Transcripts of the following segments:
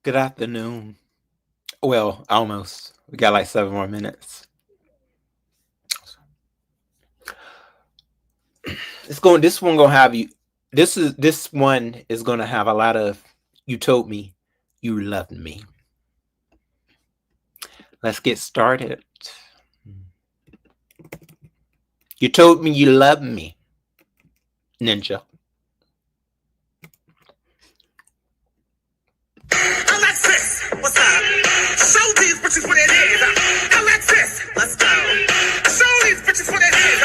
Good afternoon. Well, almost. We got like 7 more minutes. It's going. This one gonna have you. This one is gonna have a lot of. You told me you loved me. Let's get started. You told me you loved me, Ninja. Alexis, what's up? Show these bitches what it is. Alexis, let's go. Show these bitches what it is.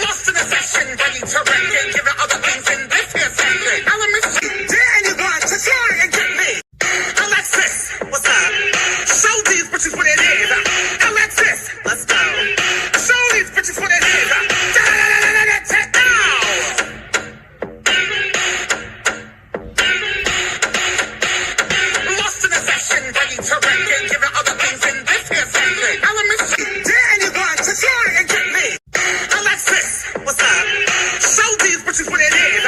Lost in a session, ready to wreck and giving other things in this here section. Elements, dare anyone to try and get me? Alexis, what's up? Show these bitches what it is. Alexis, let's go. Show these bitches what it is. Lost in a session, ready to wreck and giving other things in this here section. Elements, dare anyone to try and get me? Alexis, what's up? Show these bitches what it is.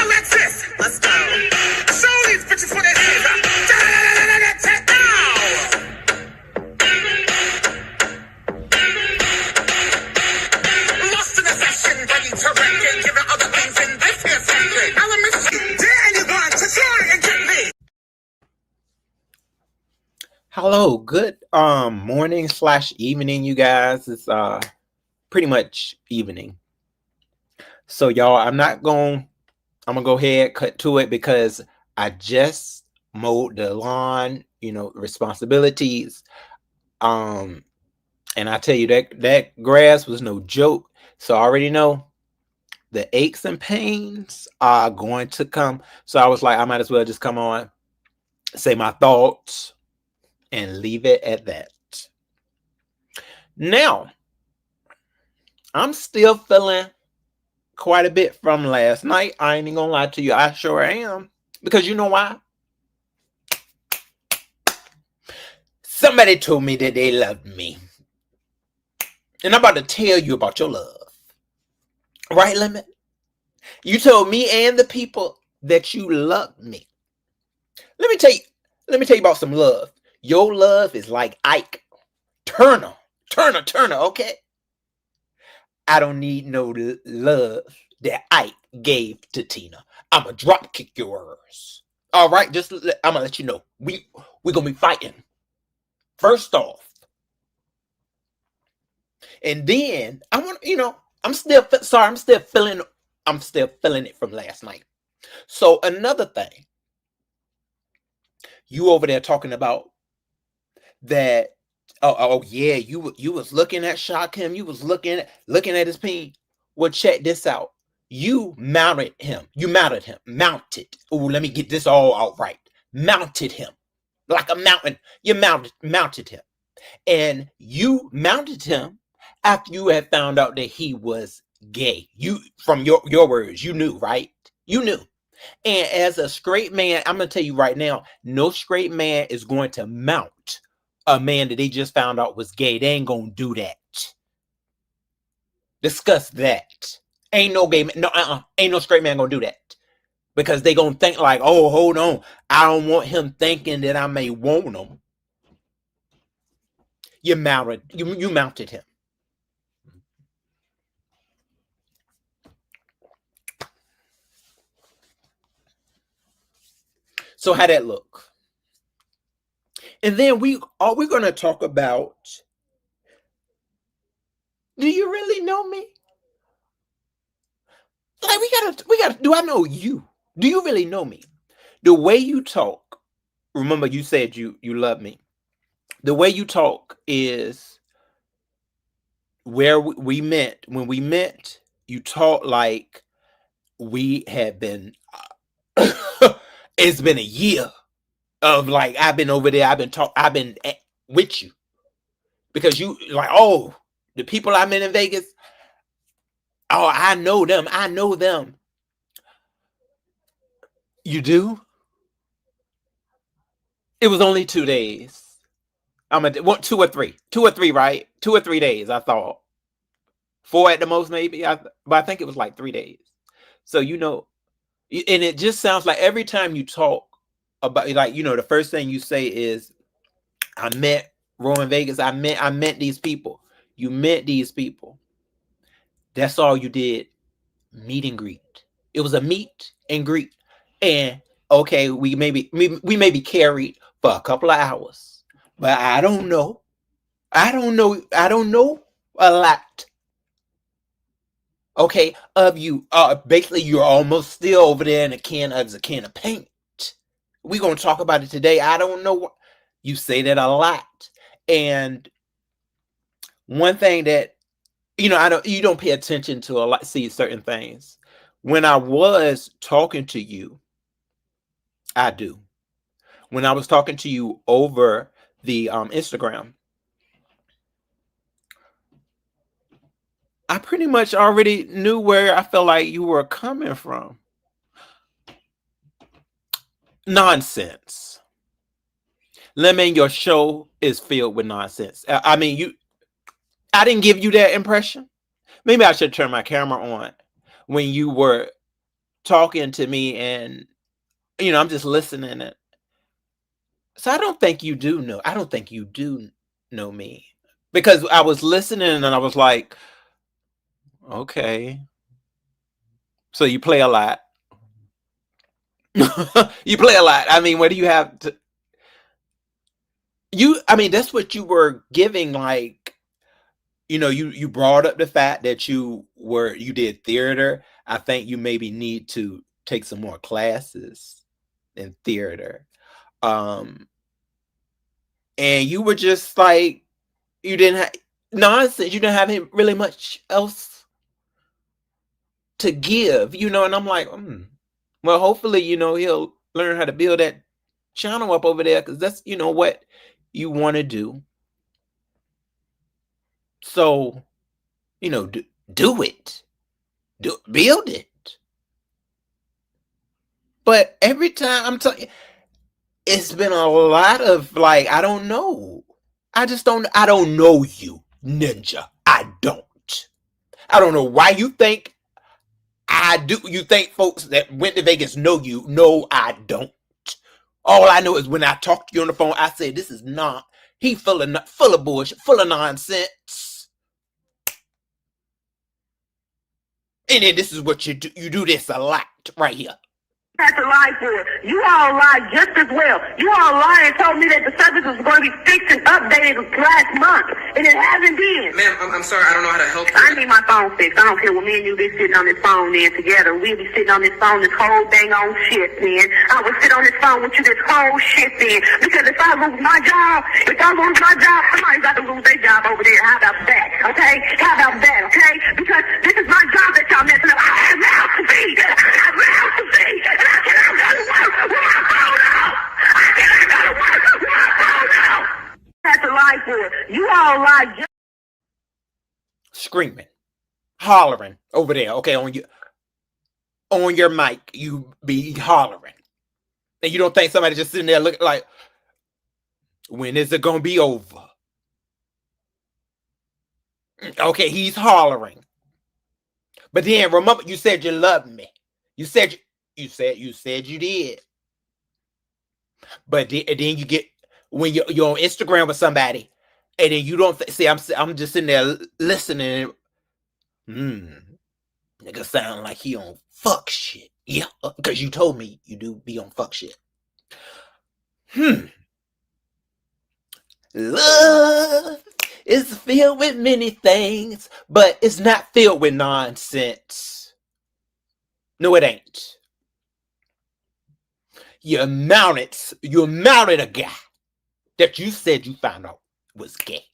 Alexis, let's go. Show these bitches what it is. Lost in a session, ready to wreck and giving other things in this here section. Elements, dare anyone to try and get me? Hello. Good morning/evening, you guys. It's pretty much evening. So y'all, I'm gonna go ahead cut to it because I just mowed the lawn. Responsibilities. And I tell you that grass was no joke. So I already know the aches and pains are going to come. So I was like, I might as well just come on, say my thoughts, and leave it at that. Now, I'm still feeling quite a bit from last night. I ain't even gonna lie to you. I sure am. Because you know why? Somebody told me that they loved me. And I'm about to tell you about your love. Right, Lemon? You told me and the people that you loved me. Let me tell you about some love. Your love is like Ike Turner, okay? I don't need no love that Ike gave to Tina. I'ma drop kick your ass. All right, I'm gonna let you know. We're gonna be fighting. First off. And then I want, I'm still feeling it from last night. So another thing, you over there talking about that. Oh yeah, you was looking at Shakim. You was looking at his peen. Well, check this out. You mounted him. Mounted. Oh, let me get this all out right. Mounted him like a mountain. You mounted him, and you mounted him after you had found out that he was gay. You, from your words, you knew, right? You knew. And as a straight man, I'm gonna tell you right now, no straight man is going to mount a man that they just found out was gay. They ain't gonna do that. Discuss that. Ain't no gay man, ain't no straight man gonna do that. Because they gonna think like, oh, hold on, I don't want him thinking that I may want him. You mounted him. So how that look? And then we're gonna talk about, do you really know me? Like we gotta do I know you? Do you really know me? The way you talk, remember you said you love me. The way you talk is where we met. When we met, you talk like we had been it's been a year of like I've been over there, I've been with you. Because you like, oh, the people I met in Vegas, oh, I know them. You do? It was only 2 days. 2 or 3, right? 2 or 3 days, I thought. 4 at the most, maybe. But I think it was like 3 days. So, and it just sounds like every time you talk about, like, the first thing you say is, I met Rowan Vegas. I met these people. You met these people. That's all you did. Meet and greet. It was a meet and greet. And okay, we may be carried for a couple of hours, but I don't know a lot. Okay, of you. Basically, you're almost still over there in a can of paint. We're gonna talk about it today. I don't know. You say that a lot, and one thing that you don't pay attention to a lot. See certain things. When I was talking to you, I do. When I was talking to you over the Instagram, I pretty much already knew where I felt like you were coming from. Nonsense. Lemon, your show is filled with nonsense. I mean, I didn't give you that impression. Maybe I should turn my camera on when you were talking to me, and I'm just listening. So I don't think you do know. I don't think you do know me, because I was listening and I was like, okay. So you play a lot. You play a lot. I mean, what do you have to? I mean, that's what you were giving. Like, you brought up the fact that you did theater. I think you maybe need to take some more classes in theater. And you were just like, you didn't have nonsense. You didn't have really much else to give, and I'm like, well, hopefully, he'll learn how to build that channel up over there, because that's, what you want to do. So, do it. Build it. But every time I'm telling you, it's been a lot of like, I don't know. I don't know you, Ninja. I don't know why you think I do. You think folks that went to Vegas know you. No, I don't. All I know is when I talk to you on the phone, I say, this is not, he full of bullshit, full of nonsense. And then this is what you do. You do this a lot right here. Had to lie for it. You all lied just as well. You all lied and told me that the service was going to be fixed and updated last month, and it hasn't been. Ma'am, I'm sorry, I don't know how to help you. I need my phone fixed. I don't care what me and you be sitting on this phone then together. We'll be sitting on this phone this whole dang on shit then. I would sit on this phone with you this whole shit then. Because if I lose my job, somebody's got to lose their job over there. How about that? Okay? How about that? Okay? Because this is my job that y'all messing up. I have mouth to feed. I have mouth to feed. And I cannot go to work with my phone out. I cannot go to work with my phone out. Had to lie for it. You all lied just screaming, hollering over there. Okay, on your mic, you be hollering, and you don't think somebody just sitting there looking like, when is it gonna be over? Okay, he's hollering, but then remember, you said you loved me. You said you did, but then you get when you're on Instagram with somebody. And then you don't see. I'm just sitting there listening. Nigga sound like he on fuck shit. Yeah, because you told me you do be on fuck shit. Love is filled with many things, but it's not filled with nonsense. No, it ain't. You mounted a guy that you said you found out was gay,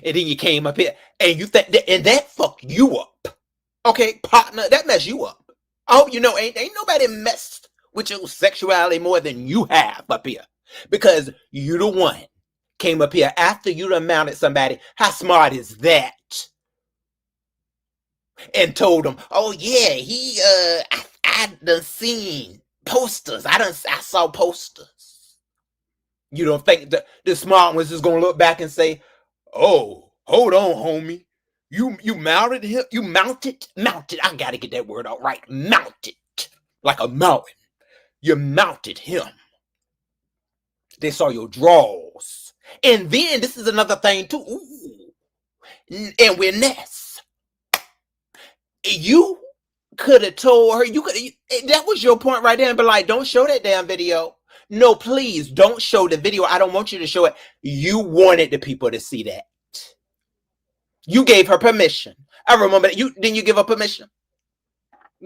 and then you came up here and you think that fucked you up. Okay, partner, that messed you up. Oh, ain't nobody messed with your sexuality more than you have up here, because you the one came up here after you done mounted somebody. How smart is that? And told them, oh yeah, I done seen posters. I saw posters. You don't think the smart ones is gonna look back and say, oh, hold on, homie. You mounted him. You mounted. I gotta get that word out right. Mounted like a mountain. You mounted him. They saw your draws. And then this is another thing too. Ooh. And with Ness, you could have told her, that was your point right there, and be like, don't show that damn video. No, please don't show the video. I don't want you to show it. You wanted the people to see that. You gave her permission. I remember that. Didn't you give her permission?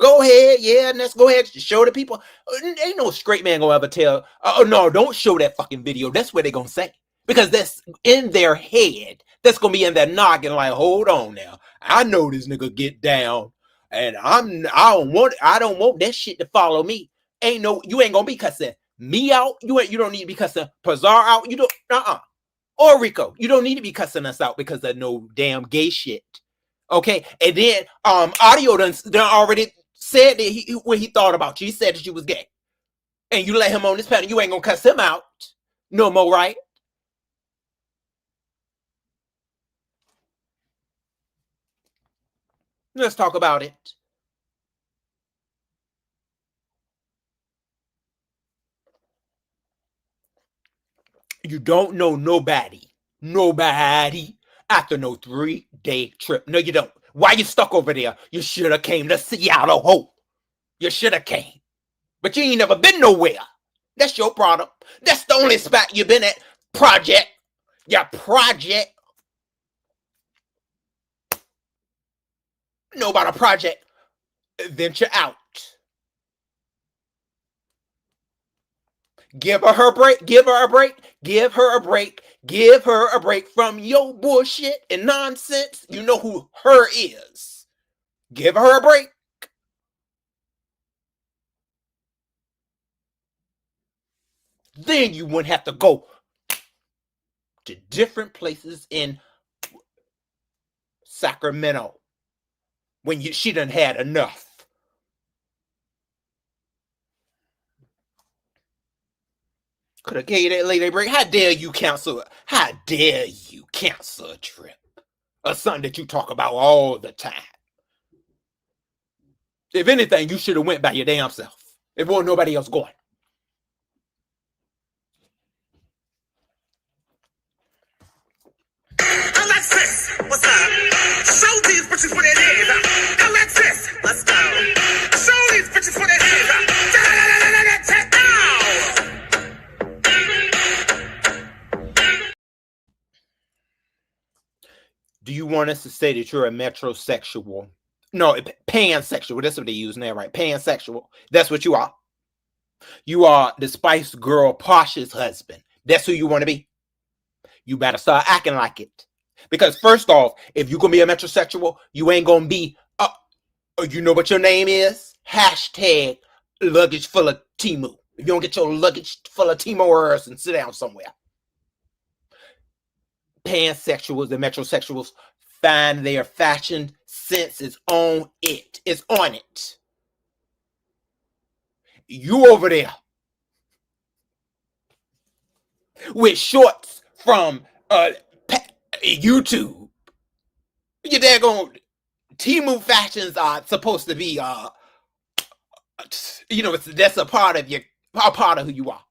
Go ahead, yeah, and let's go ahead and show the people. Ain't no straight man gonna ever tell, oh no, don't show that fucking video. That's what they're gonna say. Because that's in their head. That's gonna be in their noggin, like, hold on now. I know this nigga get down. And I don't want that shit to follow me. You ain't gonna be cussing me out. You don't need to be cussing Pazar out. You don't or Rico. You don't need to be cussing us out because of no damn gay shit. Okay. And then Audio done already said that what he thought about you. He said that you was gay. And you let him on this panel, you ain't gonna cuss him out no more, right? Let's talk about it. You don't know nobody after no 3-day trip. No, you don't. Why you stuck over there? You should have came to Seattle. Ho. You should have came. But you ain't never been nowhere. That's your problem. That's the only spot you been at. Project. Your project. Know about a project. Venture out. Give her a break. Give her a break. Give her a break. Give her a break from your bullshit and nonsense. You know who her is. Give her a break. Then you wouldn't have to go to different places in Sacramento when she done had enough. Could have gave that lady a break. How dare you cancel it? How dare you cancel a trip? Or something that you talk about all the time. If anything, you should have went by your damn self. If wasn't nobody else going. Alexis, what's up? Show these bitches what it is. Alexis, let's go. Show these bitches what it is. Do you want us to say that you're a metrosexual? No, pansexual. That's what they use now, right? Pansexual. That's what you are. You are the Spice Girl Posh's husband. That's who you want to be. You better start acting like it. Because first off, if you're going to be a metrosexual, you ain't going to be, you know what your name is? Hashtag luggage full of Temu. If you don't get your luggage full of Temu and sit down somewhere. Pansexuals and metrosexuals find their fashion sense is on it. It's on it. You over there with shorts from YouTube. Your daggone Temu fashions are supposed to be that's a part of who you are.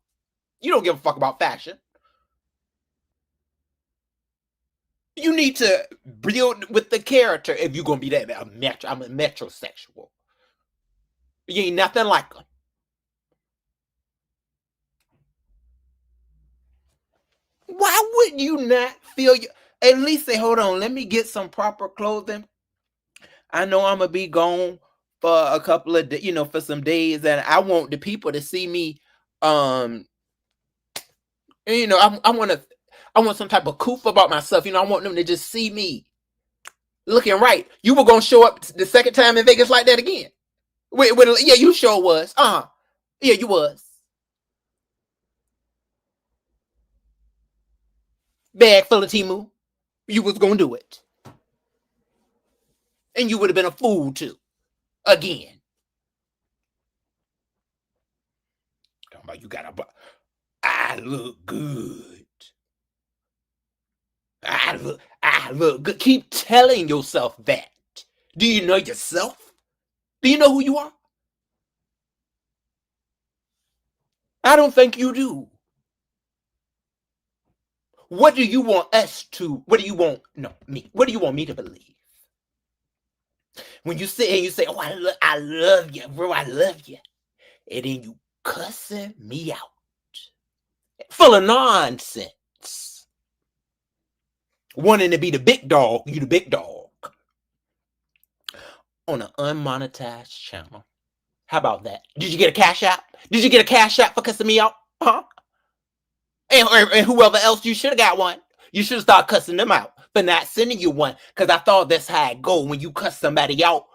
You don't give a fuck about fashion. You need to build with the character if you're gonna be that. I'm a metrosexual. You ain't nothing like them. Why would you not feel you? At least say, hold on, let me get some proper clothing. I know I'm gonna be gone for a couple of for some days, and I want the people to see me. I want some type of coof about myself. I want them to just see me looking right. You were gonna show up the second time in Vegas like that again. Yeah, you sure was. Yeah, you was. Bag full of Temu. You was gonna do it. And you would have been a fool too. Again. Talking about I look good. I look good. Keep telling yourself that. Do you know yourself? Do you know who you are? I don't think you do. What do you want us to, what do you want, no, me, what do you want me to believe? When you sit here and you say, oh, I love you, bro, I love you. And then you cussing me out. Full of nonsense. Wanting to be the big dog, you the big dog. On an unmonetized channel. How about that? Did you get a cash app? Did you get a cash app for cussing me out? Huh? And whoever else, you should have got one. You should have started cussing them out for not sending you one. Because I thought that's how it go. When you cuss somebody out,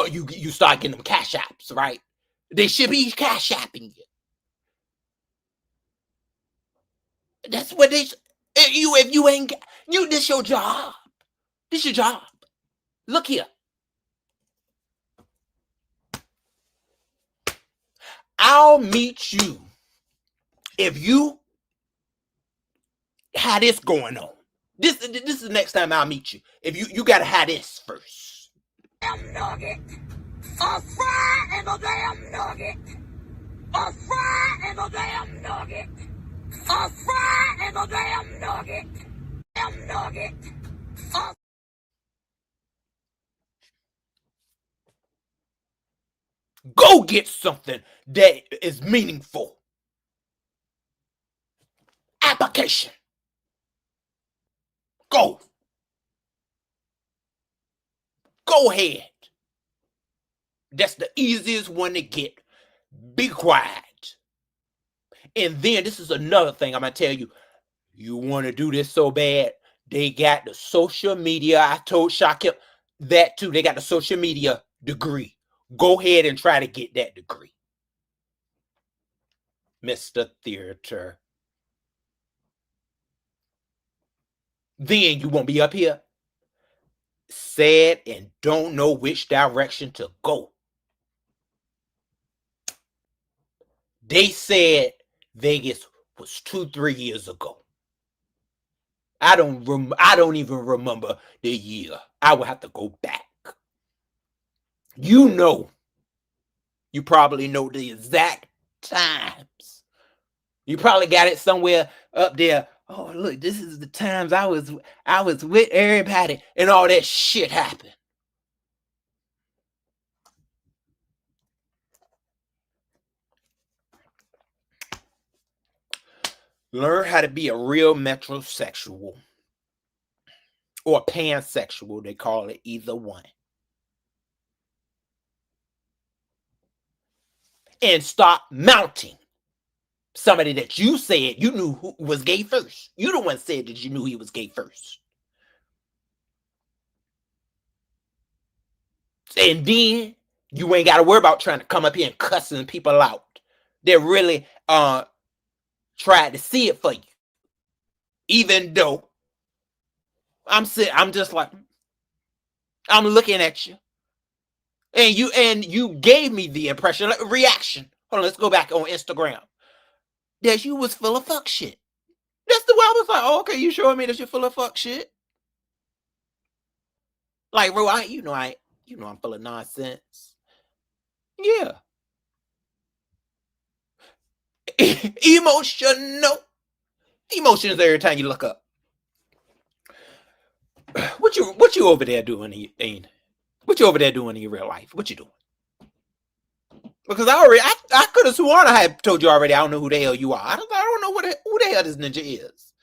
you start getting them cash apps, right? They should be cash apping you. That's what they if you ain't this your job. This your job. Look here. I'll meet you if you had this going on. This is the next time I'll meet you. If you gotta have this first. Damn nugget. A fry and a damn nugget. A fry and a damn nugget. A fry and a damn nugget. Damn nugget. Go get something that is meaningful. Application. Go. Go ahead. That's the easiest one to get. Be quiet. And then this is another thing I'm going to tell you. You want to do this so bad. They got the social media. I told Shaquille that too. They got the social media degree. Go ahead and try to get that degree. Mr. Theater. Then you won't be up here sad and don't know which direction to go. They said Vegas was 2-3 years ago. I don't even remember the year. I would have to go back. You know. You probably know the exact times. You probably got it somewhere up there. Oh, look, this is the times I was with everybody and all that shit happened. Learn how to be a real metrosexual or pansexual. They call it either one. And stop mounting somebody that you said you knew who was gay first. You the one said that you knew he was gay first. And then you ain't got to worry about trying to come up here and cussing people out. They really tried to see it for you. Even though I'm just like, I'm looking at you. And you gave me the impression, reaction. Hold on, let's go back on Instagram. That you was full of fuck shit. That's the way I was like, oh, okay, you showing me that you're full of fuck shit? Like, bro, I'm full of nonsense. Yeah. Emotional. Emotions every time you look up. What you over there doing, Ain? What you over there doing in your real life? What you doing? Because I could have sworn I had told you already. I don't know who the hell you are. I don't know who the hell this ninja is.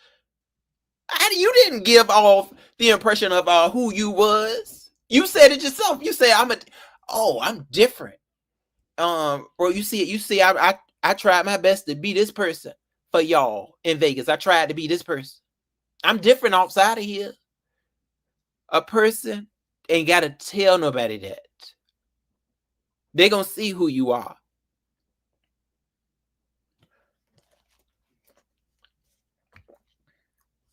You didn't give off the impression of who you was. You said it yourself. You said I'm different. Bro, you see, I tried my best to be this person for y'all in Vegas. I tried to be this person. I'm different outside of here. A person ain't got to tell nobody that. They're going to see who you are.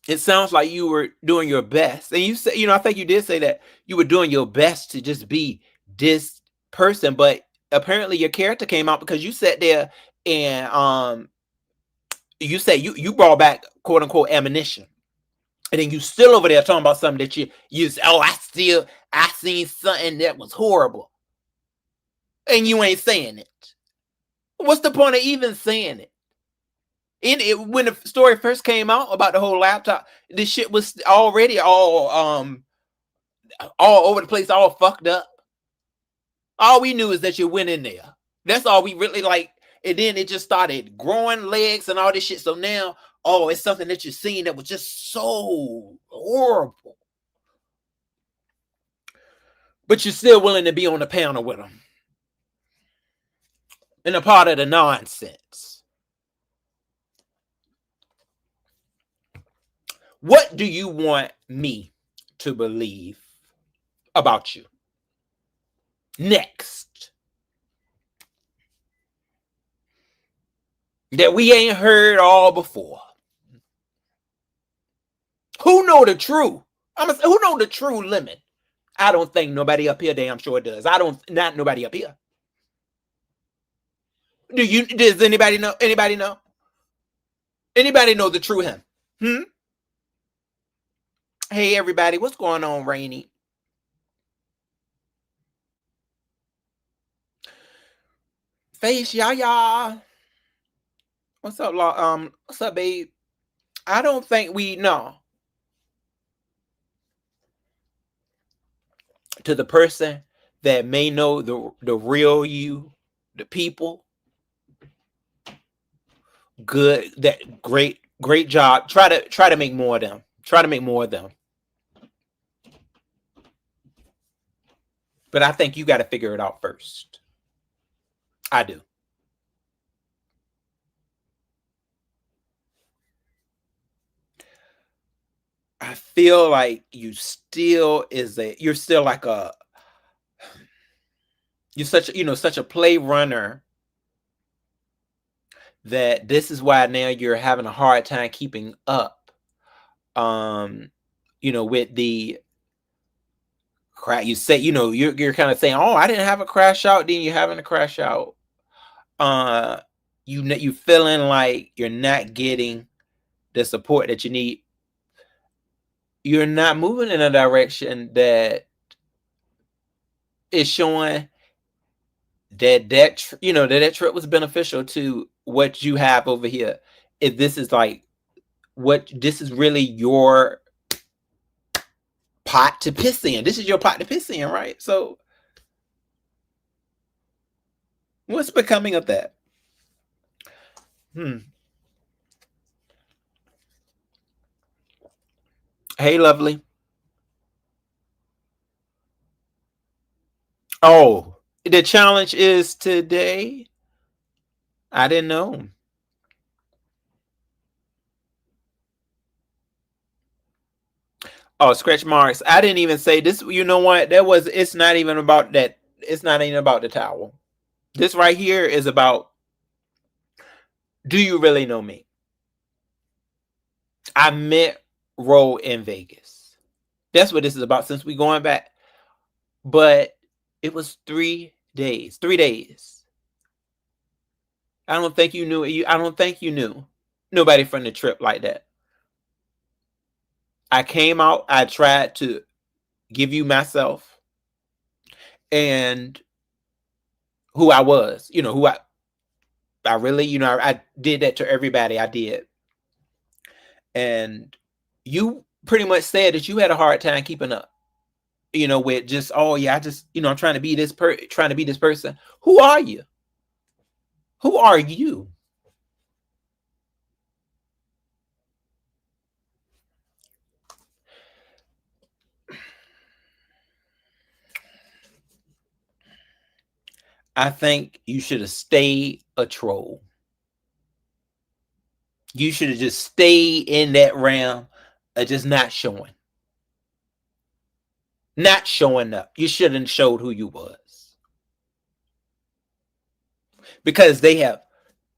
It sounds like you were doing your best. And you said, I think you did say that you were doing your best to just be this person. But apparently your character came out because you sat there and you said you brought back, quote unquote, ammunition. And then you still over there talking about something that you say, oh, I seen something that was horrible. And you ain't saying it. What's the point of even saying it? When the story first came out about the whole laptop, this shit was already all over the place, all fucked up. All we knew is that you went in there. That's all we really like. And then it just started growing legs and all this shit. So now, oh, it's something that you're seeing that was just so horrible. But you're still willing to be on the panel with them. And a part of the nonsense. What do you want me to believe about you? Next. That we ain't heard all before. Who know the truth? Who know the true limit? I don't think nobody up here damn sure does. Not nobody up here. Does anybody know? Anybody know? Anybody know the true him? Hey everybody, what's going on, Rainy? Face y'all. What's up, what's up, babe? I don't think we know. To the person that may know the real you, the people, good, that great job. Try to make more of them. Try to make more of them. But I think you got to figure it out first. I do. I feel like you're still such a play runner that this is why now you're having a hard time keeping up. With the crash, you say, you're kind of saying, oh, I didn't have a crash out, then you're having a crash out. You feeling like you're not getting the support that you need. You're not moving in a direction that is showing that trip was beneficial to what you have over here. If this is like this is really your pot to piss in. This is your pot to piss in, right? So what's becoming of that? Hey, lovely. Oh, the challenge is today? I didn't know. Oh, scratch marks. I didn't even say this. You know what? It's not even about that. It's not even about the towel. This right here is about, do you really know me? I met Ro in Vegas. That's what this is about, since we're going back. But it was 3 days. 3 days. I don't think you knew. I don't think you knew nobody from the trip like that. I came out. I tried to give you myself and who I was. Who I really, I did that to everybody. I did. And you pretty much said that you had a hard time keeping up. With just, oh yeah, I just, I'm trying to be this person. Who are you? Who are you? I think you should have stayed a troll. You should have just stayed in that realm of just not showing. Not showing up. You shouldn't have showed who you was. Because they have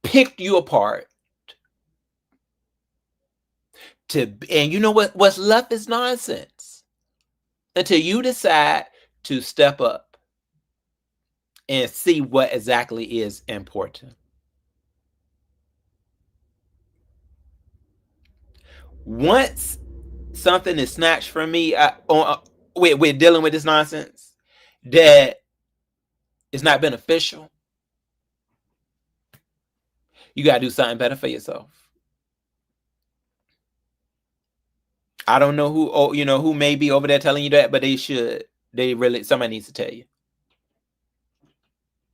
picked you apart. And you know what's left is nonsense. Until you decide to step up and see what exactly is important. Once something is snatched from me with dealing with this nonsense that is not beneficial, you got to do something better for yourself. I don't know who, who may be over there telling you that, but they should. Somebody needs to tell you.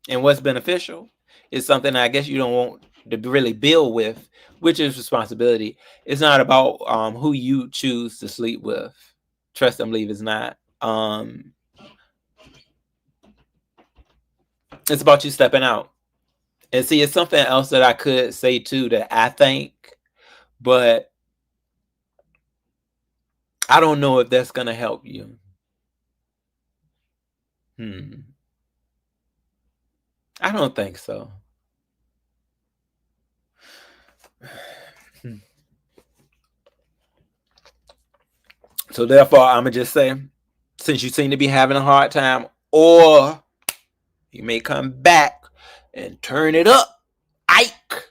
And what's beneficial is something I guess you don't want to really build with, which is responsibility. It's not about who you choose to sleep with. Trust and believe it's not. It's about you stepping out. And see, it's something else that I could say too that I think, but I don't know if that's going to help you. I don't think so. So therefore, I'm going to just say, since you seem to be having a hard time, or you may come back and turn it up, Ike,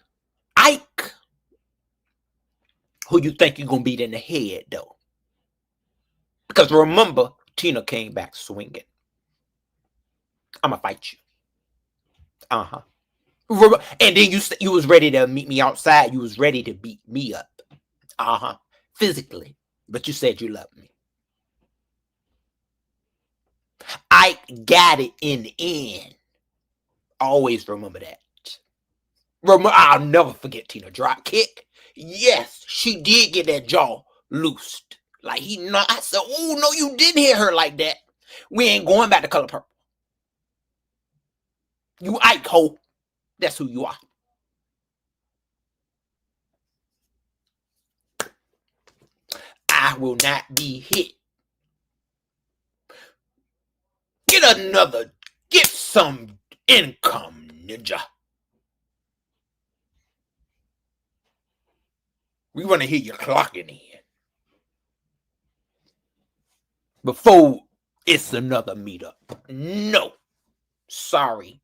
who you think you're going to beat in the head, though? Because remember, Tina came back swinging. I'm going to fight you. And then you was ready to meet me outside. You was ready to beat me up. Physically. But you said you loved me. I got it in the end. Always remember that. I'll never forget Tina drop kick. Yes, she did get that jaw loosed. Like I said, oh no, you didn't hit her like that. We ain't going back to Color Purple. You Ike ho. That's who you are. I will not be hit. Get some income, ninja. We want to hear you clocking in. Before it's another meetup. No. Sorry.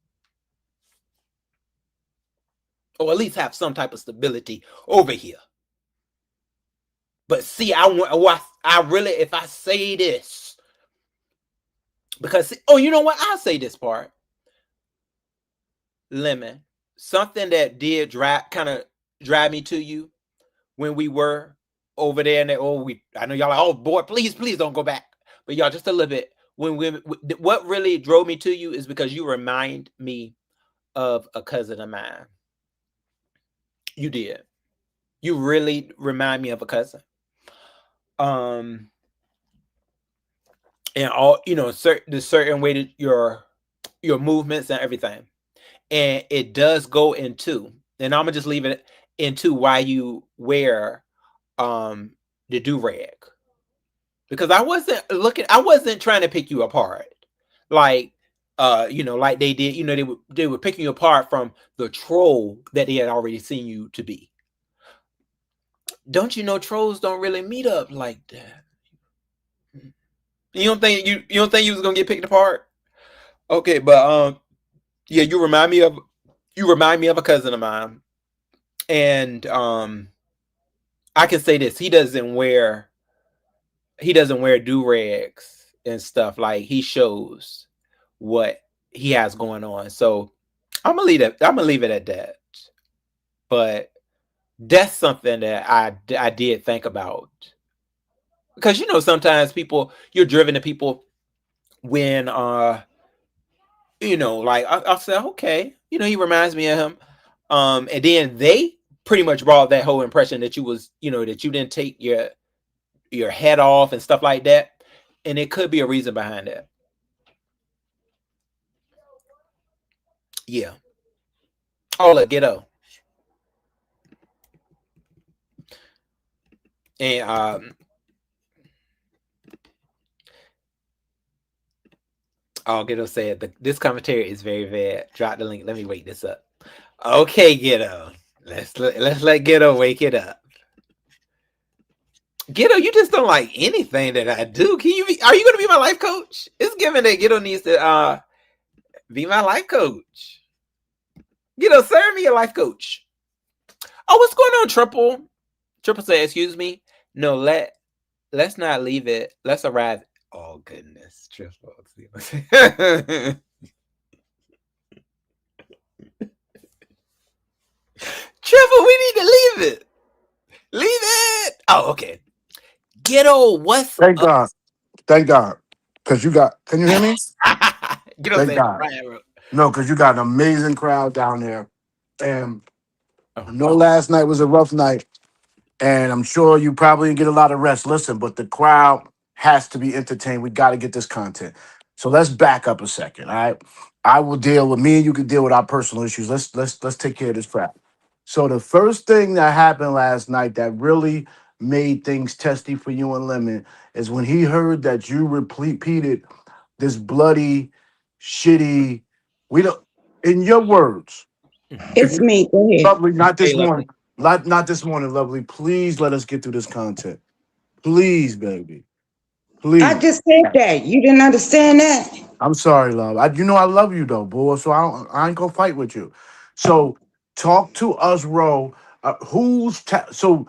Or at least have some type of stability over here. But see, I really, if I say this, because, you know what? I'll say this part. Lemon, something that did kind of drive me to you when we were over there, and I know y'all like, oh boy, please don't go back. But y'all, just a little bit. What really drove me to you is because you remind me of a cousin of mine. You did. You really remind me of a cousin. And all, the certain way that your movements and everything. And it does go into, and I'm gonna just leave it into why you wear the do-rag. Because I wasn't trying to pick you apart. Like like they did, they were picking you apart from the troll that they had already seen you to be. Don't you know trolls don't really meet up like that? You don't think you was gonna get picked apart? Okay, but yeah, you remind me of a cousin of mine. And I can say this, he doesn't wear do-rags and stuff. Like, he shows what he has going on. So I'm gonna leave it at that. But that's something that I did think about. Because sometimes you're driven to people when like I'll say, okay, he reminds me of him. And then they pretty much brought that whole impression that you was, that you didn't take your head off and stuff like that. And it could be a reason behind that. Yeah. Oh, look, Ghetto. And Ghetto said this commentary is very bad. Drop the link. Let me wake this up. Okay, Ghetto. Let's let Ghetto wake it up. Ghetto, you just don't like anything that I do. Are you gonna be my life coach? It's given that Ghetto needs to be my life coach. Ghetto, serve me a life coach. Oh, what's going on, Triple? Triple say, excuse me. No, let let's not leave it. Let's arrive. Oh goodness, triple. Triple, we need to leave it. Leave it. Oh, okay. Ghetto, what's Thank up? God. Thank God. Because you got, can you hear me? Ghetto Thank said, God. right, bro. No, because you got an amazing crowd down there. And Oh. I know last night was a rough night. And I'm sure you probably didn't get a lot of rest. Listen, but the crowd has to be entertained. We got to get this content. So let's back up a second. All right. I will deal with me and you can deal with our personal issues. Let's take care of this crap. So the first thing that happened last night that really made things testy for you and Lemon is when he heard that you repeated this bloody, shitty, we don't, in your words, It's me. Go ahead. lovely, not this Hey, Lovely. morning. Not this morning, lovely. Please let us get through this content. Please, baby. Please. I just said that. You didn't understand that? I'm sorry, love. You know I love you though, boy. So I ain't gonna fight with you. So talk to us, Ro. So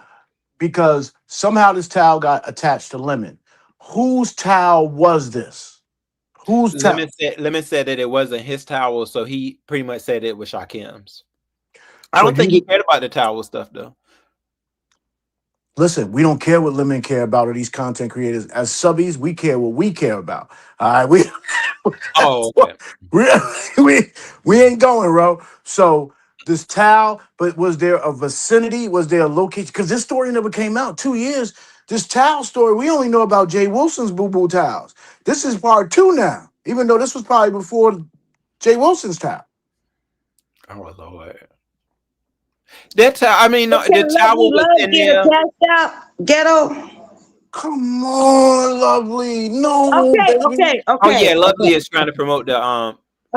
because somehow this towel got attached to Lemon. Whose towel was this? Whose towel? Lemon said that it wasn't his towel, so he pretty much said it was Shakim's. I So don't think he cared about the towel stuff though. Listen, we don't care what Lemon care about or these content creators. As subbies, we care what we care about. All right, Oh, okay. we ain't going, bro. So this towel, but was there a vicinity? Was there a location? Because this story never came out. 2 years. This towel story, we only know about Jay Wilson's Boo Boo towels. This is part 2 now, even though this was probably before Jay Wilson's towel. Oh Lord. That towel, I mean, no, the towel was in there. Ghetto. Come on, lovely. No, Okay, baby. okay, Oh okay. yeah, Lovely is trying to promote the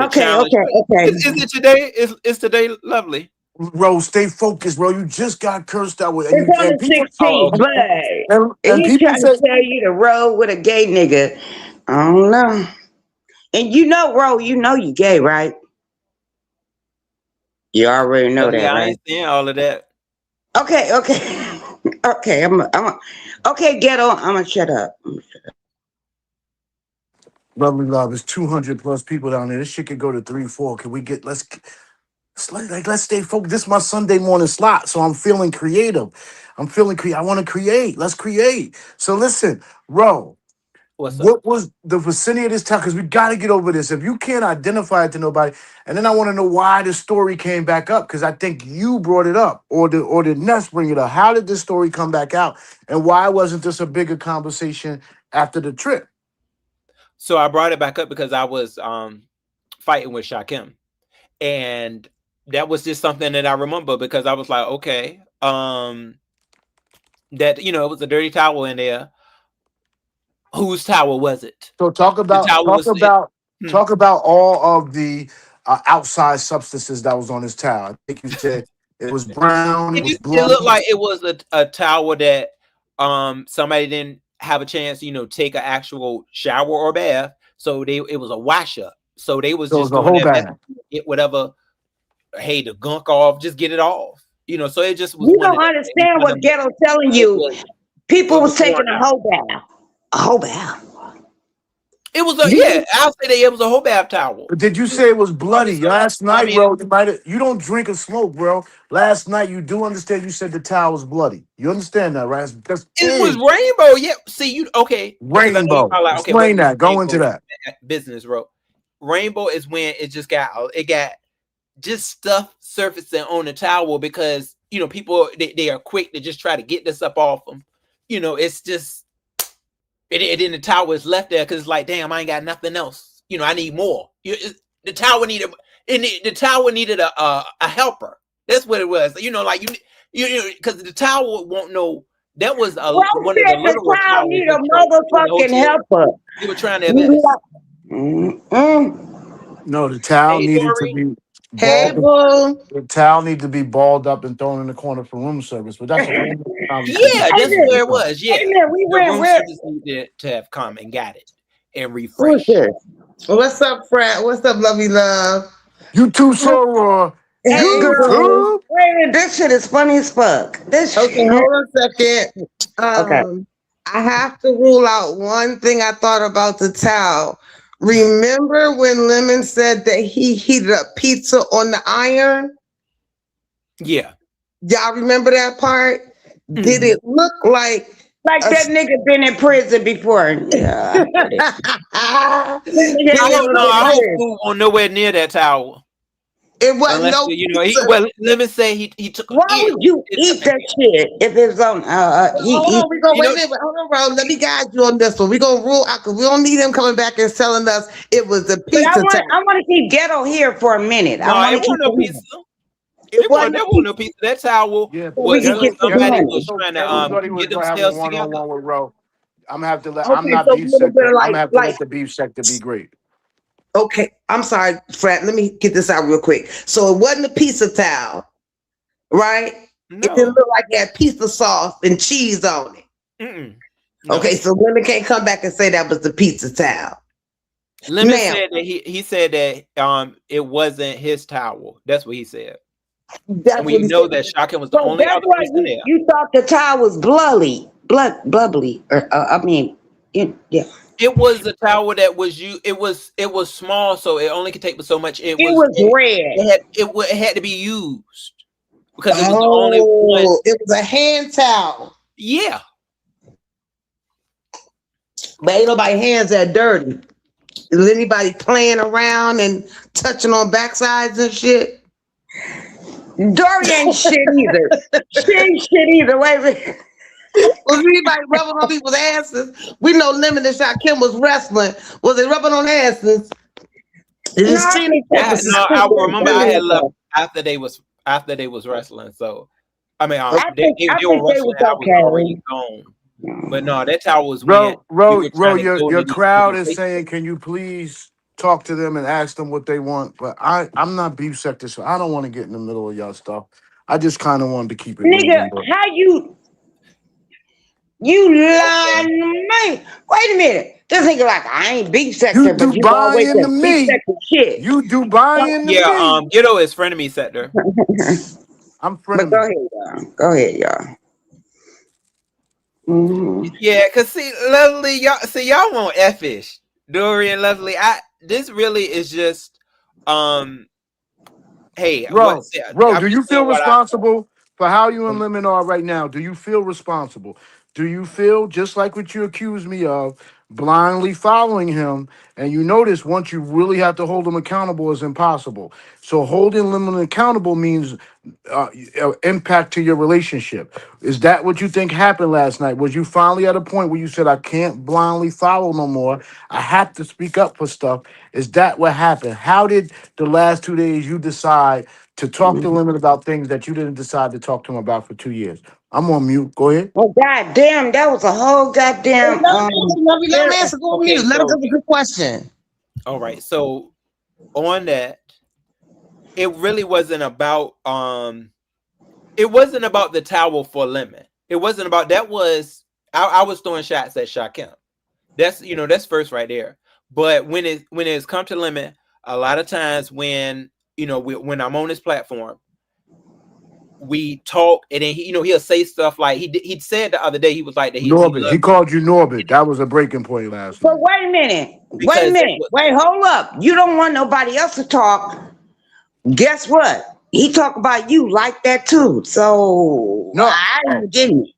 Okay, challenge. okay. Is it today? Is today Lovely? Bro, stay focused, bro. You just got cursed out with It's on the people, 16th, Oh, okay. but and he people trying say, to tell you to roll with a gay nigga. I don't know. And you know, Ro, you know you gay, right? You already know that, Yeah, I right? ain't saying all of that. Okay. Okay, okay, Ghetto, I'm gonna shut up. lovely love, it's 200 plus people down there. This shit could go to 3-4. Can we get, let's stay focused. This is my Sunday morning slot, so I'm feeling creative. I want to create. Let's create. So listen, Ro, What's up? what was the vicinity of this town? Because we got to get over this. If you can't identify it to nobody, and then I want to know why the story came back up, because I think you brought it up, or did Ness bring it up? How did this story come back out, and why wasn't this a bigger conversation after the trip? So I brought it back up because I was fighting with Shakim, and that was just something that I remember because I was like, okay, that it was a dirty towel in there. Whose towel was it? So talk about all of the outside substances that was on his towel. I think you said it was brown. It was It blood. looked like it was a towel that somebody didn't have a chance, take an actual shower or bath, so it was a wash up. So they was just a whole bag. Get whatever, hey, the gunk off, just get it off. So it just was. You don't understand what Ghetto telling you. People was taking a whole bath. A whole bath. It was I'll say it was a whole bath towel. But did you say it was bloody last night, bro? You don't drink or smoke, bro. Last night, you do understand. You said the towel was bloody. You understand that, right? It was rainbow. Yeah. See, rainbow. Explain that. Go into that business, bro. Rainbow is when it got just stuff surfacing on the towel because people they are quick to just try to get this up off them. It's just. It in the towel is left there because it's like, damn, I ain't got nothing else. I need more. The towel needed a helper. That's what it was. Because the towel won't know. That was one of the little towel need a motherfucking helper. You were trying their best. No, the towel needed to be. Hey, boo. The towel needed to be balled up and thrown in the corner for room service, but that's a whole yeah, that's where it was. Yeah, we went needed to have come and got it and refresh. What's up, Frat? What's up, lovey love? You too, Soror. Hey, girl. Wait, this shit is funny as fuck. Okay, hold on a second. Okay. I have to rule out one thing I thought about the towel. Remember when Lemon said that he heated up pizza on the iron? Yeah. Y'all remember that part? Did it look like Like that nigga been in prison before? Yeah. I don't know. I hope food won't nowhere near that towel. It wasn't Unless, no you know, pizza. well, let me say he took. Why would you eat that shit if it's on? Hold on, we gonna you wait know- a minute. Hold on, bro. Let me guide you on this one. We gonna rule out because we don't need him coming back and telling us it was the But pizza I towel. want to keep ghetto here for a minute. No, I it want to wasn't keep no pizza. It wasn't no pizza. That towel Yeah, So we was can get the somebody money. was trying to everybody was get gonna have a themselves together. one-on-one with Ro. I'm gonna have to let. Okay, I'm not so beef a little bit sector. of I'm gonna have to like- let the beef sector be great. Okay, I'm sorry, Fred. Let me get this out real quick. So it wasn't a pizza towel, right? It didn't No. look like it had pizza sauce and cheese on it. Mm-mm. No. Okay, so women can't come back and say that was the pizza towel. Lemon Now- said that he said that it wasn't his towel. That's what he said. That's And we what he know said. that Shakim was the So only that's other why person there. you thought the towel was bubbly, or yeah. It was a towel that was it was small, so it only could take so much. It It was was red. it had to be used because it was the only one. Oh, it was a hand towel. Yeah. But ain't nobody hands that dirty. Is anybody playing around and touching on backsides and shit? Dory ain't shit either. She ain't shit either. Wait a minute. Was anybody rubbing on people's asses? We know Lemon and Shakim was wrestling. Was they rubbing on asses? Is No, I think that was I remember I had left after they was wrestling. So I mean, I they think were they wrestling. was I was okay. already gone. But no, that towel was when Ro, we were trying to go your to these crowd people's is faces. saying, can you please talk to them and ask them what they want? But I'm not beef sector, so I don't want to get in the middle of y'all stuff. I just kind of wanted to keep it Nigga, moving. But how you lying to me? Wait a minute. This nigga like, I ain't beef sector, you but do you always buying to say beef me. sector shit. You do buying to Yeah, me. Ghetto is frenemy sector. I'm But friendly. go ahead, y'all. Go ahead, y'all. Mhm. Yeah, cause see, Lovely, y'all want F-ish. Dory and Lovely. This really is just hey, Bro, I'm do just you feel saying what responsible for how you and Lemon are right now? Do you feel responsible? Do you feel just like what you accused me of, blindly following him? And you notice once you really have to hold him accountable is impossible. So holding Lemon accountable means impact to your relationship. Is that what you think happened last night? Was you finally at a point where you said, I can't blindly follow no more? I have to speak up for stuff. Is that what happened? How did the last 2 days you decide to talk to Lemon about things that you didn't decide to talk to him about for 2 years? I'm on mute. Go ahead. Oh goddamn, that was a whole goddamn Let him answer. Go on Okay, mute. Let him so- answer the question. All right. So on that, it really wasn't about the towel for Lemon. It wasn't about that was I was throwing shots at Shakim. That's first right there. But when it's come to Lemon, a lot of times when when I'm on this platform, we talk and then he'll say stuff like he said the other day he was like that Norbit. He called you Norbit. That was a breaking point last So night. wait a minute. Because Wait, hold up. You don't want nobody else to talk. Guess what? He talk about you like that too. So No. I ain't getting it.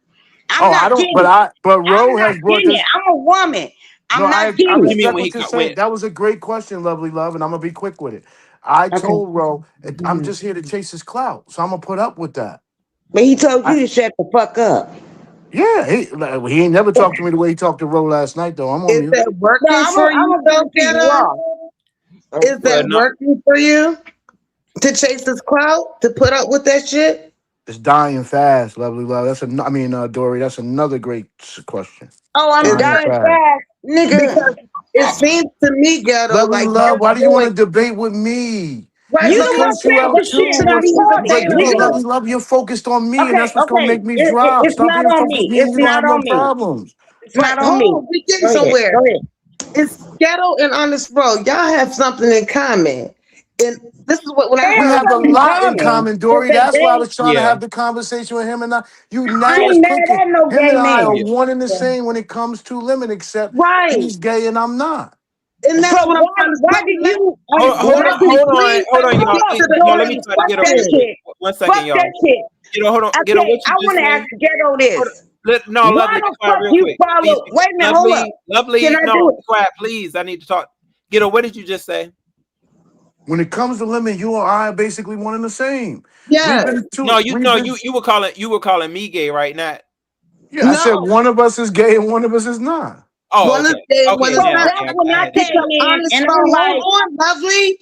I don't. But Ro has brought this. I'm a woman. I'm No, not I getting it. respect when what he you're got saying. went. That was a great question, Lovely Love, and I'm gonna be quick with it. I told Ro, I'm just here to chase his clout, so I'm gonna put up with that. But he told you to shut the fuck up. Yeah, he ain't never talked to me the way he talked to Ro last night, though. I'm on Is mute. that working for you, though, Ghetto? Is that working for you to chase this clout, to put up with that shit? It's dying fast, Lovely Love. Dory, that's another great question. Oh, I'm dying fast, nigga. Because it seems to me, Ghetto, Lovely like Love, why do you want to debate with me? Right, You because the one you said the shit to and I be caught it, debatable. Lovely Love, you're focused on me, and Okay, that's what's gonna make me It- drop. it's Stop not being on focused. me. Me and It's you don't not have no on me. problems. It's not on hold me. on, we getting Go ahead, somewhere. go ahead. It's Ghetto and Honest Bro. Y'all have something in common. And this is what when I We heard have a Everybody lot in coming. common, Dory. Because That's why I was trying to Yeah. have the conversation with him and I. You I now is ain't mad cooking. at no Him gay and I are man. Yeah. one and the same when it comes to Lemon, except Right. he's gay and I'm not. and that's So what I'm why trying to why did you Hold, hold on, Leslie, hold on, please, hold on, let me y'all. get fuck Hey, to the y'all, let me Dory, try to fuck get over that here. shit. 1 second, Fuck y'all. that shit. Hold on. Get on Okay, what you I just wanna said. ask Ghetto Hold this. no, Why lovely, be the quiet fuck real you quick. follow Please, wait a minute, hold up. lovely, Can I no, do be quiet, please. I need to talk. Get on. What did you just say? When it comes to Lemon, you and I are basically one and the same. yes. You were calling me gay, right? Not. Yeah, I said No, one of us is gay and one of us is not. Oh, one is okay. gay, one Okay, is So now, not. that's yeah, when I I had to. came Because in honest, and no, I'm like, hold on, Lovely.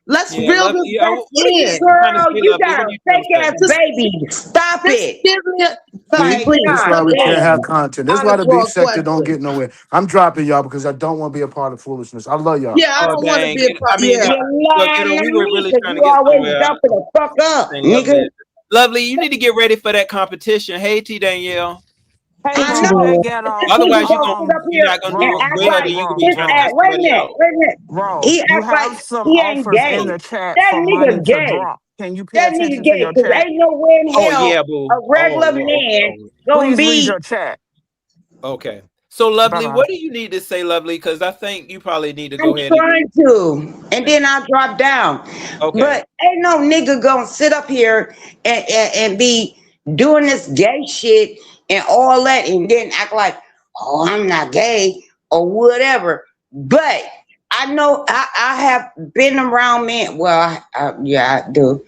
Let's Yeah, reel lovely. this Yeah, back what are you in. trying to girl, say, you lovely? got What a are you trying to fake say? ass Just, baby. Stop just it. give me a See, Like, please. this is god why we can't have damn. content. This is why Honest, the big raw sector don't question. get nowhere. I'm dropping y'all because I don't want to be a part of foolishness. I love y'all. Yeah, I Oh, don't want to dang. be a part. I mean, Yeah. You well, lying we to were me really because trying to you get always somewhere. dumping the fuck up, Saying nigga. lovely, you need to get ready for that competition. Hey, T Danielle. Hey, I I Ro. know. Hey, know. Ghetto. This nigga Otherwise, gonna sit up you're here not gonna and do act well. like Then you could be this trying to get wait a somebody minute, out. wait a minute. Ro, He you act like have some he ain't offers gay. in the chat That for money nigga to gay. drop. Can you pay That nigga attention to gay your because chat? ain't nowhere in Oh hell yeah, a boo. regular man gonna Please read be your chat. Okay. So, Bye lovely, bye. what do you need to say, lovely? Because I think you probably need to I'm go ahead and. trying to, and then I drop down. Okay. But ain't no nigga gonna sit up here and be doing this gay shit and all that, and then act like, oh, I'm not gay or whatever. But I know I have been around men. Well, yeah, I do.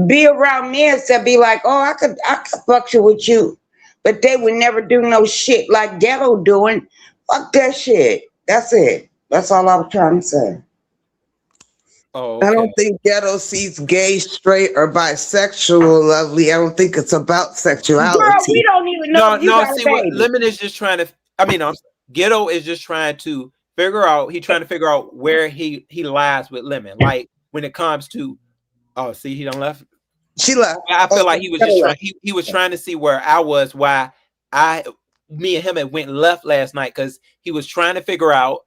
Be around men that be like, oh, I could fuck you with you, but they would never do no shit like Ghetto doing. Fuck that shit. That's it. That's all I was trying to say. Oh, I okay. don't think Ghetto sees gay, straight, or bisexual, Lovely. I don't think it's about Girl, sexuality. we don't even know if you No. got a See what baby. Lemon is just trying to. I mean, Ghetto is just trying to figure out. He's trying to figure out where he lies with Lemon. Like when it comes to. Oh, see, he done left. She left. I feel Oh, like he was Ghetto just trying. left. He was trying to see where I was. Why me and him had went left last night because he was trying to figure out.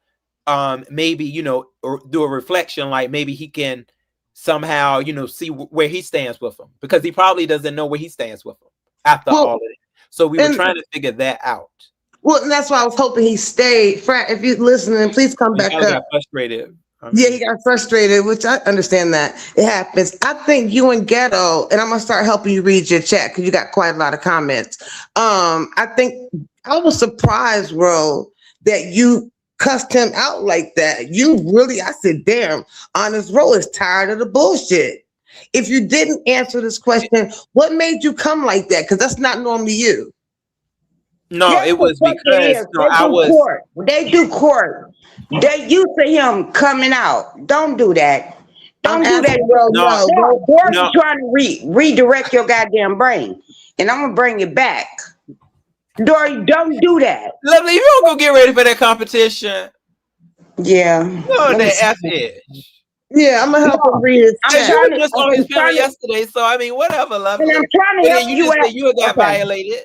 Maybe or do a reflection. Like maybe he can somehow see where he stands with him because he probably doesn't know where he stands with him after Well, all of it. So we were and trying to figure that out. well, and that's why I was hoping he stayed. Frat, if you're listening, please come He back probably up. got frustrated. Yeah, he got frustrated, which I understand that it happens. I think you and Ghetto, and I'm gonna start helping you read your chat because you got quite a lot of comments. I think I was surprised, bro, that you cussed him out like that. You really, I said, damn, Honest Roll is tired of the bullshit. If you didn't answer this question, what made you come like that? Because that's not normally you. No, Yes, it the was fuck it because is. They I do was. court. They do court. They used to him coming out. Don't do that. I'm Don't do that, asking, bro, bro. No, Dory's no, trying to redirect your goddamn brain, and I'm gonna bring it back. Dory, don't do that. lovely. You don't go get ready for that competition. Yeah. You on Let me that see. F edge. yeah, I'm gonna help him No, read his I'm Cause chat. you trying were to. just on I'm his panel trying to, yesterday, so I mean, whatever, and lovely. I'm trying But to then help you you just out. said you got Okay. violated.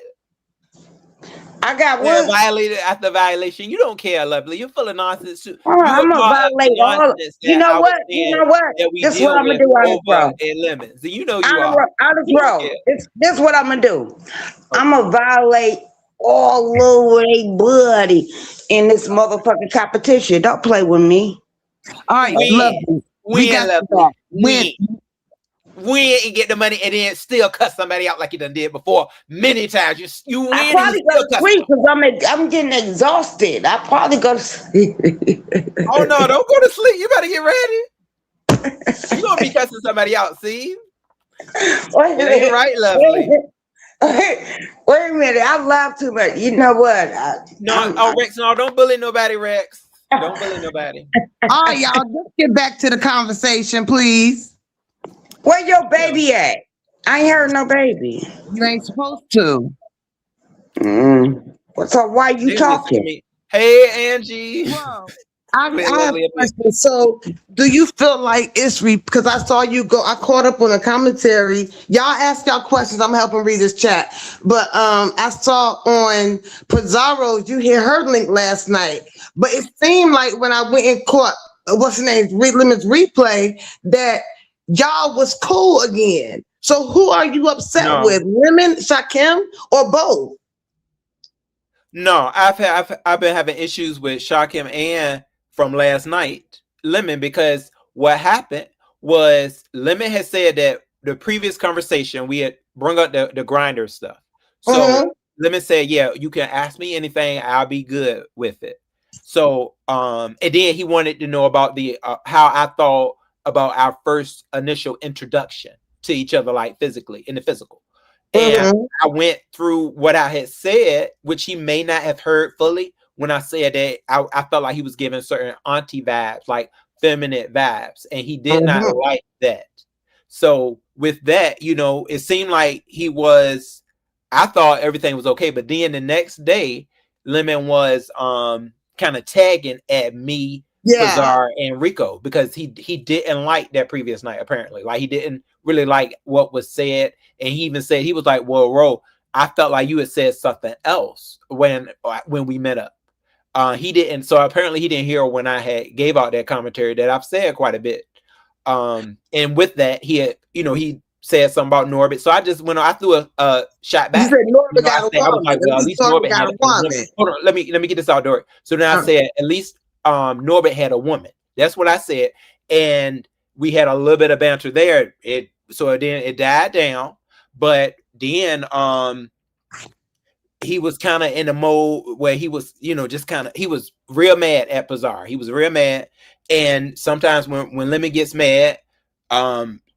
I got Yeah, what? violated after violation. You don't care, lovely. You're full of nonsense too. You I'm were gonna part of the violate all. nonsense You that know I was what? You saying know what? that we This is what deal I'm gonna with do, Honest over Bro. at Lemons. And you know you are. Honest You don't Bro. care. This is what I'm gonna do. I'm Okay. gonna violate all over they buddy in this motherfucking competition. Don't play with me. All right, Win. lovely. We Win, got lovely. that. Win. Win and get the money and then still cut somebody out like you done did before many times. You I win and you probably go still to cuss sleep them. because I'm getting exhausted. I probably go to sleep. Oh no, don't go to sleep. You better get ready. You gonna be cussing somebody out, see? Wait a It ain't minute. right, lovely. Wait a minute. I laugh too much. You know what? No, Rex, no, don't bully nobody, Rex. Don't bully nobody. All right, y'all, just get back to the conversation, please. Where your baby at? I ain't heard no baby. You ain't supposed to. So why you They listen to talking? me. Hey, Angie. Well, I Wait, have lovely, a question. So, do you feel like it's because I saw you go? I caught up on a commentary. Y'all ask y'all questions. I'm helping read this chat. But I saw on Pizarro you hear her link last night. But it seemed like when I went and caught what's the name, Lemons replay, that y'all was cool again. So who are you upset No. with, Lemon, Shakim, or both? No, I've been having issues with Shakim and from last night, Lemon, because what happened was Lemon had said that the previous conversation we had brought up the grinder stuff. So Lemon said, yeah, you can ask me anything, I'll be good with it. So and then he wanted to know about the how I thought about our first initial introduction to each other, like physically, in the physical. And I went through what I had said, which he may not have heard fully when I said that I felt like he was giving certain auntie vibes, like feminine vibes, and he did not like that. So with that, you know, it seemed like he was, I thought everything was okay, but then the next day, Lemon was kind of tagging at me, Bizarre, and Rico, because he didn't like that previous night, apparently. Like, he didn't really like what was said. And he even said, he was like, well, Ro, I felt like you had said something else when we met up. He didn't, so apparently he didn't hear when I had gave out that commentary that I've said quite a bit. And with that, he had, you know, he said something about Norbit. So I just went on, I threw a shot back. You said Norbit got a woman. I was like, well, at least Norbit had a woman. Hold on, let me get this out, Dory. So then I said, at least Norbit had a woman. That's what I said. And we had a little bit of banter there. So then it died down. But then he was kind of in a mode where he was, you know, just kind of, he was real mad at Bizarre. He was real mad. And sometimes when Lemon gets mad,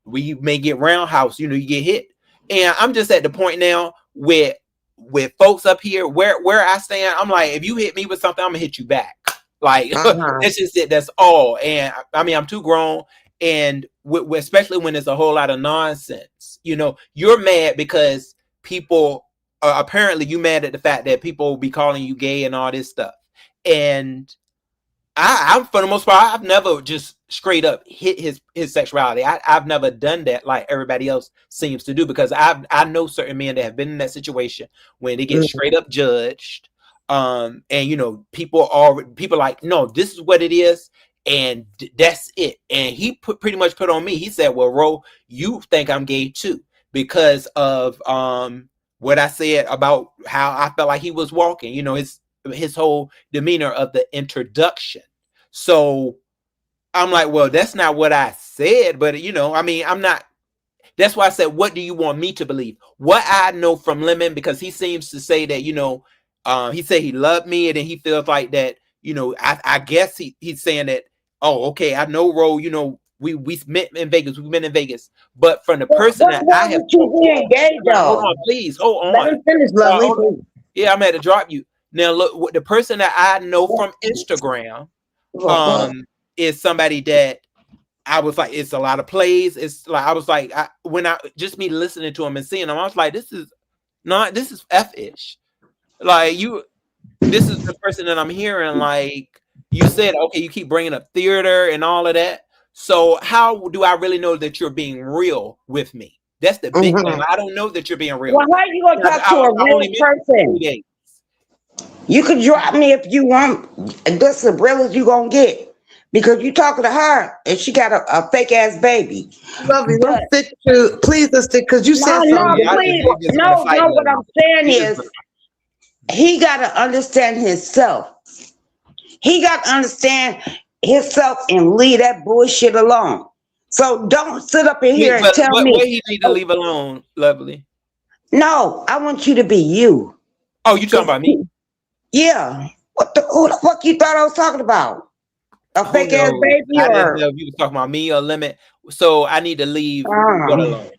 we may get roundhouse, you know, you get hit. And I'm just at the point now with folks up here where I stand, I'm like, if you hit me with something, I'm gonna hit you back. Like, that's just it. That's all. And I mean, I'm too grown. And especially when there's a whole lot of nonsense, you know, you're mad because people apparently you mad at the fact that people will be calling you gay and all this stuff. And I'm for the most part, I've never just straight up hit his sexuality. I've never done that like everybody else seems to do, because I know certain men that have been in that situation when they get straight up judged. And you know, people like, no, this is what it is. And that's it. And he pretty much put on me. He said, well, Ro, you think I'm gay too, because of what I said about how I felt like he was walking, you know, his whole demeanor of the introduction. So I'm like, well, that's not what I said. But, you know, I mean, that's why I said, what do you want me to believe? What I know from Lemon, because he seems to say that, you know, he said he loved me, and then he feels like that, you know, I guess he's saying that, oh, okay, I know, Ro, you know, we met in Vegas. We've been in Vegas. But from the person that I have... Gay, hold on, please. Hold on. Let me finish, lovely. Yeah, I'm going to drop you. Now, look, the person that I know from Instagram is somebody that I was like, it's a lot of plays. It's like, I was like, just me listening to him and seeing him, I was like, this is F-ish. Like, this is the person that I'm hearing, like, you said, okay, you keep bringing up theater and all of that. So how do I really know that you're being real with me? That's the big thing. I don't know that you're being real. Well, how are you going to talk to a real person? You could drop me if you want. That's the realest you going to get. Because you talking to her and she got a fake ass baby. Lovely, let's stick to, please, let's stick, because you said something. No, what I'm saying is, he got to understand himself. He got to understand himself and leave that bullshit alone. So don't sit up in here and tell me. What he need to leave alone, Lovely? No, I want you to be you. Oh, you talking about me? Yeah. Who the fuck you thought I was talking about? A fake ass baby? I didn't know if you was talking about me or Lemon. So I need to leave what alone.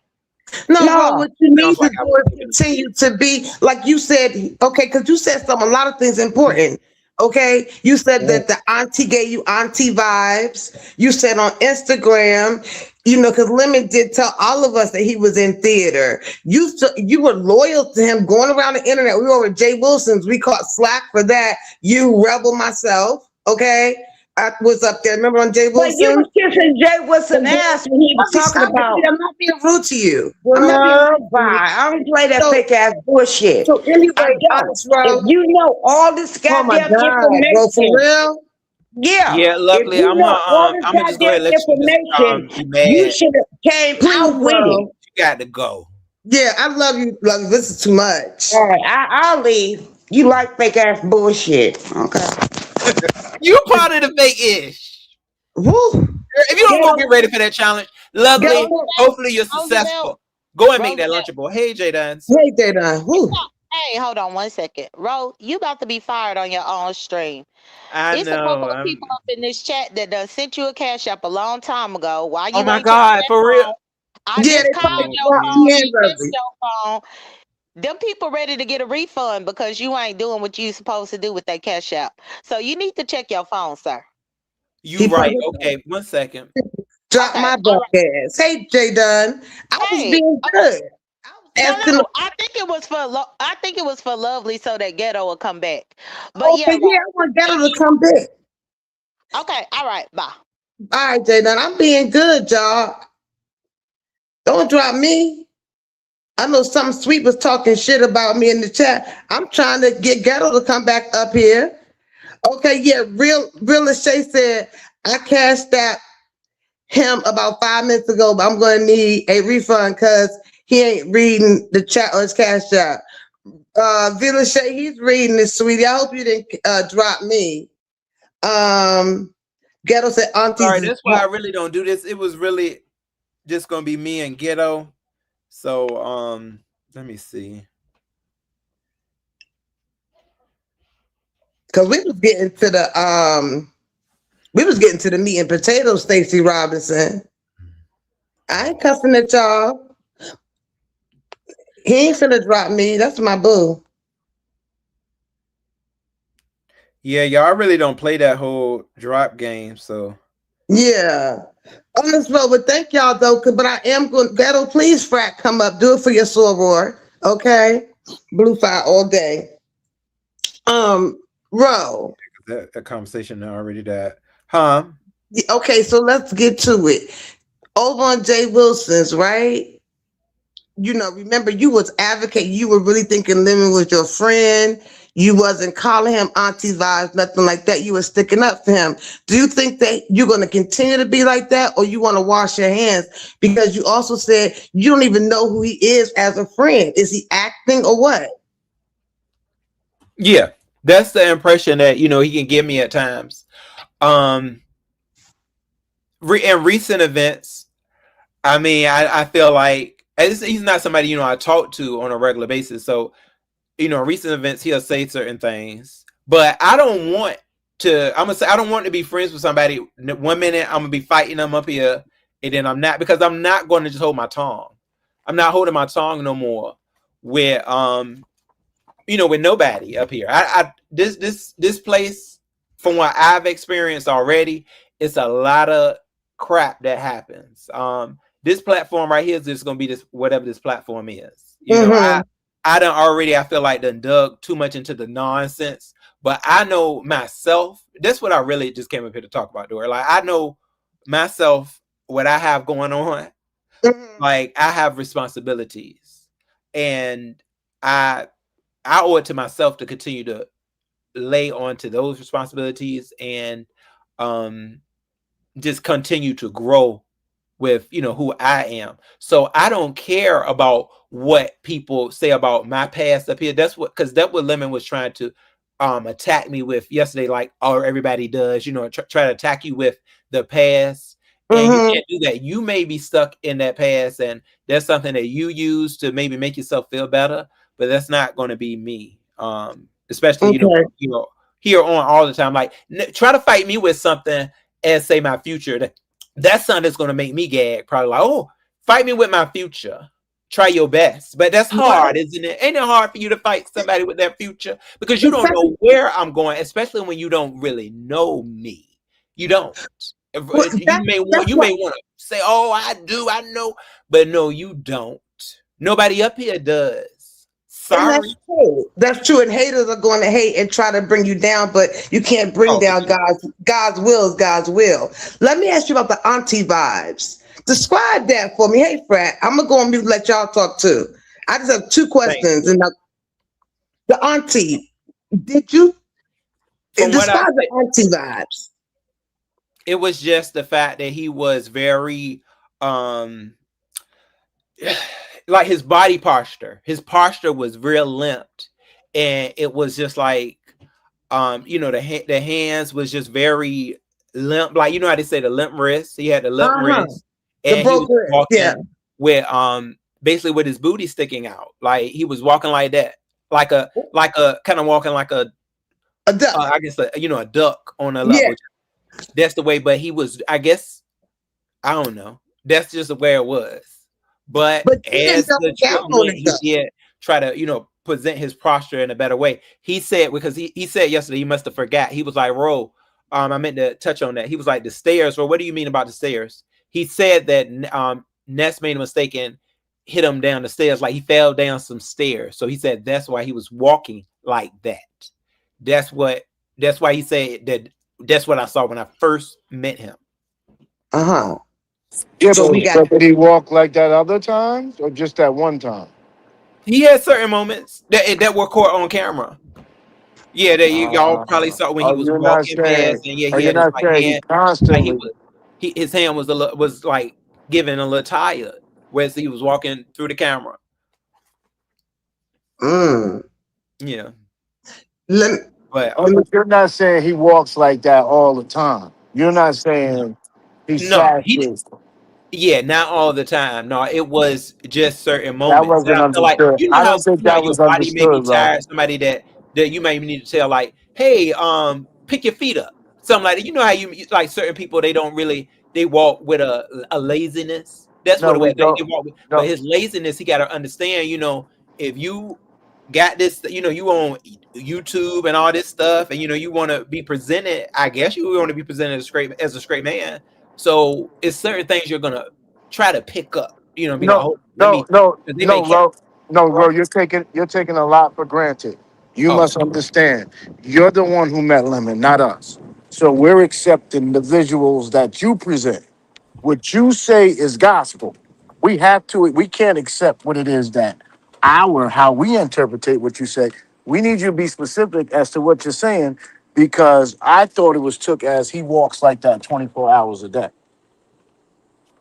No, what you need to do is continue to be, like you said, okay, because you said a lot of things important. Okay, you said that the auntie gave you auntie vibes. You said on Instagram, you know, because Lemon did tell all of us that he was in theater. You were loyal to him going around the internet. We were over at Jay Wilson's. We caught slack for that. You rebel myself. Okay, I was up there. Remember on Jay Wilson? But you was kissing Jay Wilson ass when he was talking about. I'm not being rude to you. I don't play that fake ass bullshit. So anyway, if you know all this goddamn information, bro, for real. Yeah. Yeah, If lovely. you know all this I'm gonna just go ahead goddamn and let you just information, be you mad. should have came Please, out with it. bro. You got to go. Yeah, I love you. Love you. This is too much. All right, I'll leave. You like fake ass bullshit. Okay. You part of the fake ish. Woo. If you don't go get Ghetto, ready for that challenge, lovely. ghetto. Hopefully you're successful. Go and make that Roosevelt, Lunchable. Hey, J Dance. Hey, Dana. Woo. hey, hold on 1 second. Ro, you about to be fired on your own stream. I It's a couple know. of people up in this chat that done sent you a cash app a long time ago. While Oh you my ain't checked God, that for real. phone, I Yeah, just they called fucking your dropped phone me and in, checked lovely. your phone. Them people ready to get a refund because you ain't doing what you supposed to do with that cash app. So you need to check your phone, sir. You He right. fucking Okay, 1 second. dropped Okay, my all buck ass. Hey, J Dunn. I was right. being Hey, good. I was no, asking. no. I think it was for I think it was for Lovely so that Ghetto will come back. But yeah, Okay, yeah, I want Ghetto to come back. okay, all right, bye. All right, J Dunn. I'm being good, y'all. Don't drop me. I know something sweet was talking shit about me in the chat. I'm trying to get Ghetto to come back up here. Okay, yeah, real as Shay said, I cashed out him about 5 minutes ago, but I'm gonna need a refund because he ain't reading the chat on his cash out. Villa Shay, he's reading this, sweetie. I hope you didn't drop me. Ghetto said aunties Sorry, is that's why I really don't do this. It was really just gonna be me and Ghetto. So let me see. because we was getting to the meat and potatoes, Stacey Robinson. I ain't cussing at y'all. He ain't finna drop me. That's my boo. Yeah, y'all, I really don't play that whole drop game, so Yeah. On this road, but thank y'all though. But I am going. Ghetto, please, frat, come up. Do it for your soror, okay? Blue fire all day. Ro. that conversation already died. Huh? Okay, so let's get to it. Over on Jay Wilson's, right? You know, remember you was advocating. You were really thinking Lemon was your friend. You wasn't calling him auntie vibes, nothing like that. You were sticking up for him. Do you think that you're going to continue to be like that, or you want to wash your hands? Because you also said you don't even know who he is as a friend. Is he acting or what? Yeah, that's the impression that he can give me at times. In recent events, I mean, I feel like he's not somebody I talk to on a regular basis. So, in recent events, he'll say certain things, but I don't want to. I'm gonna say I don't want to be friends with somebody. 1 minute I'm gonna be fighting them up here, and then I'm not, because I'm not going to just hold my tongue. I'm not holding my tongue no more with with nobody up here. This place, from what I've experienced already, it's a lot of crap that happens. This platform right here is just gonna be this, whatever this platform is. I feel like done dug too much into the nonsense. But I know myself. That's what I really just came up here to talk about, Dora. Like, I know myself, what I have going on. Like, I have responsibilities, and I owe it to myself to continue to lay onto those responsibilities and just continue to grow with who I am. So I don't care about what people say about my past up here. That's what, because that's what Lemon was trying to attack me with yesterday, like everybody does, try to attack you with the past. And you can't do that. You may be stuck in that past, and there's something that you use to maybe make yourself feel better, but that's not going to be me. Especially here on all the time. Like, try to fight me with something as, say, my future. That's something that's going to make me gag. Probably like, oh, fight me with my future. Try your best. But that's hard, isn't it? Ain't it hard for you to fight somebody with their future? Because you don't know where I'm going, especially when you don't really know me. You don't. You may want to say, oh, I do, I know. But no, you don't. Nobody up here does. Sorry. And that's true. That's true. And haters are going to hate and try to bring you down, but you can't bring down God's will is God's will. Let me ask you about the auntie vibes. Describe that for me. Hey, Frat, I'm gonna go on mute and let y'all talk too. I just have two questions. And the auntie, did you describe the auntie vibes? It was just the fact that he was very um like his body posture. His posture was real limped, and it was just like you know, the hands was just very limp, like you know how they say the limp wrist. He had the limp wrist, The and he was broker, yeah, walking with basically with his booty sticking out. Like he was walking like that, like a kind of walking like a duck. I guess you know, a duck on a Yeah. level. That's the way. But he was, I guess, I don't know. That's just the way it was. But But you didn't as double the trip down on went, it, he though. did try to, you know, present his posture in a better way. He said, because he said yesterday, he must have forgot. He was like, Ro, I meant to touch on that. He was like, the stairs, well, what do you mean about the stairs? He said that Ness made a mistake and hit him down the stairs, like he fell down some stairs. So he said that's why he was walking like that. That's why he said that. That's what I saw when I first met him. Uh-huh. Yeah, So we got- but did he walk like that other times or just that one time? He had certain moments that were caught on camera. Yeah, that y'all probably saw when he was you're not walking saying, past, and yeah, or he you're had his not like saying he hand, like constantly. his hand was like giving a little tired, whereas he was walking through the camera. Yeah, but You're not saying he walks like that all the time. You're not saying he's no, yeah, not all the time. No, it was just certain That moments. And wasn't I feel like, understood. you know I how don't think you know that your was body may be understood, right? tired. Somebody that you may need to tell, like, hey, pick your feet up. Something like that. You know how you like certain people, they walk with a laziness. That's No, what it we was. They don't. walk with, No, but his laziness, he got to understand. You know, if you got this, you know, you on YouTube and all this stuff, and you know, you want to be presented. I guess you want to be presented as a straight man. So it's certain things you're gonna try to pick up. You know, be like, oh, let me. They may catch. Ro, you're taking a lot for granted. You Oh, must understand. You're the one who met Lemon, not us. So we're accepting the visuals that you present. What you say is gospel. We can't accept what it is that how we interpret what you say. We need you to be specific as to what you're saying, because I thought it was took as he walks like that 24 hours a day.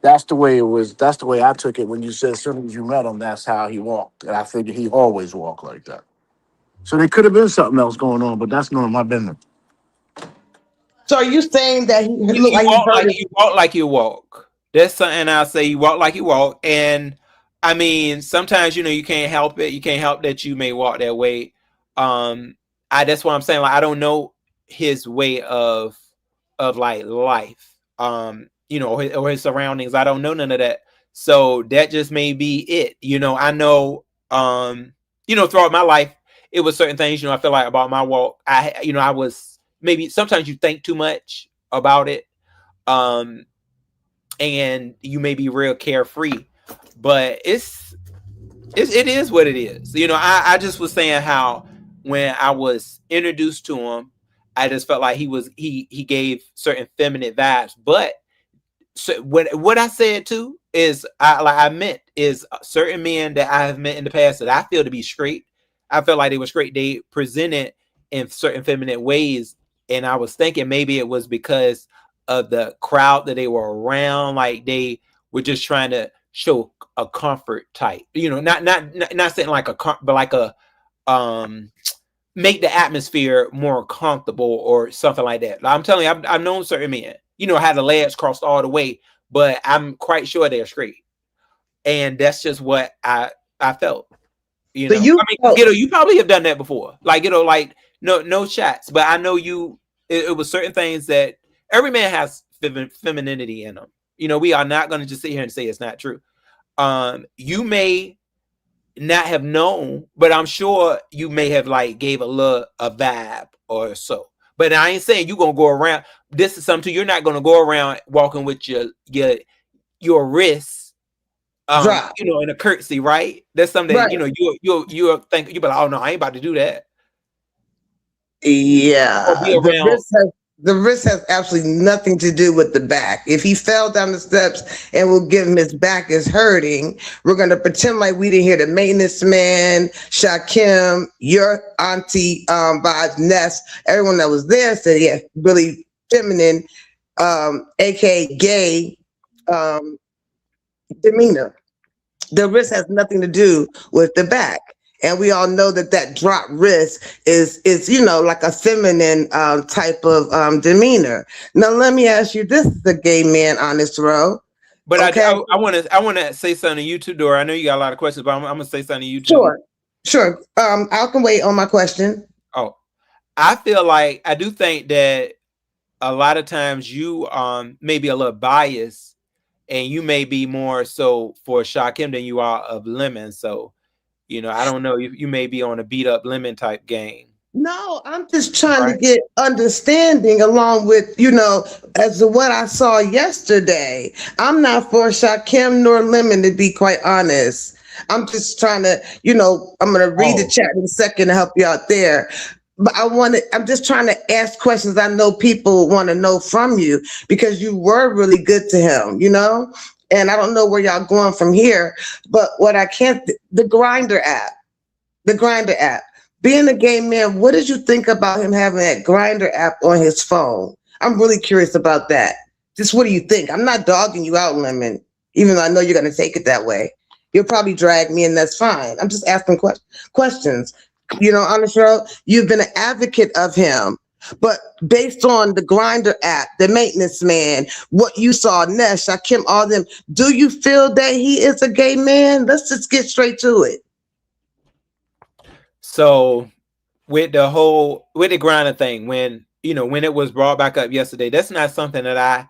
That's the way it was. That's the way I took it when you said as soon as you met him, that's how he walked. And I figured he always walked like that. So there could have been something else going on, but that's none of my business. So are you saying that he looked you like he walk hurt like his- you walk like you walk. That's something I say. You walk like you walk, and I mean, sometimes you know you can't help it. You can't help that you may walk that way. That's what I'm saying. Like I don't know his way of like life. You know, or his surroundings. I don't know none of that. So that just may be it. You know, I know. You know, throughout my life, it was certain things. You know, I feel like about my walk. I was maybe sometimes you think too much about it. And you may be real carefree, but it is what it is. You know, I just was saying how when I was introduced to him, I just felt like he gave certain feminine vibes. But so what I said too is I meant is certain men that I have met in the past that I feel to be straight. I felt like they were straight. They presented in certain feminine ways, and I was thinking maybe it was because of the crowd that they were around. Like they were just trying to show a comfort type. You know, not saying like but like a make the atmosphere more comfortable or something like that. I'm telling you, I've known certain men, you know, had the legs crossed all the way, but I'm quite sure they're straight. And that's just what I felt. You know, I mean, you probably have done that before. Like, like no shots, but I know it was certain things that every man has femininity in them. You know, we are not going to just sit here and say it's not true. You may not have known, but I'm sure you may have like gave a vibe or so. But I ain't saying you're gonna go around. This is something you're not gonna go around walking with your wrists, you know, in a curtsy, right? That's something that, you know, you'll think you'll be like, oh no, I ain't about to do that. Yeah, the wrist has absolutely nothing to do with the back. If he fell down the steps and we'll give him his back is hurting, we're going to pretend like we didn't hear the maintenance man, Shakim, your auntie, vibes, Ness, everyone that was there said, yeah, really feminine. aka gay, demeanor. The wrist has nothing to do with the back. And we all know that that drop wrist is like a feminine type of demeanor. Now let me ask you, this is a gay man, Honest Row. But Okay. I want to say something to you too, Dora. I know you got a lot of questions, but I'm gonna say something to you too. Sure. I can wait on my question. Oh, I feel like I do think that a lot of times you may be a little biased, and you may be more so for Shakim than you are of Lemon. So, I don't know. You may be on a beat up Lemon type game. No, I'm just trying to get understanding along with, as to what I saw yesterday. I'm not for Shakim nor Lemon, to be quite honest. I'm just trying to, I'm going to read the chat in a second to help you out there. But I'm just trying to ask questions I know people want to know from you, because you were really good to him, and I don't know where y'all going from here. But what I can't, the Grindr app, being a gay man, what did you think about him having that Grindr app on his phone? I'm really curious about that. Just what do you think? I'm not dogging you out, Lemon, even though I know you're going to take it that way. You'll probably drag me, and that's fine. I'm just asking questions. Honest Row, you've been an advocate of him, but based on the Grindr app, the maintenance man, what you saw, Nesh, Shakim, all them, do you feel that he is a gay man? Let's just get straight to it. So with the Grindr thing, when it was brought back up yesterday, that's not something that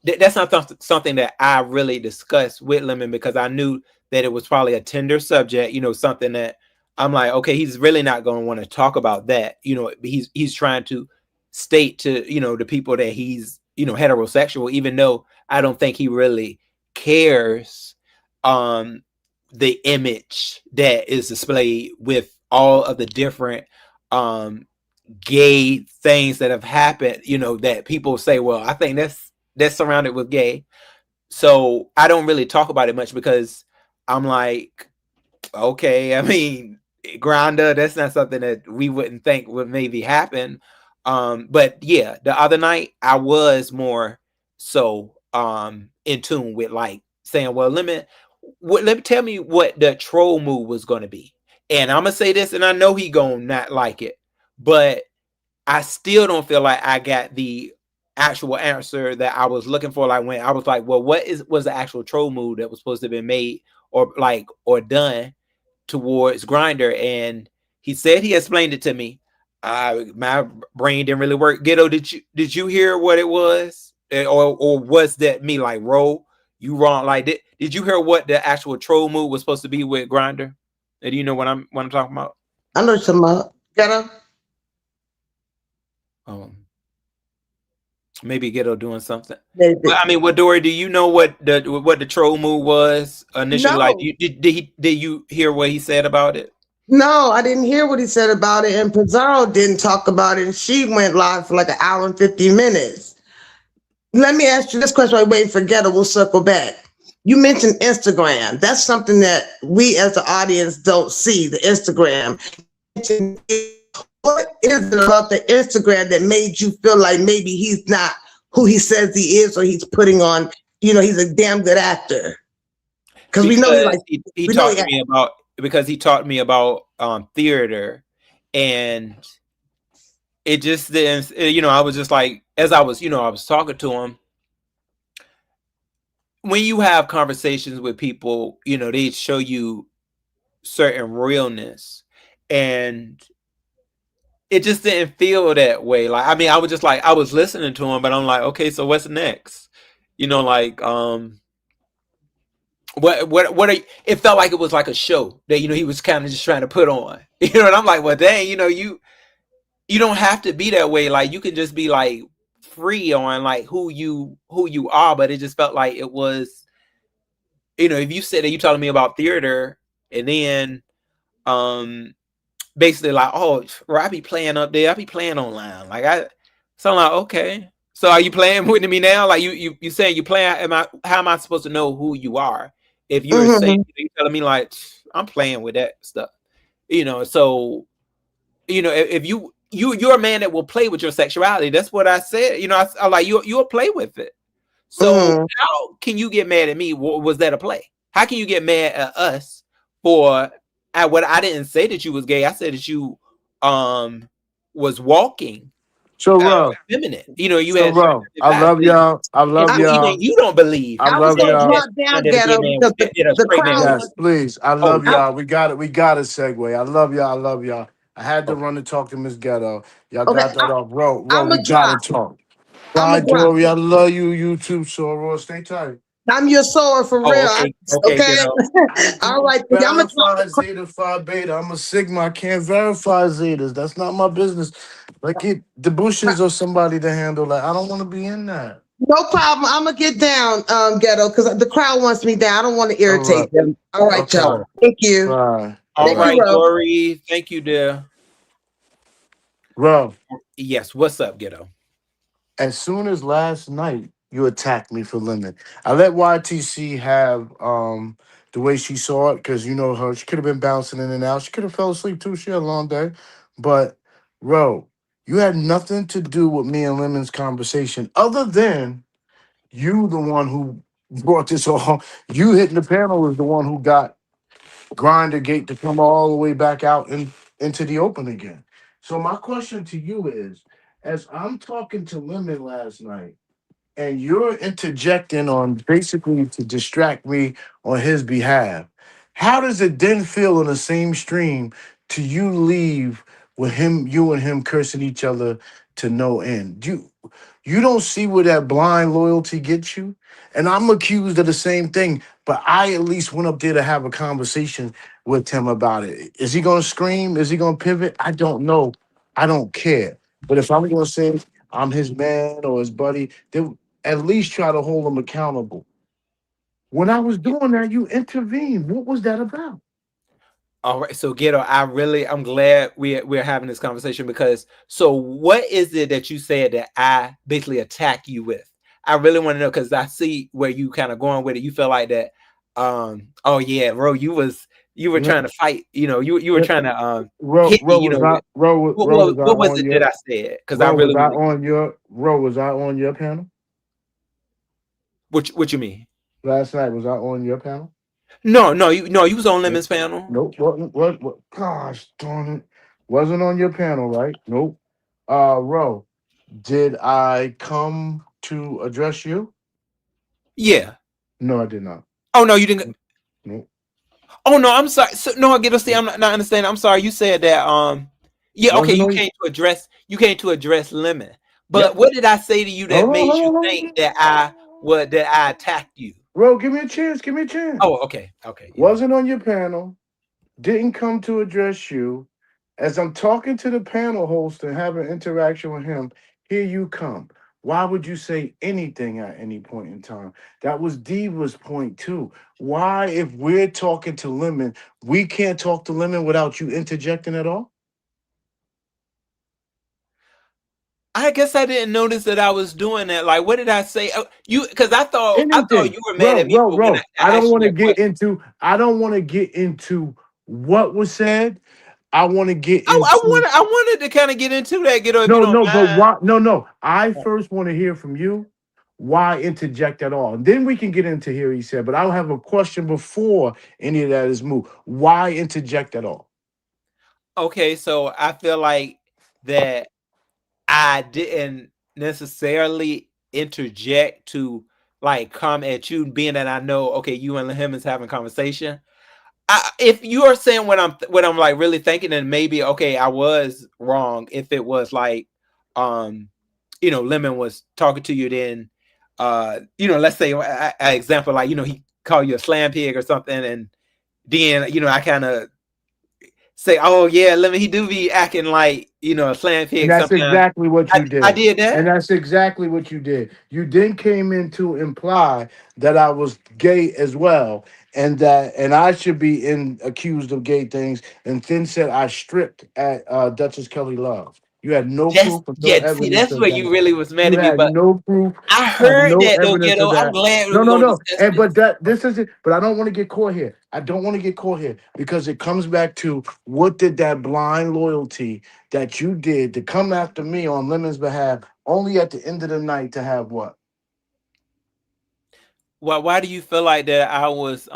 that's not something that I really discussed with Lemon, because I knew that it was probably a tender subject, something that I'm like, okay, he's really not going to want to talk about that. He's trying to state to, the people that he's, heterosexual, even though I don't think he really cares the image that is displayed with all of the different gay things that have happened, that people say, well, I think that's surrounded with gay. So I don't really talk about it much, because I'm like, okay, I mean, Grindr, that's not something that we wouldn't think would maybe happen. But yeah, the other night I was more so in tune with like saying, well, let me tell me what the troll move was going to be. And I'm gonna say this, and I know he gonna not like it, but I still don't feel like I got the actual answer that I was looking for. Like when I was like, well, was the actual troll move that was supposed to have been made or done towards Grindr? And he said he explained it to me. My brain didn't really work. Ghetto, did you hear what it was, or was that me like, Ro, you wrong? Like, did you hear what the actual troll move was supposed to be with Grindr? Do you know what I'm talking about? I know some Ghetto. Maybe Ghetto doing something. But, I mean, what, Dory, do you know what the troll move was initially? No. Like, did you hear what he said about it? No, I didn't hear what he said about it, and Pizarro didn't talk about it, and she went live for like an hour and 50 minutes. Let me ask you this question while waiting for Ghetto. We'll circle back. You mentioned Instagram. That's something that we as the audience don't see, the Instagram. What is it about the Instagram that made you feel like maybe he's not who he says he is, or he's putting on, he's a damn good actor? Because we know he talked to me about, because he taught me about theater, and it just didn't, I was just like, as I was talking to him, when you have conversations with people, they show you certain realness, and it just didn't feel that way. Like, I mean, I was just like, I was listening to him, but I'm like, okay, so what's next? Like, what are you, it felt like it was like a show that, he was kind of just trying to put on, and I'm like, well, dang, you don't have to be that way. Like, you can just be like free on like who you are. But it just felt like it was, if you said that you telling me about theater, and then basically like, oh, I be playing up there, I be playing online, so I'm like, okay, so are you playing with me now? Like, you saying you playing? How am I supposed to know who you are if you're saying, you're telling me like I'm playing with that stuff? So if you you're a man that will play with your sexuality. That's what I said. You know, I like you'll play with it. So Mhm. how can you get mad at me? Was that a play? How can you get mad at us for what I didn't say that you was gay? I said that you was walking So, Ro, feminine. You know, you so had Ro, attractive I love body. y'all. I love So I, even y'all. you don't believe I I was love gonna y'all. that drop down that a gay ghetto man because that a the straight man crowd would. Yes, was. please. I Oh love I, yeah. y'all. We got it. We got to segue. I love y'all. I love y'all. I had to Okay. run to talk to Miss Ghetto. Y'all okay, got that off. Ro, I'm a we got to drop. talk. I'm a Bye, drop. Dory. I love you. You too, Soror. Stay tight. I'm your sower for Oh real. okay. Okay. Okay. Get out. I All don't right. I'm gonna drop verify the crowd. Zeta Phi Beta. I'm a Sigma. I can't verify Zetas. That's not my business. Like get the Bushes or somebody to handle that. I don't want to be in that. No problem. I'm gonna get down, ghetto, because the crowd wants me down. I don't want to All right. irritate them. All right, Okay. y'all. Thank you. Bye. All Thank you, Bye. right, Ro. Dory. Thank you, dear. Ro, Yes. What's up, Ghetto? as soon as last night you attacked me for Lemon, I let YTC have the way she saw it because you know her. She could have been bouncing in and out. She could have fell asleep too. She had a long day. But Ro, you had nothing to do with me and Lemon's conversation other than you, the one who brought this all. You hitting the panel is the one who got Grinder Gate to come all the way back out and into the open again. So my question to you is, as I'm talking to Lemon last night, and you're interjecting on basically to distract me on his behalf, how does it then feel on the same stream to you leave with him, you and him cursing each other to no end? You don't see where that blind loyalty gets you? And I'm accused of the same thing, but I at least went up there to have a conversation with him about it. Is he gonna scream? Is he gonna pivot? I don't know. I don't care. But if I'm gonna say I'm his man or his buddy, then at least try to hold him accountable. When I was doing that, you intervened. What was that about? All right, so Ghetto, I'm glad we're having this conversation because so what is it that you said that I basically attack you with? I really want to know because I see where you kind of going with it. You feel like that, oh yeah, bro, you were No, trying to fight, you were no, trying to Ro, hit me, Ro was not Ro, Ro was I what was on it that your I said? Because I really want to Ro was I on your panel what you mean? last night? Was I on your panel? No, you was on Nope. Lemon's panel. Nope. What? Gosh darn it. Wasn't on your panel, right? Nope. Ro, did I come to address you? Yeah. No, I did not. Oh no, you didn't. Nope. Oh no, I'm sorry. So, no, I get to see. Nope. I'm not understanding. I'm sorry. You said that. Yeah. Okay. Wasn't on. You came to address Lemon. But Yep. what did I say to you that Hold on, made hold you on, hold think on. that I attacked you? Ro, give me a chance. Give me a chance. Oh, okay. Okay. Yeah. Wasn't on your panel. Didn't come to address you. As I'm talking to the panel host and having interaction with him, here you come. Why would you say anything at any point in time? That was Diva's point too. Why, if we're talking to Lemon, we can't talk to Lemon without you interjecting at all? I guess I didn't notice that I was doing that. Like, what did I say? You because I thought Anything. you were mad Bro, at me bro, for when bro. I asked you that question. I don't want to get into what was said. I want to get I into wanted I wanted to kind of get into that, Ghetto, if you no, don't no, but mind. why? No, no. I first want to hear from you. Why interject at all? And then we can get into here, he said. But I'll have a question before any of that is moved. Why interject at all? Okay, so I feel like that I didn't necessarily interject to like come at you, being that I know, okay, you and him is having conversation. If you are saying what I'm like really thinking, then maybe okay, I was wrong. If it was like, um, Lemon was talking to you, then, let's say an example like he called you a slam pig or something, and then I kind of say, oh yeah, Lemon, he do be acting like a slam And pig that's sometimes. exactly what you I did. did And that. that's exactly what you did. You then came in to imply that I was gay as well, and I should be accused of gay things, and then said I stripped at Duchess Kelly Love. You had no That's proof or no yeah. See, evidence that's of where you that. really was mad You at me. had But no proof. I You have heard no that though, evidence of Ghetto. I'm that. glad that No, we're no, gonna no. discuss And this. but that this is it. But I don't want to get caught here. I don't want to get caught here because it comes back to what did that blind loyalty that you did to come after me on Lemon's behalf only at the end of the night to have what? Why do you feel like that I was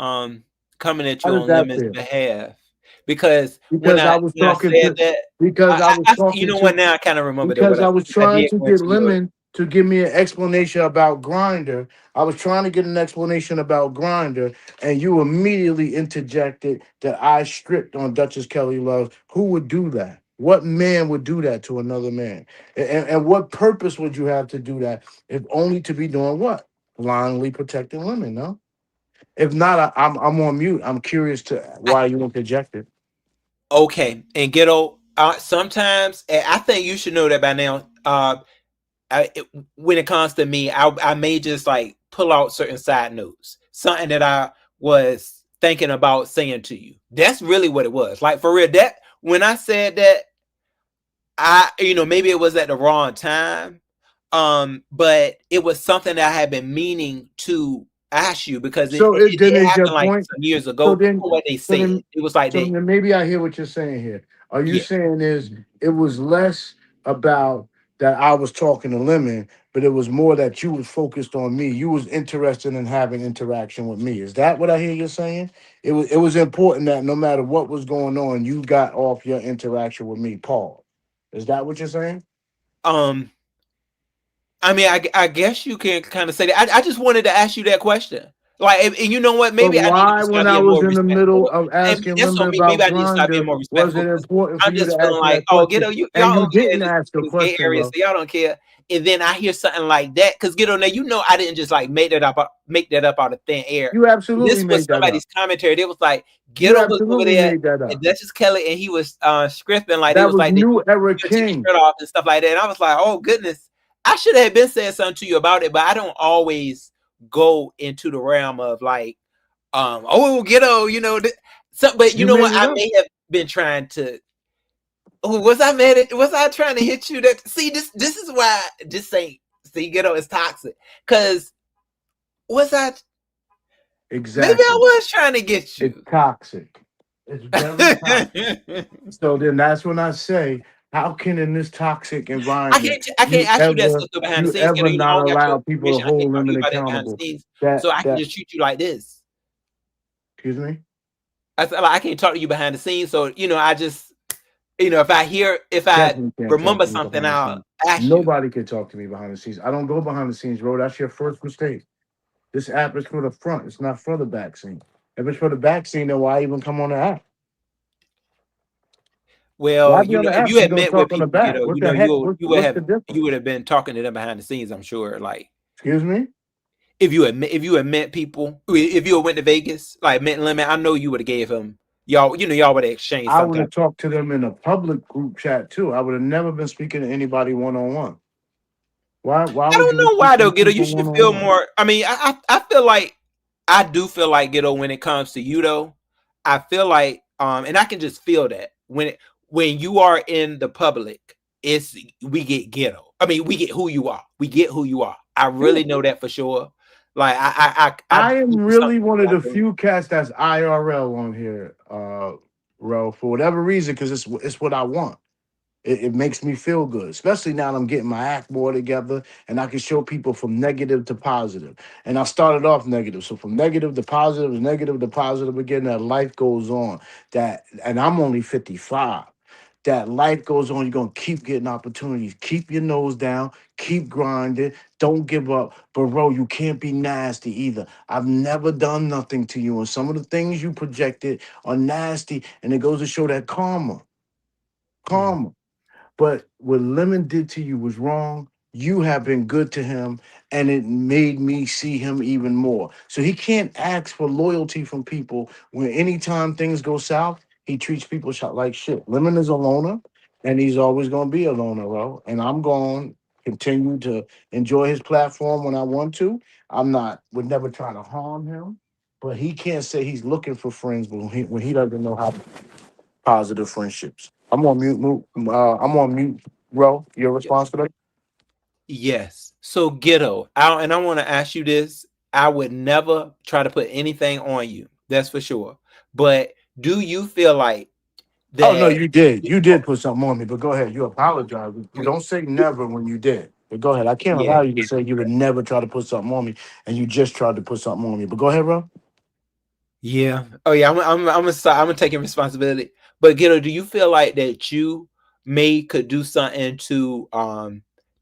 coming at How you does on that Lemon's feel? behalf? Because Because I was when I talking said to that, because I was you talking know to what? Now I kind of remember that what because I I said. was 'Cause I trying did to go get into your Lemon to give me an explanation about Grinder. I was trying to get an explanation about Grinder, and you immediately interjected that I stripped on Duchess Kelly Love. Who would do that? What man would do that to another man? And what purpose would you have to do that if only to be doing what? Blindly protecting women, no? If not, I'm on mute. I'm curious to I, why you interjected. okay, and Ghetto. Sometimes and I think you should know that by now. When it comes to me, I may just like pull out certain side notes, something that I was thinking about saying to you. That's really what it was. Like for real, that when I said that, maybe it was at the wrong time, but it was something that I had been meaning to ask you because it, So it then did is your happen like point. some years So ago. then, What they so said, then, it was like so they, then maybe I hear what you're saying here. Are you yeah. saying is it was less about that I was talking to Lemon, but it was more that you was focused on me. You was interested in having interaction with me. Is that what I hear you saying? It was important that no matter what was going on, you got off your interaction with me, Paul. Is that what you're saying? Um, I mean, I guess you can kind of say that. I just wanted to ask you that question. Like, and you know what? But Maybe I need to why, just when start I being was more in the middle respectful. of And asking that's women on me. Maybe about I need to start being Grindr, more was respectful it because important for I'm you to just feeling ask me like, that oh, question? Ghetto, And y'all you over here in didn't ask a this gay question, area, bro. so y'all don't care. And then I hear something like that because Ghetto, now you know I didn't just like make that up out of thin air. You absolutely This was made that up. somebody's commentary. It was like You Ghetto was over absolutely there made that and up. Duchess Kelly, and he was scripting like it That was was like New Era you took your King. shirt off and stuff like that. And I was like, oh goodness, I should have been saying something to you about it, but I don't always go into the realm of like, oh, Ghetto, but you You know made what? it I up. may have been trying to. Oh, was I mad at? Was I trying to hit you? That see, this is why this ain't see, Ghetto is toxic. Cause was I? Maybe I Exactly. was trying to get It's you. toxic. It's very toxic. So then that's when I say, how can in this toxic environment I can't you ask you that ever stuff though behind the you scenes, Ghetto. ever I not don't got your allow people to information. I can't hold talk to women you about that behind accountable? the scenes. That So I can that just treat you like this. excuse me? I said like, I can't talk to you behind the scenes. So I just if I Definitely can't talk remember to me something, behind the I'll scenes. ask you. Nobody can talk to me behind the scenes. I don't go behind the scenes, bro. That's your first mistake. This app is for the front. It's not for the back scene. If it's for the back scene, then why even come on the app? Well, Why be on the if app you if you're had gonna met with talk on the people, back? What the heck? you What's the would difference? have been talking to them behind the scenes. I'm sure. Like Excuse me? if you had met people, if you had went to Vegas, like met Lemon, I know you would have gave him y'all would have exchanged I some would type. have talked to them in a public group chat too. I would have never been speaking to anybody one on one. Why I would don't you be know why speaking though, to Ghetto. You people should one on feel one? more. I mean, I feel like I do feel like Ghetto when it comes to you though. I feel like and I can just feel that when you are in the public, we get Ghetto. I mean, we get who you are. We get who you are. I really know that for sure. Like I am this is really something one of I the do. few cats that's IRL on here, Ro, for whatever reason, because it's what I want. It makes me feel good, especially now that I'm getting my act more together and I can show people from negative to positive. And I started off negative. So from negative to positive is negative to positive again, that life goes on. And I'm only 55. That life goes on. You're gonna keep getting opportunities. Keep your nose down, keep grinding, don't give up. But bro, you can't be nasty either. I've never done nothing to you. And some of the things you projected are nasty, and it goes to show that karma. Mhm. Karma. But what Lemon did to you was wrong. You have been good to him, and it made me see him even more. So he can't ask for loyalty from people when anytime things go south, he treats people like shit. Lemon is a loner, and he's always going to be a loner, bro. And I'm going to continue to enjoy his platform when I want to. Would never try to harm him, but he can't say he's looking for friends when he doesn't know how to positive friendships. I'm on mute. I'm on mute, Ro, your response to that? Yes. So ghetto. And I want to ask you this. I would never try to put anything on you. That's for sure. But do you feel like Oh no, that? you did. You did put something on me, but go ahead. You apologize. You don't say never when you did. But go ahead. I can't Yeah. allow you to say you would never try to put something on me, and you just tried to put something on me. But go ahead, bro. Yeah. Oh yeah. I'm taking responsibility. But ghetto, do you feel like that you could do something to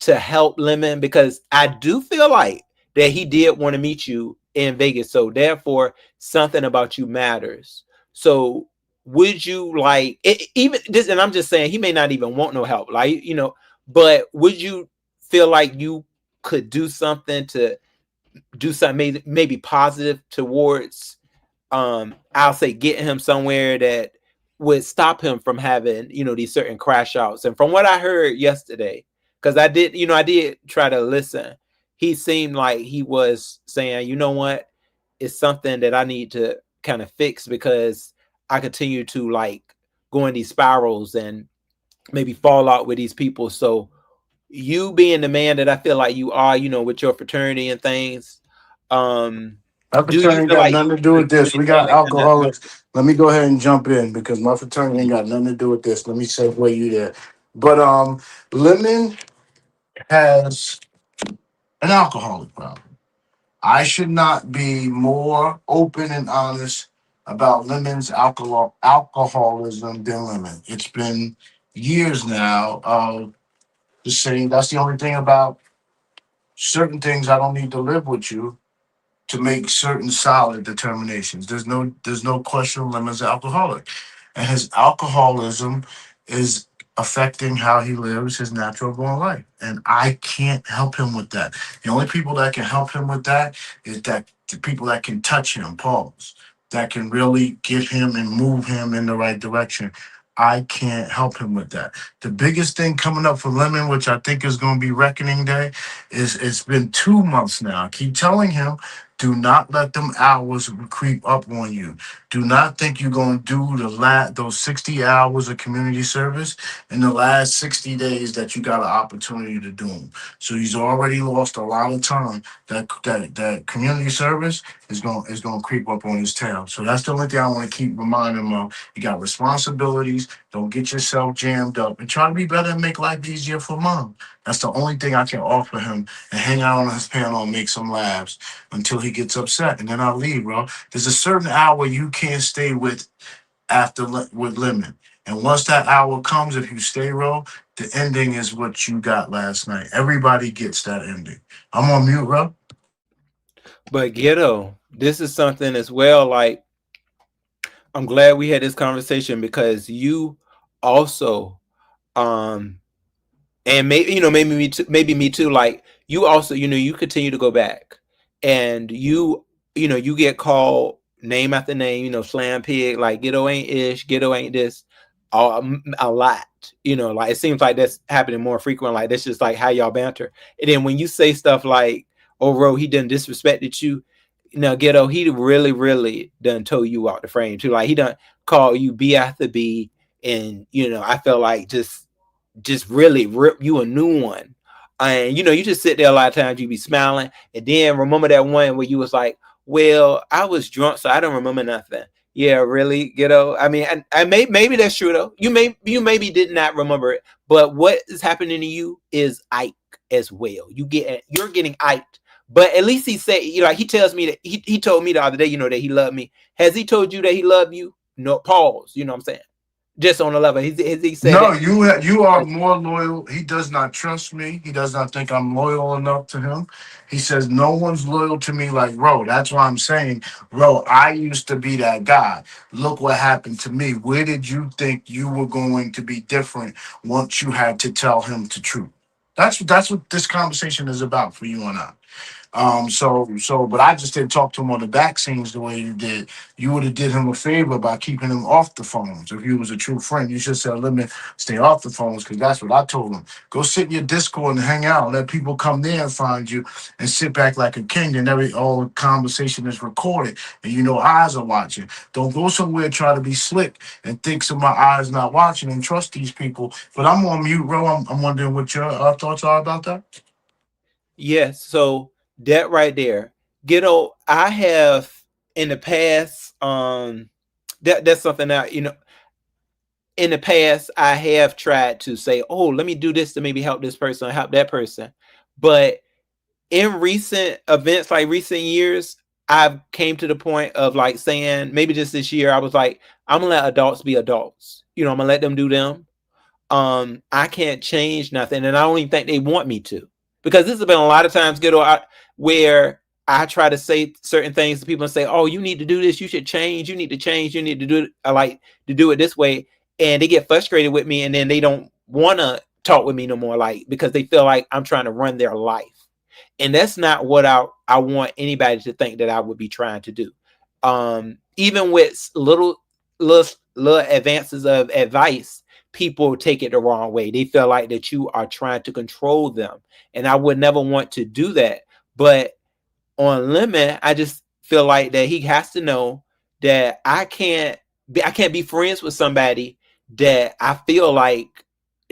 help Lemon? Because I do feel like that he did want to meet you in Vegas. So therefore, something about you matters. So would you like even this? And I'm just saying he may not even want no help. Like but would you feel like you could do something to do something maybe positive towards I'll say getting him somewhere that would stop him from having these certain crash outs? And from what I heard yesterday, because I did try to listen, he seemed like he was saying, you know what, it's something that I need to kind of fix, because I continue to like go in these spirals and maybe fall out with these people. So you being the man that I feel like you are, with your fraternity and things, My do you fraternity ain't feel got like nothing to do you with could do this. We got anything to alcoholics. Let me go ahead and jump in because my fraternity ain't got nothing to do with this. Let me segue you there. But Lemon has an alcoholic problem. I should not be more open and honest about Lemon's alcoholism than Lemon. It's been years now of just saying that's the only thing about certain things I don't need to live with you to make certain solid determinations. There's no question Lemon's an alcoholic. And his alcoholism is affecting how he lives his natural born life. And I can't help him with that. The only people that can help him with that is that the people that can touch him, pause, that can really get him and move him in the right direction. I can't help him with that. The biggest thing coming up for Lemon, which I think is going to be Reckoning Day, is it's been 2 months now. I keep telling him, do not let them hours creep up on you. Do not think you're going to do those 60 hours of community service in the last 60 days that you got an opportunity to do them. So he's already lost a lot of time. That community service is going to creep up on his tail. So that's the only thing I want to keep reminding him of. You got responsibilities. Don't get yourself jammed up, and try to be better and make life easier for mom. That's the only thing I can offer him, and hang out on his panel and make some laughs until he gets upset, and then I'll leave, bro. There's a certain hour you can't stay with with Lemon, and once that hour comes, if you stay, bro, the ending is what you got last night. Everybody gets that ending. I'm on mute, bro. But ghetto, this is something as well. Like, I'm glad we had this conversation, because you also, um, and maybe me too. Like, you also, you continue to go back, and you get called name after name. Slam pig, like ghetto ain't ish, ghetto ain't this, a lot. Like it seems like that's happening more frequent. Like that's just like how y'all banter. And then when you say stuff like, "Oh, bro, he done disrespected you," ghetto, he really, really done told you out the frame too. Like he done call you B after B, and I felt like just really rip you a new one. And you just sit there a lot of times, you be smiling, and then remember that one where you was like, well, I was drunk, so I don't remember nothing. Yeah, really, I mean, maybe that's true though. You maybe did not remember it, but what is happening to you is Ike as well. You're getting Ike. But at least he said, like he tells me that he told me the other day, that he loved me. Has he told you that he loved you? No, pause. You know what I'm saying? Just on the level. Has he said No, that? you are more loyal. He does not trust me. He does not think I'm loyal enough to him. He says no one's loyal to me like Ro. That's why I'm saying, Ro, I used to be that guy. Look what happened to me. Where did you think you were going to be different once you had to tell him the truth? That's what this conversation is about for you and I. But I just didn't talk to him on the back scenes the way you did. You would have did him a favor by keeping him off the phones. If you was a true friend, you should say, let me stay off the phones, because that's what I told him. Go sit in your Discord and hang out. Let people come there and find you and sit back like a king. And all conversation is recorded, and you know eyes are watching. Don't go somewhere and try to be slick and think some my eyes not watching and trust these people. But I'm on mute, bro. I'm wondering what your thoughts are about that. Yes, so that right there, Ghetto, I have in the past, that's something that, in the past, I have tried to say, oh, let me do this to maybe help this person or help that person. But in recent events, like recent years, I've came to the point of like saying, maybe just this year, I was like, I'm gonna let adults be adults. I'm gonna let them do them. I can't change nothing, and I don't even think they want me to, because this has been a lot of times, Ghetto, where I try to say certain things to people and say, oh, you need to do this, you should change, you need to change, you need to do it, I like to do it this way. And they get frustrated with me, and then they don't want to talk with me no more, like, because they feel like I'm trying to run their life. And that's not what I want anybody to think that I would be trying to do. Even with little advances of advice, people take it the wrong way. They feel like that you are trying to control them. And I would never want to do that. But on Lemon, I just feel like that he has to know that I can't be friends with somebody that I feel like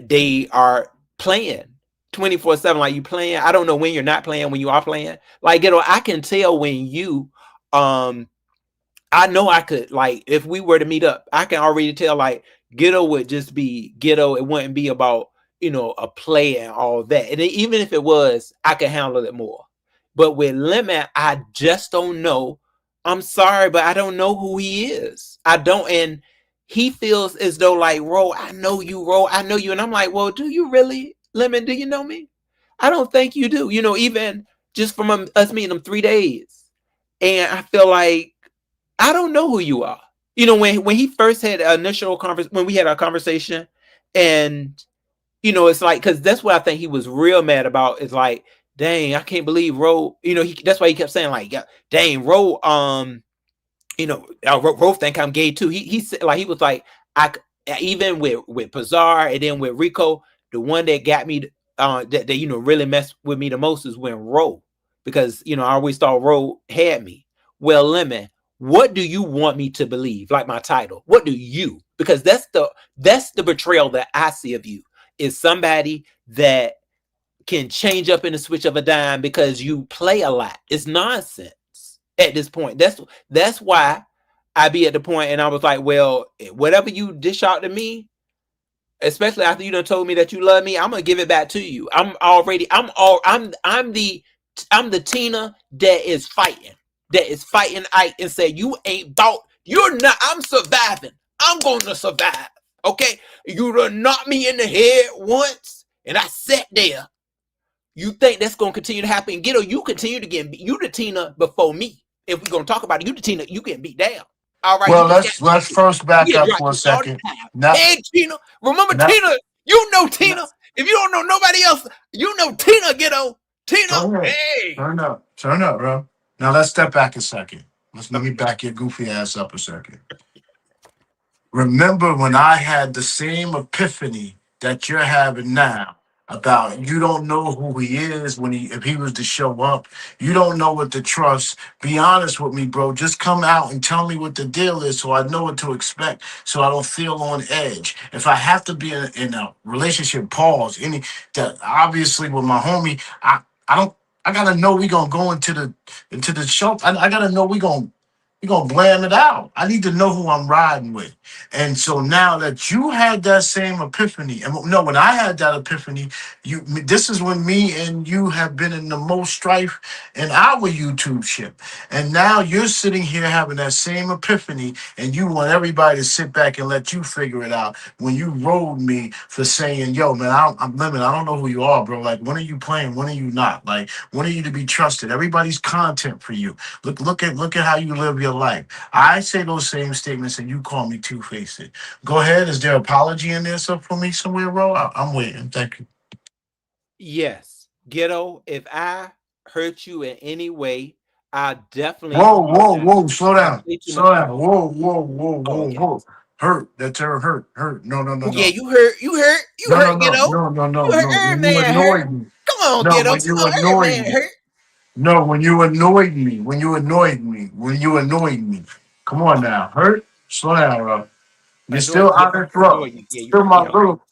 they are playing 24/7. Like, you playing. I don't know when you're not playing, when you are playing. Like, I can tell when you I know I could, like, if we were to meet up, I can already tell, like, Ghetto would just be Ghetto. It wouldn't be about, a play and all that. And even if it was, I could handle it more. But with Lemon, I just don't know. I'm sorry, but I don't know who he is. I don't. And he feels as though, like, Ro, I know you, Ro. I know you. And I'm like, well, do you really, Lemon? Do you know me? I don't think you do. Even just from us meeting him 3 days. And I feel like, I don't know who you are. When he first had an initial conversation, when we had our conversation, and it's like, because that's what I think he was real mad about, is like, dang, I can't believe Ro. That's why he kept saying, like, yeah, dang, Ro. Ro think I'm gay too. He said, like, he was like, even with Pazar and then with Rico, the one that got me, that really messed with me the most is when Ro, because I always thought Ro had me. Well, Lemon, what do you want me to believe? Like my title, what do you? Because that's the betrayal that I see of you, is somebody that can change up in the switch of a dime because you play a lot. It's nonsense at this point. That's why I be at the point, and I was like, well, whatever you dish out to me, especially after you done told me that you love me, I'm gonna give it back to you. I'm the Tina that is fighting Ike and say, you ain't bought, you're not, I'm surviving. I'm gonna survive. Okay? You done knocked me in the head once, and I sat there. You think that's gonna continue to happen? Ghetto, you continue to get beat. You the Tina before me. If we're gonna talk about it, you the Tina, you getting beat down. All right. Well, let's first back up for a second. Hey, Tina. Remember Tina? You know Tina. If you don't know nobody else, you know Tina, Ghetto. Tina. Hey. Turn up, bro. Now let's step back a second. Let me back your goofy ass up a second. Remember when I had the same epiphany that you're having now about you don't know who he is if he was to show up, you don't know what to trust. Be honest with me, bro. Just come out and tell me what the deal is so I know what to expect, so I don't feel on edge. If I have to be in a relationship, pause. That obviously with my homie, I gotta know we gonna go into the show. I gotta know we gonna blam it out. I need to know who I'm riding with. And so now that you had that same epiphany, and no, when I had that epiphany, this is when me and you have been in the most strife in our YouTube ship. And now you're sitting here having that same epiphany, and you want everybody to sit back and let you figure it out. When you rode me for saying, yo, man, I'm Lemon, I don't know who you are, bro. Like, when are you playing? When are you not? Like, when are you to be trusted? Everybody's content for you. Look at how you live your life. I say those same statements and you call me two-faced. Go ahead. Is there apology in there for me somewhere, bro? I'm waiting. Thank you. Yes. Ghetto, if I hurt you in any way. I definitely Whoa. Slow I down. play too much Slow down. cards. Whoa, Okay. whoa. Hurt. That term hurt. Yeah, No. you hurt. You hurt. You hurt. Ghetto. You hurt. Every When you man hurt. annoyed me. Come on, No, Ghetto. when Come you on. Every annoyed man me. hurt. No, when you annoyed me. Come on now. Hurt? Slow down, bro. You're Annoy. still Yeah. out of Annoy throat. you. Yeah. You. Still my Yeah. little.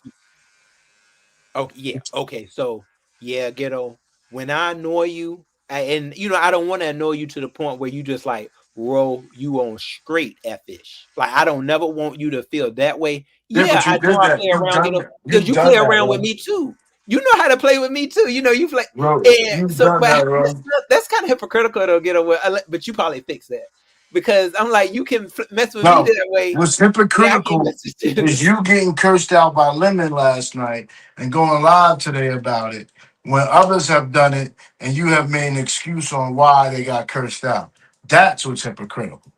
Okay, yeah, okay. So yeah, Ghetto. When I annoy you, and I don't want to annoy you to the point where you just like roll you on straight F-ish. Like I don't never want you to feel that way. Yeah, Yeah, but you I know did I that. play You've around, done Ghetto, that. because You've you play done that, around with bro. me too. You know how to play with me too. You play, Bro, and you've so, done but that, bro. that's kind of hypocritical though, Ghetto. But you probably fix that because I'm like you can mess with me No, that way. what's Yeah, I can hypocritical mess with you. is you getting cursed out by Lemon last night and going live today about it when others have done it and you have made an excuse on why they got cursed out. That's what's hypocritical.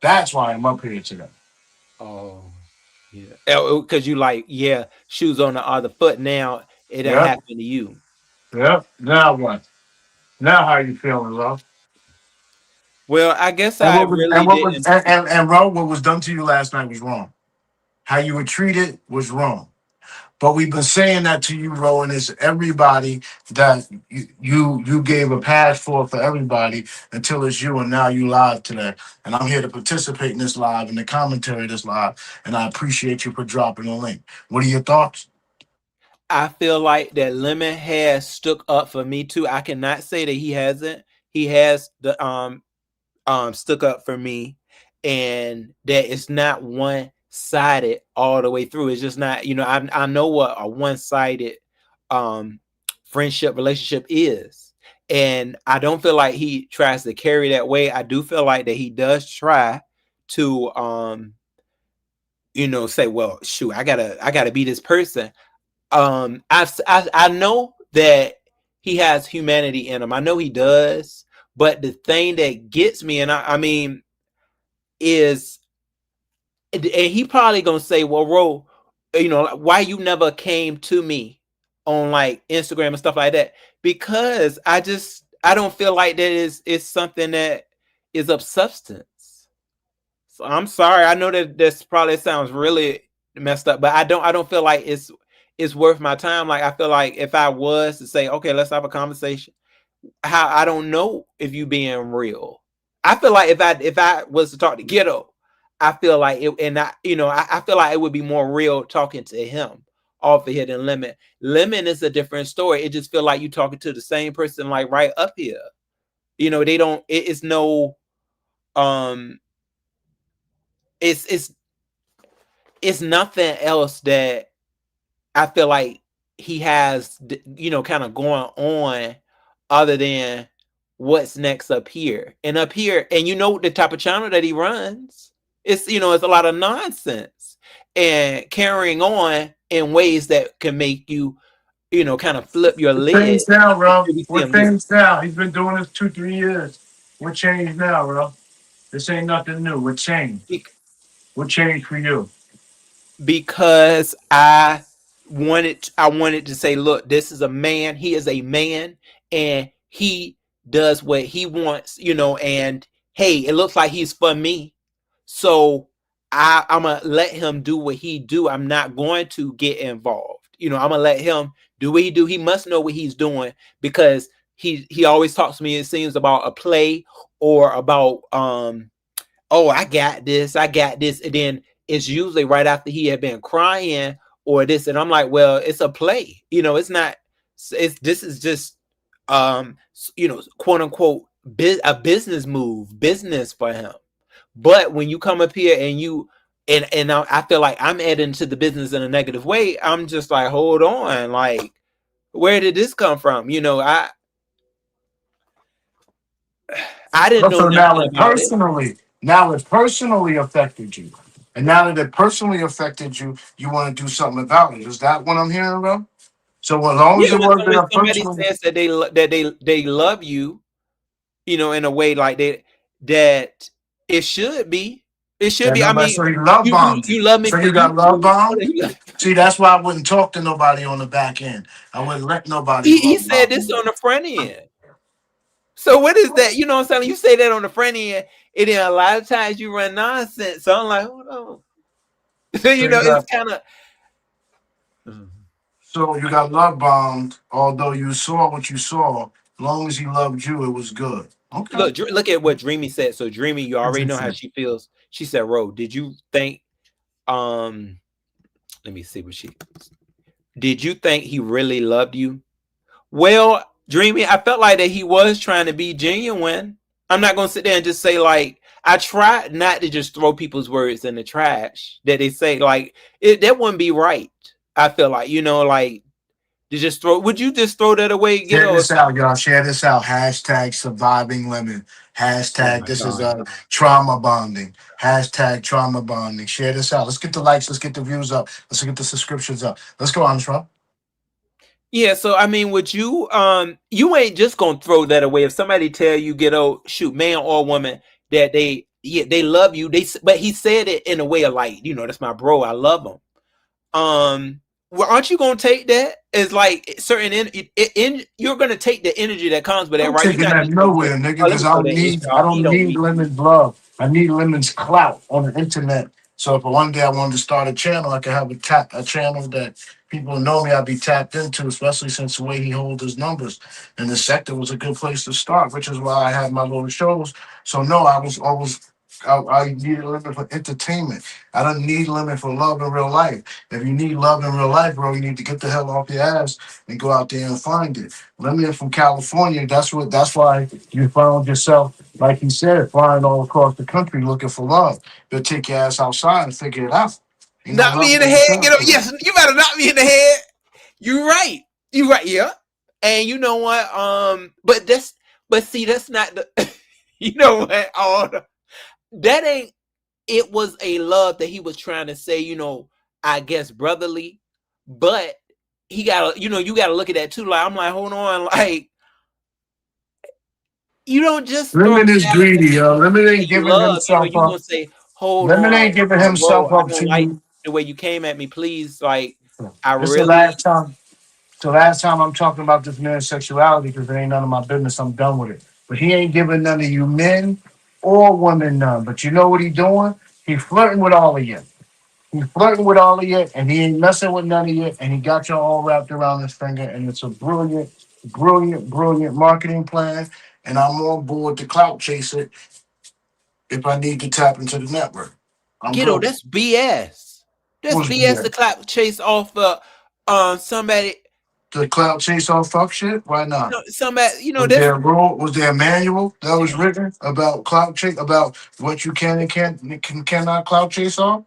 That's why I'm up here today. Oh, yeah. Because you like, yeah, shoes on the other foot. Now it done Yep, happened to you. yep. Now what? Now how you feeling, love? Well, I guess And I what was really and what was didn't. and Ro, what was done to you last night was wrong. How you were treated was wrong. But we've been saying that to you, Rowan, is everybody that you gave a pass for everybody until it's you, and now you live today. And I'm here to participate in this live and the commentary of this live, and I appreciate you for dropping the link. What are your thoughts? I feel like that Lemon has stuck up for me too. I cannot say that he hasn't. He has the stuck up for me, and that it's not one sided all the way through. It's just not. I know what a one sided friendship relationship is, and I don't feel like he tries to carry that way. I do feel like that he does try to say, well, shoot, I gotta be this person. I know that he has humanity in him. I know he does, but the thing that gets me, and I mean, is, and he probably gonna say, well, Ro, why you never came to me on like Instagram and stuff like that? Because I don't feel like that is something that is of substance. So I'm sorry. I know that this probably sounds really messed up, but I don't feel like it's worth my time. Like I feel like if I was to say, okay, let's have a conversation, how I don't know if you being real. I feel like if I was to talk to Ghetto, I feel like it, and I feel like it would be more real talking to him off of here than Lemon. Lemon is a different story. It just feel like you talking to the same person like right up here. They don't. It's no. It's nothing else that I feel like he has, kind of going on other than what's next up here. And up here, and the type of channel that he runs, it's a lot of nonsense and carrying on in ways that can make you, kind of flip your What lid. changed now, bro? What changed now? He's been doing this 2-3 years. What changed now, bro? This ain't nothing new. What changed? What changed for you? Because I wanted to say, look, this is a man. He is a man, and he does what he wants, and hey, it looks like he's for me. So I'm gonna let him do what he do. I'm not going to get involved. I'm gonna let him do what he do. He must know what he's doing because he always talks to me, it seems, about a play or about oh, I got this, and then it's usually right after he had been crying or this, and I'm like, well, it's a play, it's not. This is just quote unquote a business move, business for him. But when you come up here and you and I feel like I'm adding to the business in a negative way, I'm just like, hold on, like, where did this come from? I didn't know So nothing about it. now it personally affected you. And now that it personally affected you, you want to do something about it. Is that what I'm hearing, bro? So as long Yeah, as it wasn't when a somebody personal, says that they love you, in a way like that it should be. It should yeah, be. I nobody. mean, So he love bombed you. you love me So for you got love you. bombed. See, that's why I wouldn't talk to nobody on the back end. I wouldn't let nobody He love said bomb this me. on the front end. So what is that? You know what I'm saying? You say that on the front end, and then a lot of times you run nonsense. So I'm like, hold on. So So you you know, got it's kind of. so you got love bombed, although you saw what you saw. As long as he loved you, it was good. Okay. Look at what Dreamy said. So Dreamy, you already know how Interesting. she feels. She said, "Ro, did you think? Let me see what she. Did you think he really loved you? Well, Dreamy, I felt like that he was trying to be genuine. I'm not gonna sit there and just say like I tried not to just throw people's words in the trash that they say like that wouldn't be right. I feel like like to just throw. Would you just throw that away? Share this out, y'all. Share this out. Hashtag surviving lemon. Oh Hashtag my this is god. trauma bonding. Hashtag trauma bonding. Share this out. Let's get the likes. Let's get the views up. Let's get the subscriptions up. Let's go, Armstrong. Yeah, so I mean, would you ain't just gonna throw that away if somebody tell you, shoot, man or woman, that they love you. But he said it in a way of like, that's my bro. I love him. Well, aren't you gonna take that as like certain you're gonna take the energy that comes with that, I'm right? You're taking not that just gonna say, nowhere, nigga, oh, let because me throw that I extra. He don't don't need need. Lemon's love. I need Lemon's clout on the internet. So if one day I wanted to start a channel, I could have a channel that people know me. I'd be tapped into, especially since the way he holds his numbers. And the sector was a good place to start, which is why I had my little shows. So no, I was always. I needed Lemon for entertainment. I don't need Lemon for love in real life. If you need love in real life, bro, you need to get the hell off your ass and go out there and find it. Lemon from California. That's why you found yourself, like he said, flying all across the country looking for love. You'll take your ass outside and figure it out. You know, Knock love me in the is a head. Get up. territory. Yes, you better knock me in the head. You're right. You're right. Yeah. And you know what? But see, that's not the. You know what? That ain't. It was a love that he was trying to say. I guess brotherly, but he got to. You got to look at that too. Like I'm like, hold on, like you don't just throw Lemon is it out greedy, and yo. Lemon say ain't you giving love. himself You up. gonna say, hold Lemon on, ain't giving bro. himself I up don't to like you. the way you came at me. Please, like I This is the really. last time. So last time I'm talking about this man's sexuality because it ain't none of my business. I'm done with it. But he ain't giving none of you men or women none. But you know what he doing? He flirting with all of you. He's flirting with all of you, and he ain't messing with none of you. And he got you all wrapped around his finger. And it's a brilliant, brilliant, brilliant marketing plan. And I'm on board to clout chase it if I need to tap into the network. I'm Ghetto, good. that's BS. That's What's BS the to clap chase off somebody. the clout chase all fuck shit? Why not? Somebody, Was that's there a rule? Was there a manual that was written about cloud chase about what you can and cannot cloud chase on?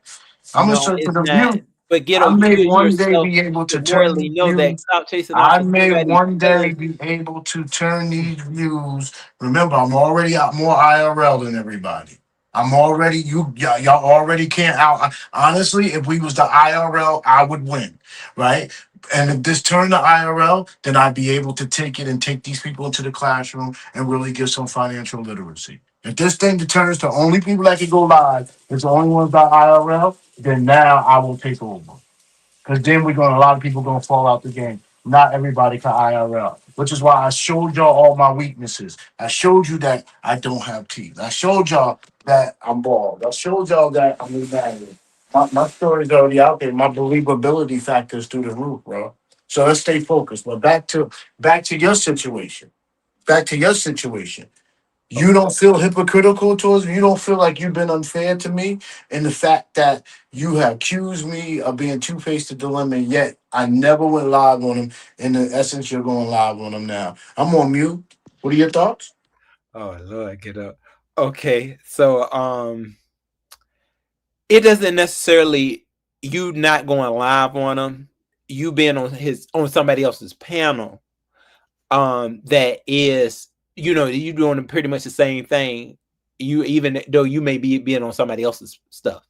I'm in no, search it's of the not. view. But I ghetto, may you one day yourself be able should to turn morally these know that views. clout chasing off I of may somebody's one day feelings. be able to turn these views. Remember, I'm already out more IRL than everybody. I'm already y'all already can't out. Honestly, if we was the IRL, I would win, right? And if this turned to IRL, then I'd be able to take it and take these people into the classroom and really give some financial literacy. If this thing turns to only people that can go live, it's the only ones by IRL, then now I will take over. Because then a lot of people gonna fall out the game. Not everybody can IRL, which is why I showed y'all all my weaknesses. I showed you that I don't have teeth. I showed y'all that I'm bald. I showed y'all that I'm married. My story's already out there. My believability factor is through the roof, bro. So let's stay focused. But back to your situation. Back to your situation. You Okay. don't feel hypocritical towards me. You don't feel like you've been unfair to me in the fact that you have accused me of being two-faced to Dilemma, yet I never went live on him. In the essence, you're going live on him now. I'm on mute. What are your thoughts? Oh Lord, get up. Okay, so it doesn't necessarily you not going live on him, you being on somebody else's panel, that is, you doing pretty much the same thing. You even though you may be being on somebody else's stuff,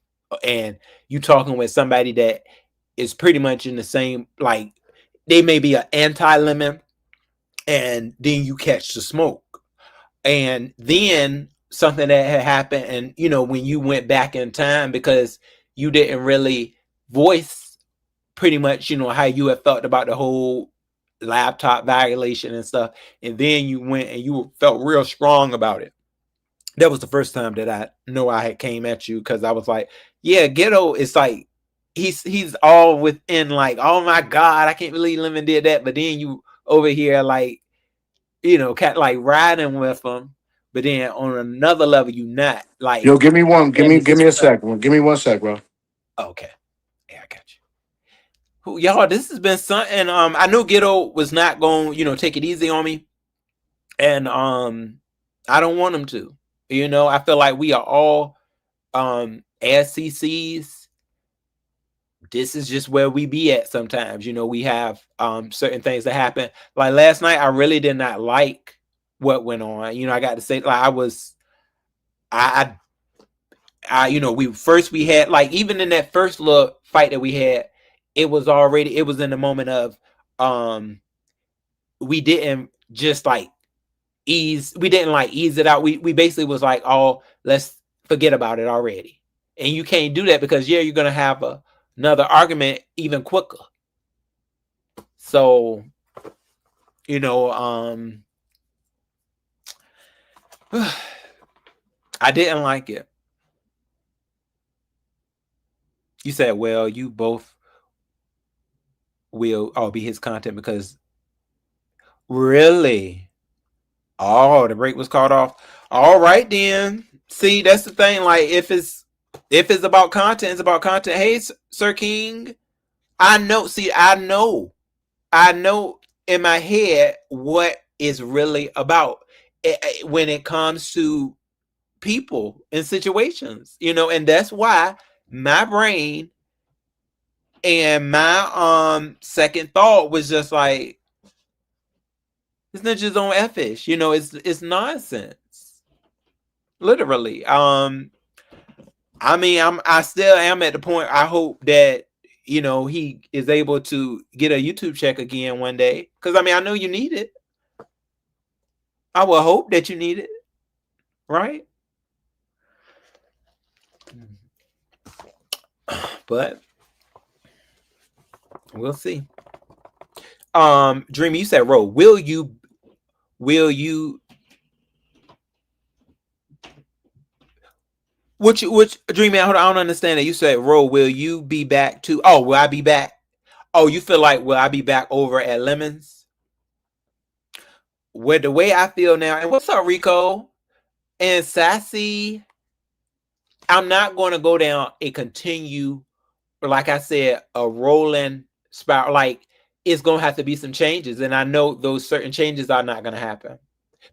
and you talking with somebody that is pretty much in the same, like they may be an anti-lemon, and then you catch the smoke. And then something that had happened, and when you went back in time because you didn't really voice pretty much how you had felt about the whole laptop violation and stuff, and then you went and you felt real strong about it. That was the first time that I know I had came at you, because I was like, yeah, Ghetto is like he's all within, like, oh my God, I can't believe Lemon did that. But then you over here, like, you know, like riding with him, but then on another level, you not like. Yo, give me one. Give and me it's give just me a sec. Give me 1 sec, bro. okay. Yeah, I got you. Y'all, this has been something. I knew Ghetto was not going, you know, take it easy on me, and I don't want him to. You know, I feel like we are all as CCs. This is just where we be at sometimes. You know, we have certain things that happen. Like last night, I really did not like what went on. You know, I got to say, like, you know, we had, like, even in that first little fight that we had, it was in the moment of we didn't just like ease it out. We basically was like, oh, let's forget about it already. And you can't do that, because you're gonna have another argument even quicker. So, you know, I didn't like it. You said, well, you both will be his content, because really, the break was called off. All right, then. See, that's the thing. Like, if it's about content, it's about content. Hey, Sir King, I know. See, I know in my head what it's really about when it comes to people and situations, you know, and that's why my brain and my second thought was just like, it's not just on F-ish, you know, it's nonsense. Literally. I mean, I still am at the point, I hope that, you know, he is able to get a YouTube check again one day. Because I mean, I know you need it. I will hope that you need it. Right? But we'll see. Dreamy, you said, Ro, will you which Dreamy, hold on, I don't understand that. You said, Ro, will you be back too? Oh, will I be back? Oh, you feel like, will I be back over at Lemons? With the way I feel now, and what's up, Rico and Sassy? I'm not going to go down and continue, like I said, a rolling spiral. Like, it's going to have to be some changes, and I know those certain changes are not going to happen,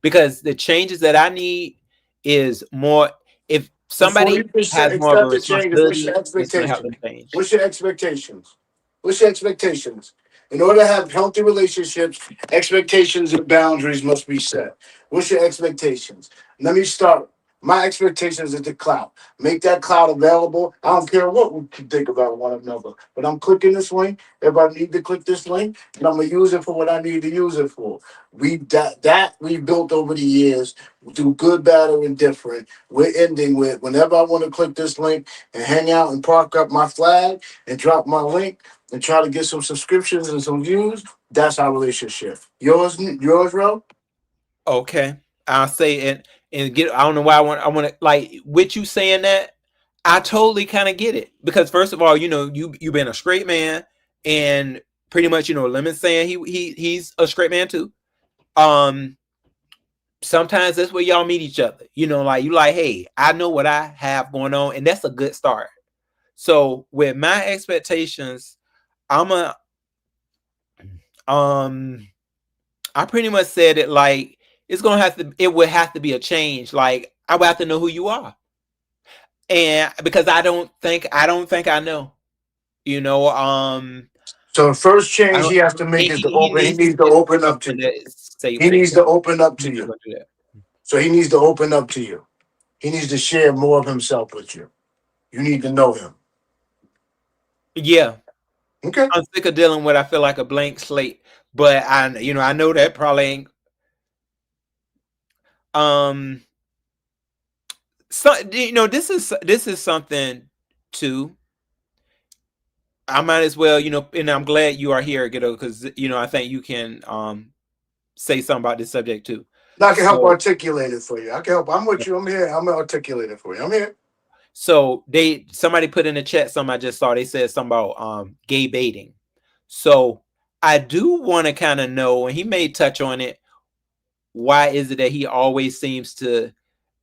because the changes that I need is more. If somebody has more of a responsibility, it's going to help them change. What's your expectations? What's your expectations? In order to have healthy relationships, expectations and boundaries must be set. What's your expectations? Let me start. My expectations is the cloud. Make that cloud available. I don't care what we can think about one another, but I'm clicking this link. Everybody need to click this link, and I'm gonna use it for what I need to use it for. We built over the years, through good, bad, or indifferent. We're ending with, whenever I want to click this link and hang out and park up my flag and drop my link and try to get some subscriptions and some views. That's our relationship. Yours, Ro? Okay, I'll say it and get. I don't know why I want to, like, with you saying that. I totally kind of get it, because first of all, you know, you've been a straight man, and pretty much, you know, Lemon saying he's a straight man too. Sometimes that's where y'all meet each other. You know, like, you like, hey, I know what I have going on, and that's a good start. So with my expectations, I pretty much said it, like, it would have to be a change. Like, I would have to know who you are. And because I don't think I know. You know, So the first change he has to make is to open. He needs to open up to you. He needs to open up to you. So he needs to open up to you. He needs to share more of himself with you. You need to know him. Yeah. Okay. I'm sick of dealing with, I feel like, a blank slate. But I know that probably ain't. So, you know, this is something too. I might as well, and I'm glad you are here, Ghetto, because I think you can say something about this subject too. I can help So, articulate it for you. I can help. I'm with you. I'm here. I'm gonna articulate it for you. I'm here. so somebody put in the chat something I just saw. They said something about gay baiting. So I do want to kind of know, and he may touch on it. Why is it that he always seems to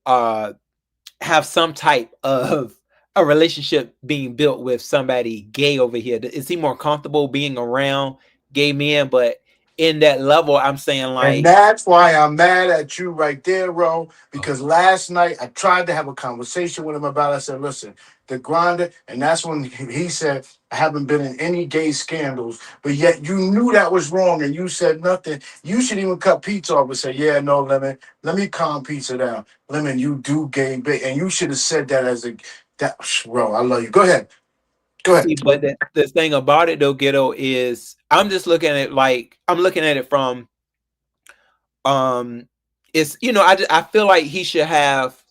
have some type of a relationship being built with somebody gay over here? Is he more comfortable being around gay men? But in that level, I'm saying And like, that's why I'm mad at you right there, Ro. Because last night I tried to have a conversation with him about it. I said, listen, the grinder, and that's when he said, I haven't been in any gay scandals, but yet you knew that was wrong and you said nothing. You should even cut Pizza off and say, yeah, no, Lemon, let me calm Pizza down. Lemon, you do gay bait. And you should have said that as that, bro, I love you. Go ahead. Go ahead. see, but the thing about it though, Ghetto, is I'm just looking at it like I'm looking at it from it's I feel like he should have,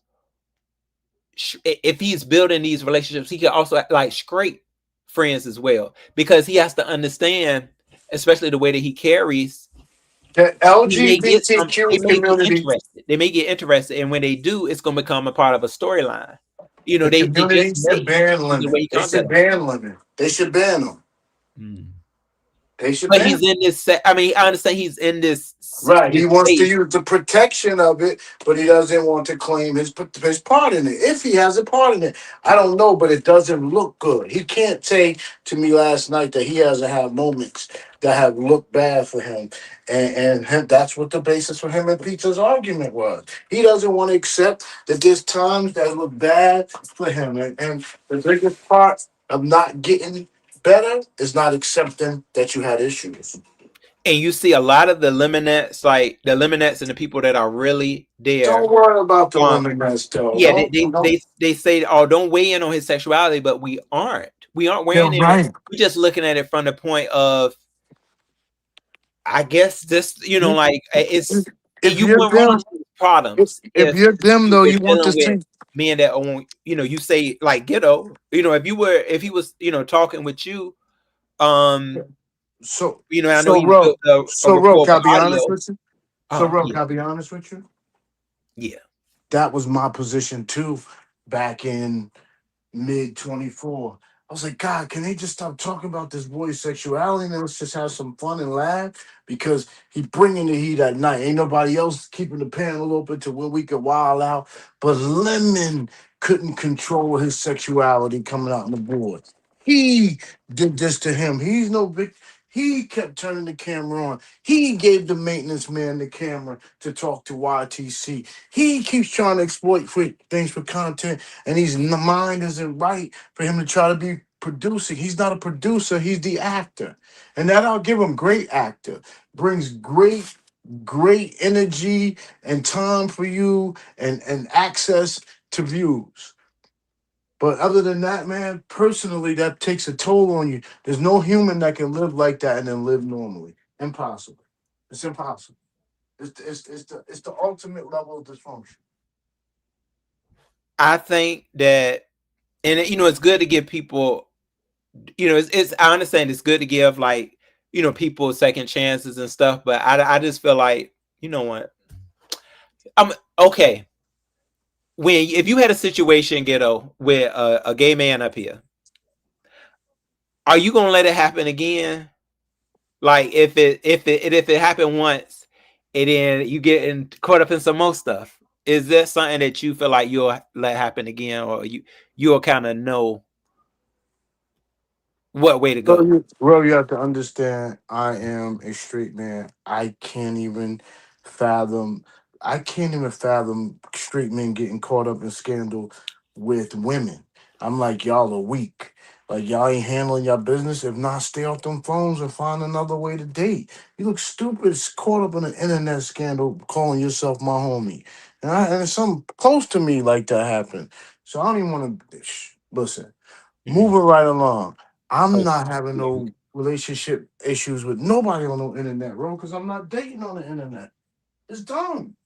if he's building these relationships, he can also like scrape friends as well, because he has to understand, especially the way that he carries. The They may get LGBTQ community, interested. They may get interested, and when they do, it's going to become a part of a storyline. the They community just should may, ban the way Lemon. he They comes at should them. ban Lemon. They should ban them. They should But ban he's him. in this. I mean, I understand he's in this Right. He wants to space. use the protection of it, but he doesn't want to claim his part in it. If he has a part in it, I don't know, but it doesn't look good. He can't say to me last night that he hasn't had moments that have looked bad for him, that's what the basis for him and Pizza's argument was. He doesn't want to accept that there's times that look bad for him, and the biggest part of not getting better is not accepting that you had issues. And you see a lot of the Lemonettes, like the Lemonettes and the people that are really there. Don't worry about the Um, Lemongrass, though. yeah, Don't. they say, oh, don't weigh in on his sexuality, but we aren't. We aren't They're weighing in. right. We're just looking at it from the point of, I guess this, like it's If you you're wouldn't want them, to see problems if if you're them you though, were you want to dealing with see. men that own, you say like Ghetto, if he was, talking with you, So, I know he's Ro, built a Ro, rapport can with I be honest audio. with you? Ro, Yeah, can I be honest with you? yeah. That was my position too, back in mid 24. I was like, God, can they just stop talking about this boy's sexuality and let's just have some fun and laugh? Because he bringing the heat at night. Ain't nobody else keeping the panel open to where we could wild out. But Lemon couldn't control his sexuality coming out on the board. He did this to him. He's no big. He kept turning the camera on. He gave the maintenance man the camera to talk to YTC. He keeps trying to exploit things for content, and his mind isn't right for him to try to be producing. He's not a producer, he's the actor. And that I'll give him, great actor. Brings great energy and time for you and access to views. But other than that, man, personally, that takes a toll on you. There's no human that can live like that and then live normally. Impossible. It's impossible. It's the ultimate level of dysfunction. I think that, and it's good to give people, it's I understand it's good to give like, people second chances and stuff, but I just feel like, what, I'm okay. If you had a situation, Ghetto, with a gay man up here, are you gonna let it happen again? Like if it happened once, and then you get caught up in some more stuff, is that something that you feel like you'll let happen again, or you'll kind of know what way to go? Bro, you have to understand, I am a straight man. Fathom. I can't even fathom straight men getting caught up in scandal with women. I'm like, y'all are weak. Like, y'all ain't handling your business. If not, stay off them phones and find another way to date. You look stupid, caught up in an internet scandal, calling yourself my homie. And something close to me like that happened. So I don't even want to listen. Moving right along. I'm not having no relationship issues with nobody on the internet, bro, because I'm not dating on the internet. It's dumb.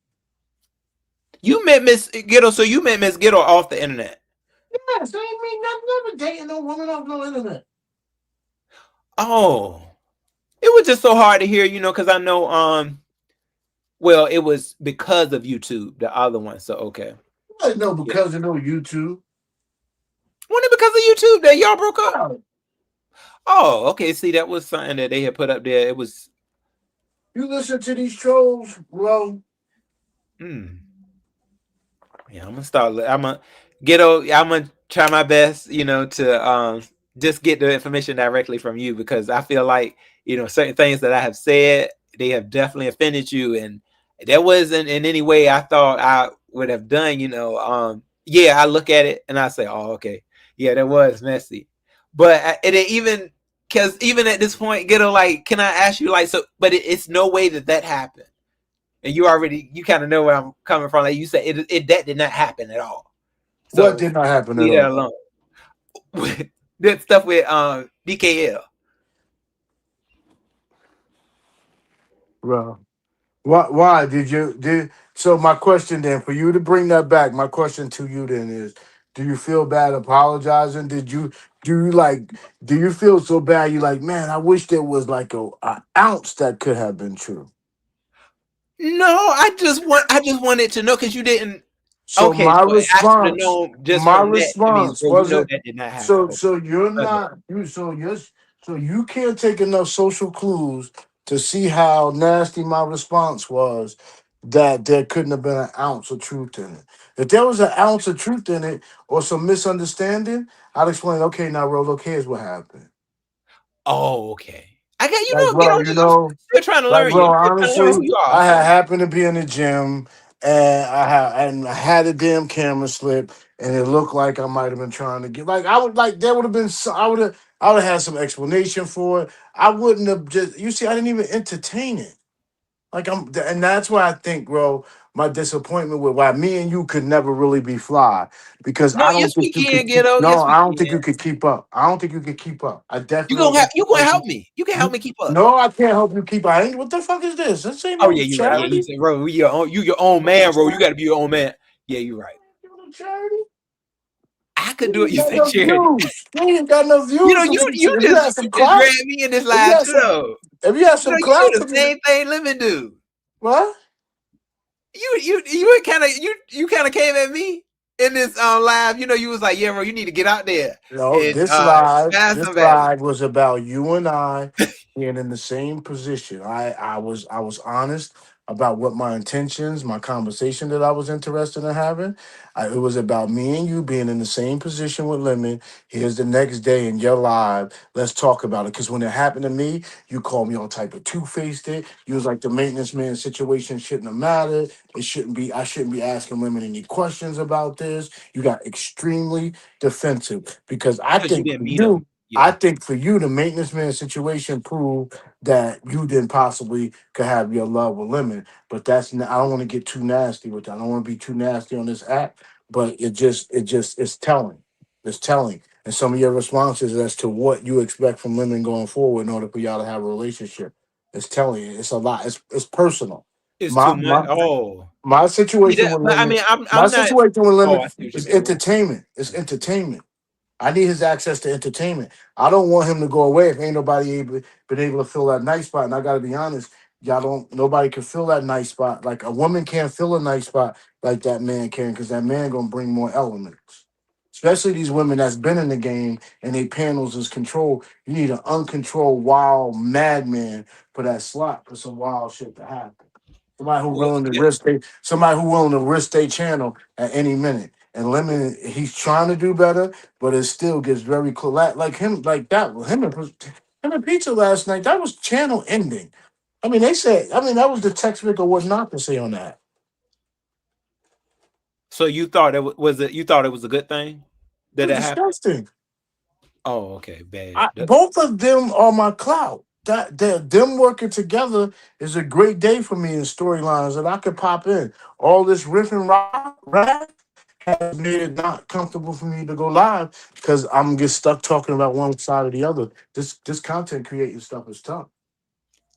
You met Miss Ghetto, so you met Miss Ghetto off the internet. Yes, I ain't mean nothing. Never dating no woman off no internet. Oh, it was just so hard to hear, because I know well, it was because of YouTube, the other one. So okay. I know Yeah. because of no YouTube. Wasn't it because of YouTube that y'all broke up? Wow. Oh, okay. See, that was something that they had put up there. It was You listen to these trolls, bro. yeah, I'm gonna I'm gonna try my best, to just get the information directly from you, because I feel like, certain things that I have said, they have definitely offended you, and that wasn't in any way I thought I would have done, yeah, I look at it and I say, oh, okay. Yeah, that was messy. But it even because even at this point, Ghetto, like, can I ask you, like, so, but it's no way that happened. And you kind of know where I'm coming from. Like you said, that did not happen at all. So What did not happen at leave that all? alone. That stuff with DKL. Bro. Why did so my question then, for you to bring that back, my question to you then is, do you feel bad apologizing? Do you like do you feel so bad you like, man, I wish there was like a ounce that could have been true? No, I just wanted to know, because you didn't. So Okay, my so I should have response, known just my from that. I mean, response bro, wasn't that did not happen. so Okay, so you're go ahead. not you so you can't take enough social clues to see how nasty my response was, that there couldn't have been an ounce of truth in it. If there was an ounce of truth in it or some misunderstanding, I'd explain, okay, now Rolo, here's what happened. Oh, okay. I got Like, get bro, on this. I'm still trying to like, learn you. bro, I'm still trying to learn honestly, who you are. I had So happened to be in the gym and I had a damn camera slip and it looked like I might have been trying to get like I would like there would have been I would have had some explanation for it. I wouldn't have just you see, I didn't even entertain it. Like and that's why I think, bro, my disappointment with why me and you could never really be fly because no, I yes don't we think you can, could keep. Ghetto. No, Yes we I don't think can. you could keep up. I don't think you could keep up. I You definitely gonna don't you gonna think help me. You can help me keep up. no, I can't help you keep. I ain't. What the fuck is this? This ain't Oh no yeah, you're right. Yeah, you charity. said, bro, you your own man, bro. You got to be your own man. Yeah, you're right. No charity. I could You do it. ain't You got say no charity. views. You ain't got no views. So if you had some You just clout, grabbed me in this if you live had too, some, though. if you had some You do clout, the same thing Lemon do. what? You kind of you kind of came at me in this live. You was like, yeah, bro, you need to get out there No, and find this somebody. live was about you and I being in the same position. I was honest about what my intentions, my conversation that I was interested in having. It was about me and you being in the same position with Lemon. Here's the next day in your live. Let's talk about it. Because when it happened to me, you called me all type of two-faced it. You was like the maintenance man situation shouldn't have mattered. It shouldn't be, I shouldn't be asking Lemon any questions about this. You got extremely defensive because Because you didn't meet him. I Yeah. think for you, the maintenance man situation proved that you didn't possibly could have your love with Lemon. But I don't want to get too nasty with that. I don't want to be too nasty on this app. But it's telling. It's telling. And some of your responses as to what you expect from Lemon going forward in order for y'all to have a relationship. It's telling you. It's a lot. It's personal. It's My too much. my Oh, my see situation that? with But I Lemon, mean, my I'm not. situation with Oh, Lemon I see what you is mean. entertainment. It's entertainment. I need his access to entertainment. I don't want him to go away if ain't nobody been able to fill that night spot. And I gotta be honest, nobody can fill that night spot. Like a woman can't fill a night spot like that man can, because that man gonna bring more elements. Especially these women that's been in the game and they panels is controlled. You need an uncontrolled, wild madman for that slot for some wild shit to happen. Well, Somebody who willing to risk their channel at any minute. And Lemon, he's trying to do better, but it still gets very close. Like him, like that. Him and Pizza last night. That was channel ending. I mean, they said. I mean, that was the textbook of what not to say on that. so you thought was it? You thought it was a good thing It that was it happened? disgusting. Oh, okay, bad. Both of them are my clout. Them working together is a great day for me in storylines that I could pop in. All this riff and rap has made it not comfortable for me to go live because I'm get stuck talking about one side or the other. This content creating stuff is tough,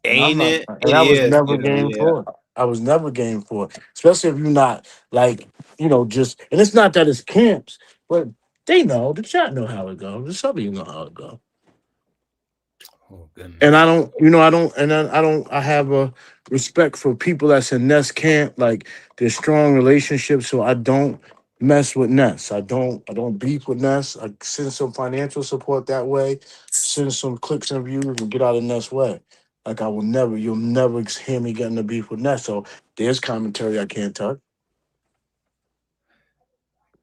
and I'm Ain't not. it? And It I was is. never game Yeah. for it. I was never game for it, especially if you're not like just. And it's not that it's camps, but they know the chat know how it goes. The some of you know how it goes. Oh goodness. And I don't, I have a respect for people that's in Ness camp, like there's strong relationships. So I don't mess with Ness. I don't beef with Ness. I send some financial support that way, send some clicks and views and get out of Ness way. Like you'll never hear me getting a beef with Ness. So there's commentary I can't touch. Her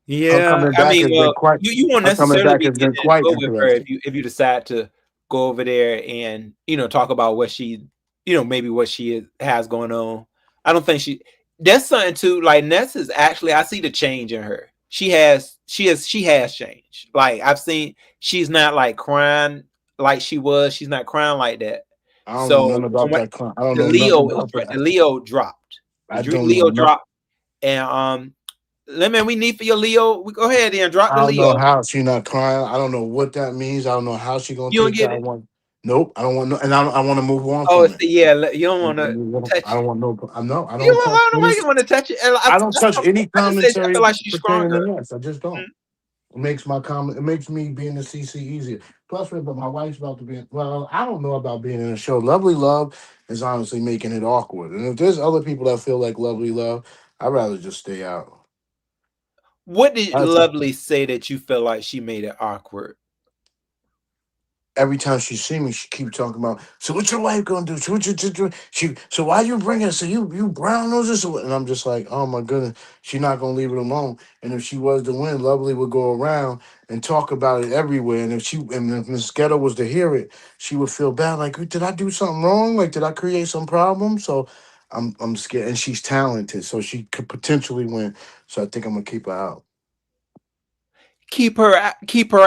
Yeah, coming I back mean, has been well, quite you won't her coming necessarily back be has been getting quite into it with her interesting. if you decide to go over there and talk about what she maybe what has going on. I don't think that's something too. Like Ness is actually, I see the change in her. She has changed. Like I've seen, she's not like crying like she was. She's not crying like that. I don't know So nothing about that. I don't the know nothing Leo about the that. Leo dropped. I The don't know Leo nothing. dropped, and Lemon, we need for your Leo. We go ahead and drop I the don't know Leo. how she not crying. I don't know what that means. I don't know how she gonna You don't take get that. it. Nope. I don't want no, and I want to move on Oh, from see, it. yeah, you don't I want to touch. don't want no. I know. I You don't don't touch want any. nobody want to touch it. And I don't touch any I just said I feel commentary like she's pertaining stronger. to this. I just don't. It makes my comment. It makes me being the CC easier. Plus, but my wife's about to be. Well, I don't know about being in a show. Lovely Love is honestly making it awkward. And if there's other people that feel like Lovely Love, I'd rather just stay out. What did That's Lovely say that you felt like she made it awkward? every time she see me, she keep talking about. So what your wife gonna do? So what So why you bring her? So you brown noses? And I'm just like, oh my goodness, she not gonna leave it alone. And if she was to win, Lovely would go around and talk about it everywhere. And if Miss Ghetto was to hear it, she would feel bad. Like, did I do something wrong? Like, did I create some problem? So I'm scared. And she's talented, so she could potentially win. So I think I'm gonna keep her out. Keep her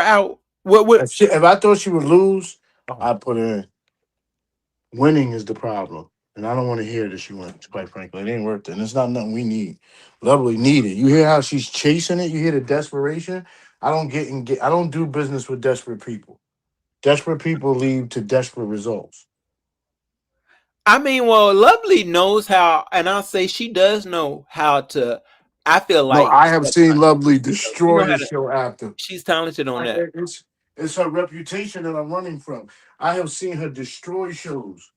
out. What? If I thought she would lose, Oh. I'd put her in. Winning is the problem. And I don't want to hear that she wins, quite frankly. It ain't worth it. And it's not nothing we need. Lovely need it. You hear how she's chasing it? You hear the desperation? I don't do business with desperate people. Desperate people lead to desperate results. I mean, well, Lovely knows how, and I'll say she does know how to. I feel No, like I have seen Lovely she destroy know how the to. show after. She's talented on that. It's her reputation that I'm running from. I have seen her destroy shows.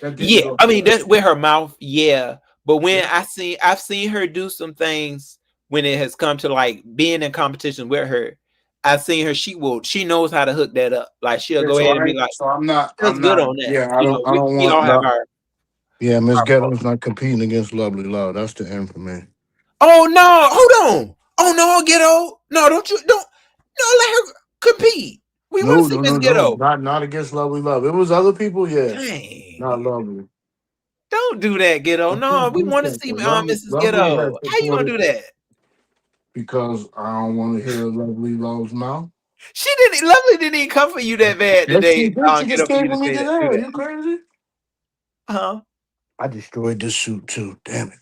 Yeah, I mean that's with her mouth, yeah. But when Yeah. I've seen her do some things when it has come to like being in competition with her. I've seen her. She knows how to hook that up. Like she'll go ahead and be like, So I'm not. "That's good on that." Yeah, I don't. I don't We all want. have No, our. yeah, Miss Ghetto's not competing against Lovely Love. That's the end for me. Oh no! Hold on! Oh no, Ghetto! No, don't let her compete. We want to see Miss No. Ghetto. Not against Lovely Love. It was other people, yeah. Dang! Not Lovely. Don't do that, Ghetto. No, we want to see Mrs. Ghetto. How you gonna do that? Because I don't want to hear Lovely Love's mouth. Lovely didn't even come for you that bad Yes, today. she did. She Get just up for you came to for me say that. today. Do Are that. you crazy? Huh? I destroyed this suit too. Damn it.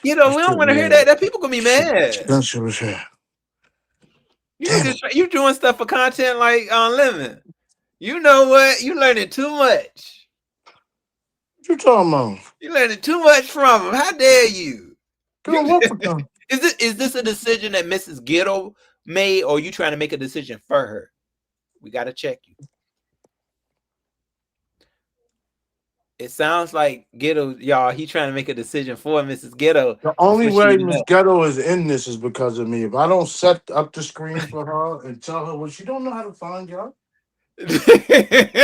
We don't want to hear that. That people gonna be mad. Expensive as hell. You doing stuff for content like on Lemon. You know what? You learning too much. What you talking about? You learning too much from him. How dare you? Doing what for them? Is this a decision that Mrs. Ghetto made, or you trying to make a decision for her? We gotta check you. It sounds like Ghetto, y'all. He trying to make a decision for Mrs. Ghetto. The only way Miss Ghetto is in this is because of me. If I don't set up the screen for her and tell her, well, she don't know how to find y'all. Ghetto,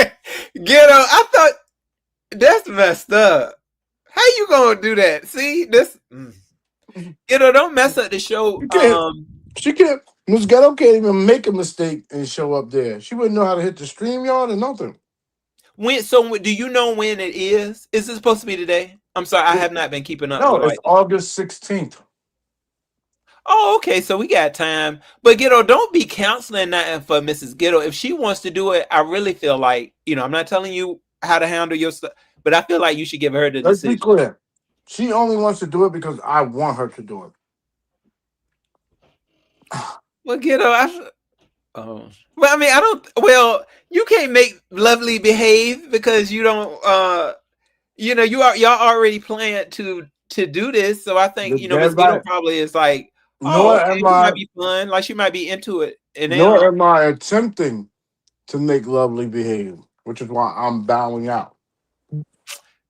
I thought that's messed up. How you gonna do that? See this? Ghetto, don't mess up the show. She can't. Miss Ghetto can't even make a mistake and show up there. She wouldn't know how to hit the StreamYard or nothing. Do you know when it is? Is it supposed to be today? I'm sorry, I have not been keeping up. No, it's August 16th. Oh, okay. So we got time. But Ghetto, don't be counseling nothing for Mrs. Ghetto. If she wants to do it, I really feel like, I'm not telling you how to handle your stuff, but I feel like you should give her the decision. Let's be clear. She only wants to do it because I want her to do it. Well, Ghetto, well, I mean, you can't make Lovely behave because you don't, y'all already planned to do this. So I think, Miss Ghetto probably is like, it might be fun. Like she might be into it. Nor am I attempting to make Lovely behave. which is why I'm bowing out.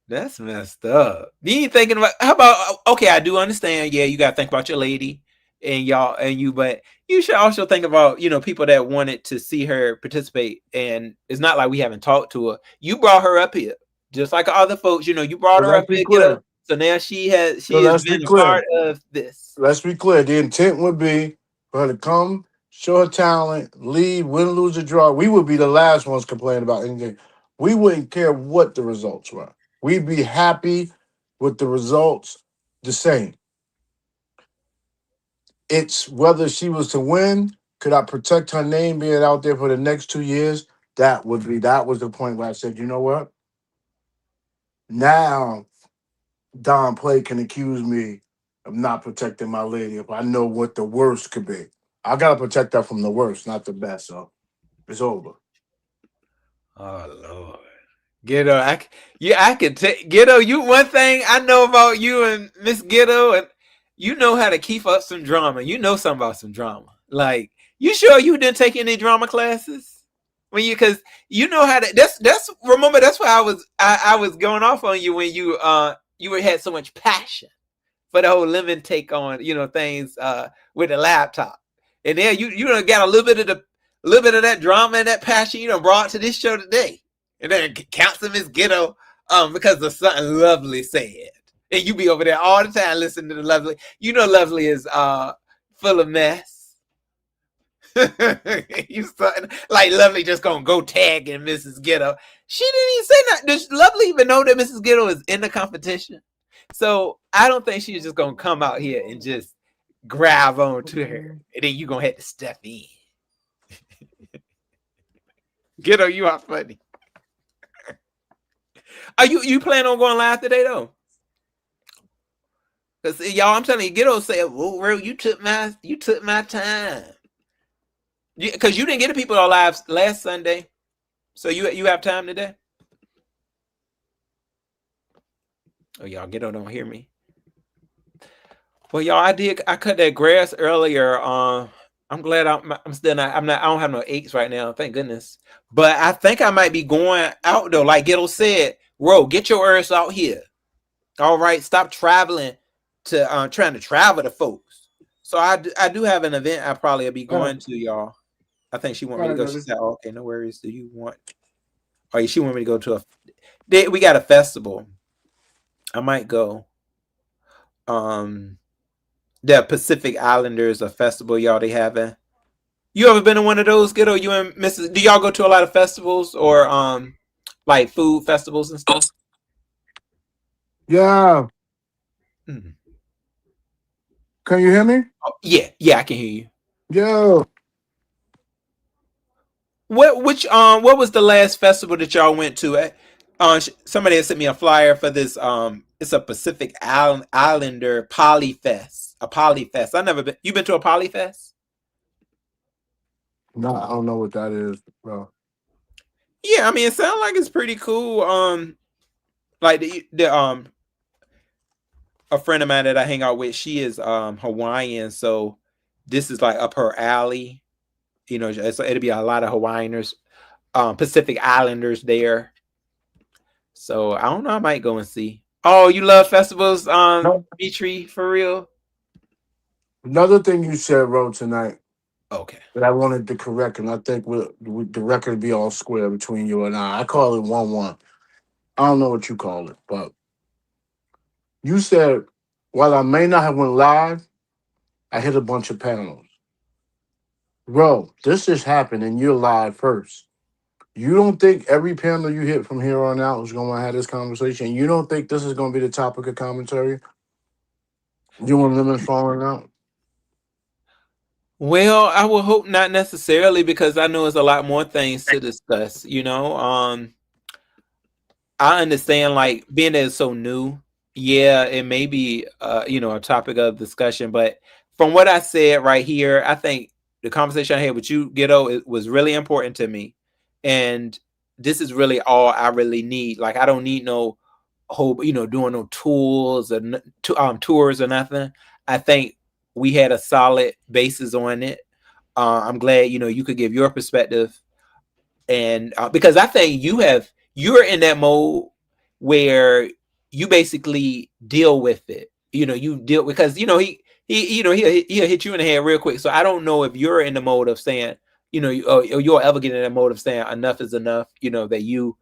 That's messed up. You ain't thinking about how about okay, I do understand. Yeah, you gotta think about your lady and y'all and you, but you should also think about, you know, people that wanted to see her participate. And it's not like we haven't talked to her. You brought her up here, just like other folks, you know, you brought So her let's up be here, get her. clear. So now she has Let's be been a clear. part of this. Let's be clear. The intent would be for her to come, show her talent, lead, win, lose, or draw. We would be the last ones complaining about anything. We wouldn't care what the results were. We'd be happy with the results the same. It's whether she was to win, could I protect her name being out there for the next 2 years? That was the point where I said, you know what? Now Don Play can accuse me of not protecting my lady if I know what the worst could be. I gotta protect her from the worst, not the best. So it's over. Oh Lord. Ghetto, I could take Ghetto. You one thing I know about you and Miss Ghetto, and you know how to keep up some drama. You know something about some drama. Like, you sure you didn't take any drama classes? When you, because you know how to. That's remember that's why I was going off on you when you had so much passion for the whole lemon take on, you know, things with the laptop, and then you done got a little bit of that drama and that passion you done brought to this show today. And then counsel Miss Ghetto because of something Lovely said. And you be over there all the time listening to the Lovely. You know Lovely is full of mess. You starting like Lovely just gonna go tagging Mrs. Ghetto. She didn't even say that. Does Lovely even know that Mrs. Ghetto is in the competition? So I don't think she's just gonna come out here and just grab on to her. And then you gonna have to step in. Ghetto, you are funny. Are you plan on going live today though? Cause y'all, I'm telling you, Ghetto said, "Well, bro, you took my time." Cause you didn't get the people on live last Sunday, so you have time today. Oh, y'all, Ghetto don't hear me. Well, y'all, I cut that grass earlier. I'm glad I'm still not. I don't have no aches right now. Thank goodness. But I think I might be going out though. Like Ghetto said, bro, get your ass out here. All right, stop traveling to trying to travel to folks. So I do have an event I probably will be going to, y'all. I think she want me to go. She said, oh, "Okay, no worries. Do you want?" Oh, she want me to go to we got a festival. I might go. The Pacific Islanders, a festival y'all they having. You ever been to one of those, Ghetto? You and Mrs. Do y'all go to a lot of festivals or like food festivals and stuff? Yeah. Mm. Can you hear me? Oh, yeah, I can hear you. Yeah. What was the last festival that y'all went to? Somebody had sent me a flyer for this. It's a Pacific Islander Polyfest. A Polyfest. I never been. You been to a Polyfest? No, I don't know what that is, bro. Yeah, I mean, it sounds like it's pretty cool. Like the a friend of mine that I hang out with, she is Hawaiian, so this is like up her alley. You know, so it'll be a lot of Hawaiianers, Pacific Islanders there. So I don't know. I might go and see. Oh, you love festivals, Dimitri, for real? Another thing you said, Ro, tonight Okay. that I wanted to correct, and I think the record be all square between you and I. I call it 1-1. I don't know what you call it, but you said, while I may not have went live, I hit a bunch of panels. Bro, this just happened and you're live first. You don't think every panel you hit from here on out is going to have this conversation? You don't think this is going to be the topic of commentary? You want lemon falling out? Well, I would hope not necessarily because I know there's a lot more things to discuss. You know, I understand like being that it's so new. Yeah, it may be you know, a topic of discussion, but from what I said right here, I think the conversation I had with you, Ghetto, it was really important to me, and this is really all I really need. Like, I don't need no whole, you know, doing no tours or tours or nothing. I think we had a solid basis on it. I'm glad, you know, you could give your perspective. And because I think you're in that mode where you basically deal with it. You deal because he'll hit you in the head real quick. So I don't know if you're in the mode of saying, or you'll ever get in that mode of saying enough is enough. That you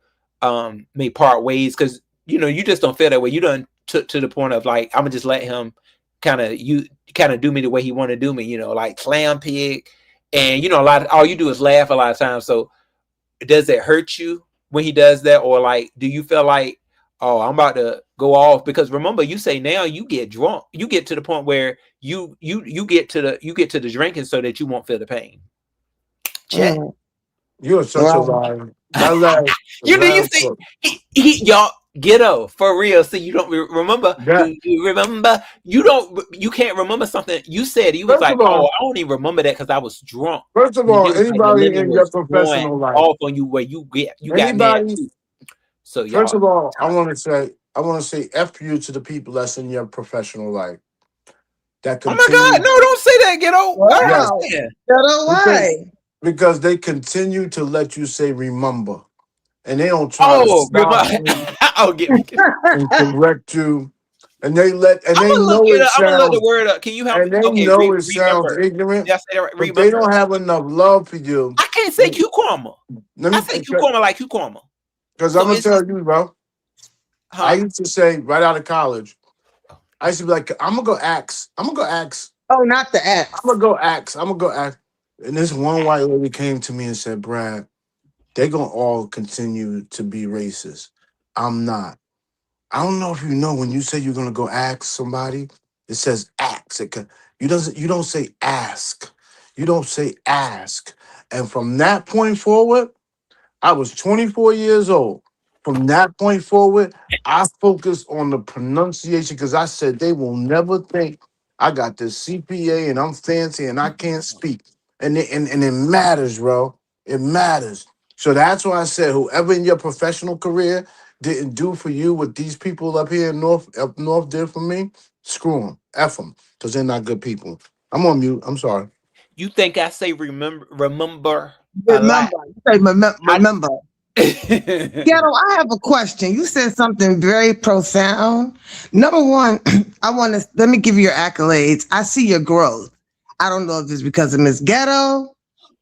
may part ways because you just don't feel that way. You done to the point of like I'm gonna just let him kind of do me the way he want to do me. Like clam pig, and all you do is laugh a lot of times. So does it hurt you when he does that, or like do you feel like, oh, I'm about to go off? Because remember, you say now you get drunk, you get to the point where you get to the drinking so that you won't feel the pain. Chat. You're such a liar. That last, You see y'all ghetto for real. See, you don't remember. that, Do you remember? You can't remember something you said. You was first like, of oh, all, I don't even remember that because I was drunk. first of And all, it was like the anybody liver in your was going professional life, off on you where you got mad anybody. too. So First y'all of all, I toxic. want to say f you to the people that's in your professional life that Oh my God, continue. no, don't say that, ghetto. I'm Yes, just Wow. saying. Ghetto, because why? because they continue to let you say remember, and they don't try to Oh, stop you oh, get me. and correct you, and they I'm gonna look know it it up. I'm gonna look the sounds word up. Can you help me? and they Okay, know it sounds remember. ignorant, Did I say that right? but they Remember. don't have enough love for you. I can't say cucumber. Let I me, say cucumber like cucumber. because I'm So gonna it's just, tell you, bro. I huh? used to say right out of college, I used to be like, I'm gonna go ask. I'm gonna go ask. Oh, not the I'm X. gonna go ask. I'm gonna go ask. And this one white lady came to me and said, Brad, they're gonna all continue to be racist. I'm not. I don't know if you know when you say you're gonna go ask somebody, it says ask. You don't say ask. You don't say ask. And from that point forward, I was 24 years old. From that point forward, I focused on the pronunciation because I said they will never think I got this CPA and I'm fancy and I can't speak. And it matters, bro. It matters. So that's why I said whoever in your professional career didn't do for you what these people up north did for me, screw them. F them. Because they're not good people. I'm on mute. I'm sorry. You think I say remember a lot? Remember. You say I, remember. Ghetto, I have a question. You said something very profound. Number one, let me give you your accolades. I see your growth. I don't know if it's because of Miss Ghetto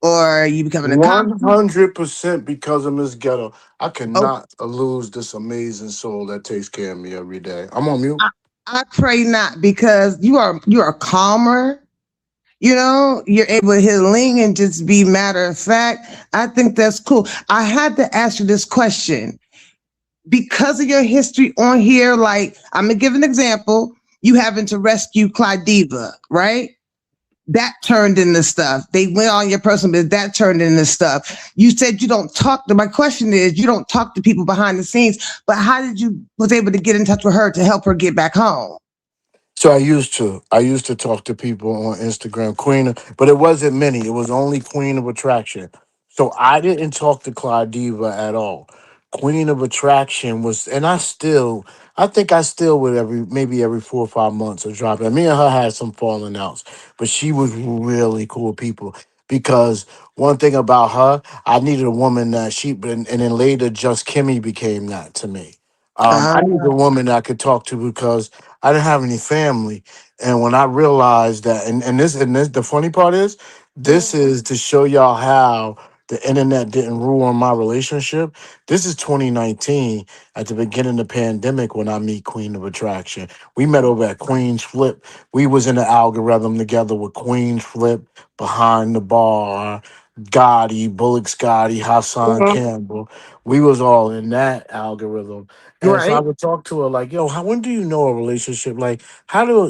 or you becoming a cop. 100% because of Miss Ghetto. I Oh, cannot lose this amazing soul that takes care of me every day. I'm on mute. I, I pray not because you are calmer. You're able to hit a link and just be matter of fact. I think that's cool. I had to ask you this question because of your history on here. Like, I'm gonna give an example. You having to rescue Clydiva, right? That turned into stuff. They went on your personal business. That turned into stuff. You said you don't talk to. My question is, you don't talk to people behind the scenes. But how did you was able to get in touch with her to help her get back home? So I used to. I used to talk to people on Instagram, but it wasn't many. It was only Queen of Attraction. So I didn't talk to Clyde Diva at all. Queen of Attraction was, and I think I still would maybe every 4 or 5 months or drop it. Me and her had some falling outs, but she was really cool people. Because one thing about her, I needed a woman that and then later just Kimmy became that to me. Uh, I needed a woman that I could talk to because I didn't have any family. And when I realized that, and this, the funny part is, this is to show y'all how the internet didn't ruin my relationship. This is 2019 at the beginning of the pandemic when I meet Queen of Attraction. We met over at Queen's Flip. We was in the algorithm together with Queen's Flip, Behind the Bar, Gotti, Bullock Scotty, Hassan Campbell. We was all in that algorithm. And so I right. would talk to her like, yo, when do you know a relationship? Like, how do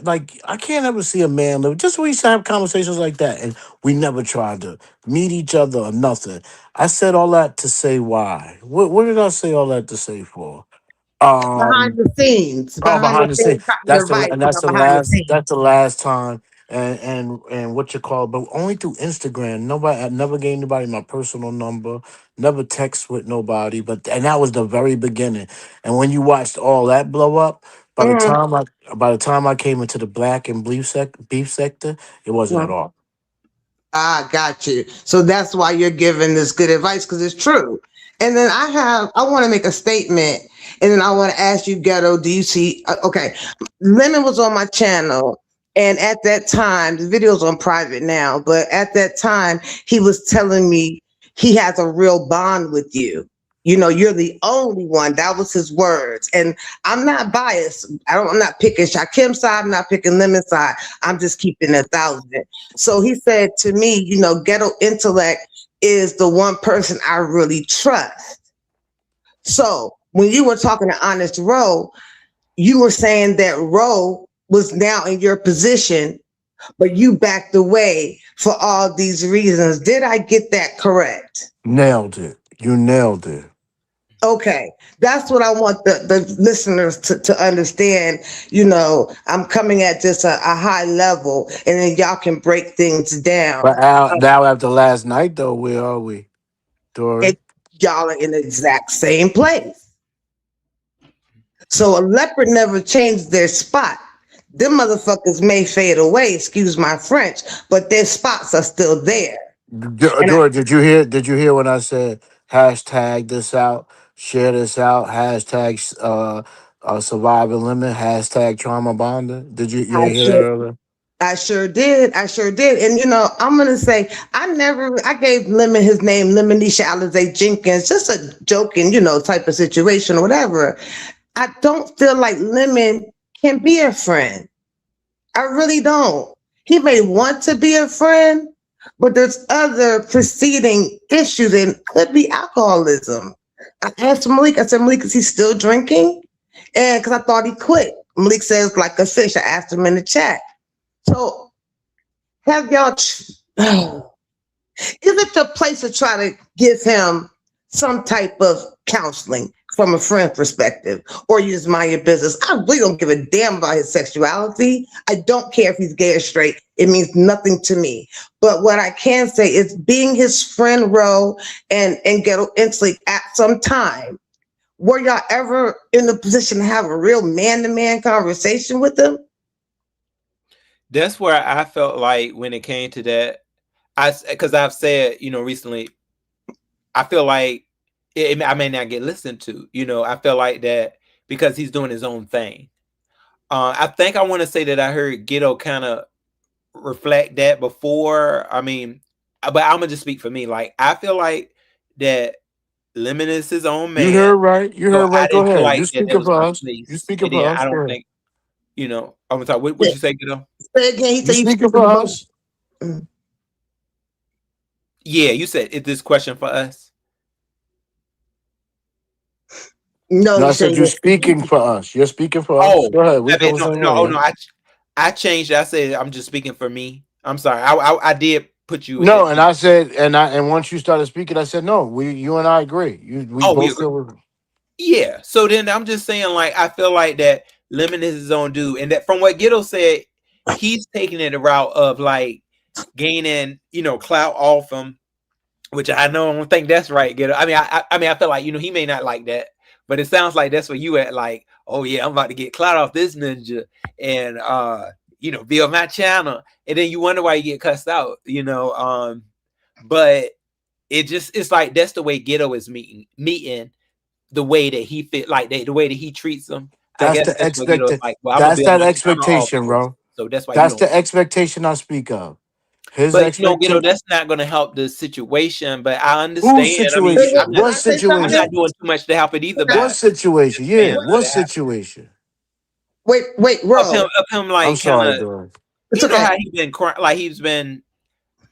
like, I can't ever see a man live. Just we used to have conversations like that. And we never tried to meet each other or nothing. I said all that to say why. What did I say all that to say for? Behind Um, the scenes, Oh, behind the behind the scenes, scenes. your advice That's about the behind the last scenes. time. And what you call it, but only through Instagram. Nobody, I never gave anybody my personal number. Never text with nobody. And that was the very beginning. And when you watched all that blow up, Mhm. by the time I came into the black and beef sector, it wasn't at Mhm. all. I got you. So that's why you're giving this good advice, because it's true. And then I want to make a statement, and then I want to ask you, Ghetto, do you see? Okay, Lemon was on my channel, and at that time, the video's on private now, but at that time, he was telling me he has a real bond with you. You know, you're the only one. That was his words. And I'm not biased. I'm not picking Shakim's side. I'm not picking Lemon's side. I'm just keeping 1,000. So he said to me, you know, Ghetto Intellect is the one person I really trust. So when you were talking to Honest Roe, you were saying that Roe was now in your position, but you backed away for all these reasons. Did I get that correct? Nailed it. You nailed it. Okay, that's what I want the listeners to understand. You know, I'm coming at just a high level, and then y'all can break things down. But now after last night, though, where are we, Dory? Y'all are in the exact same place. So a leopard never changed their spot. Them motherfuckers may fade away, excuse my French, but their spots are still there. Dory, did you hear when I said hashtag this out, share this out, hashtag survivor limit, hashtag trauma bonder? Did you I hear that sure, earlier? I sure did. I sure did. And you know, I'm gonna say I gave Lemon his name, Lemonisha Alizé Jenkins, just a joking, you know, type of situation or whatever. I don't feel like Lemon can be a friend. I really don't. He may want to be a friend, but there's other preceding issues, and could be alcoholism. I asked Malik, I said, Malik, is he still drinking? And because I thought he quit. Malik says, like a fish. I asked him in the chat. So have y'all, is it your place to try to give him some type of counseling from a friend perspective, or you just mind your business? I really don't give a damn about his sexuality. I don't care if he's gay or straight. It means nothing to me. But what I can say is being his friend, Ro, and Ghetto Intellect at some time, were y'all ever in the position to have a real man-to-man conversation with him? That's where I felt like when it came to that, because I've said, you know, recently, I feel like I may not get listened to. You know, I feel like that because he's doing his own thing. I think I want to say that I heard Ghetto kind of reflect that before. I mean, but I'm gonna just speak for me. Like, I feel like that Lemon is his own man. You heard right. You So heard I right. Go didn't feel ahead. like You that speaking was for my us. place. You speaking And then for us. I Go don't ahead. think, you know, I'm sorry. What you say, Ghetto? Say again. He You said you speaking for us. Yeah, you said is this question for us? No, No, I you said said you're speaking for us. You're speaking for us. Oh, Go ahead. We I mean, feel the same no, oh way. no, I changed it. I said I'm just speaking for me. I'm sorry. I did put you No, in. and I said, and once you started speaking, I said, no, you and I agree. We Oh, we both agree. feel. Yeah. So then I'm just saying, like, I feel like that Lemon is his own dude, and that from what Ghetto said, he's taking it a route of like gaining, you know, clout off him, which I don't think that's right, Ghetto. I mean, I mean, I feel like, you know, he may not like that, but it sounds like that's where you at. Like, oh yeah, I'm about to get clout off this ninja, and you know, build my channel, and then you wonder why you get cussed out, you know. But it's like that's the way Ghetto is meeting the way that he fit, like the way that he treats them. I That's guess the that's what Ghetto is expected. like. Well, I'm gonna That's build that my channel off expectation, of this, bro. so that's why you That's don't. the expectation I speak of. His But you know, Ghetto, expectation. that's not going to help the situation. But I Whose understand. I mean, situation? can What I say I'm something? not situation? doing too much to help it either. What By situation? just Yeah. saying, let What it happen. situation? Wait, Of Ro. him, I'm like kind sorry, of, Dory. It's you know okay. how he's been like he's been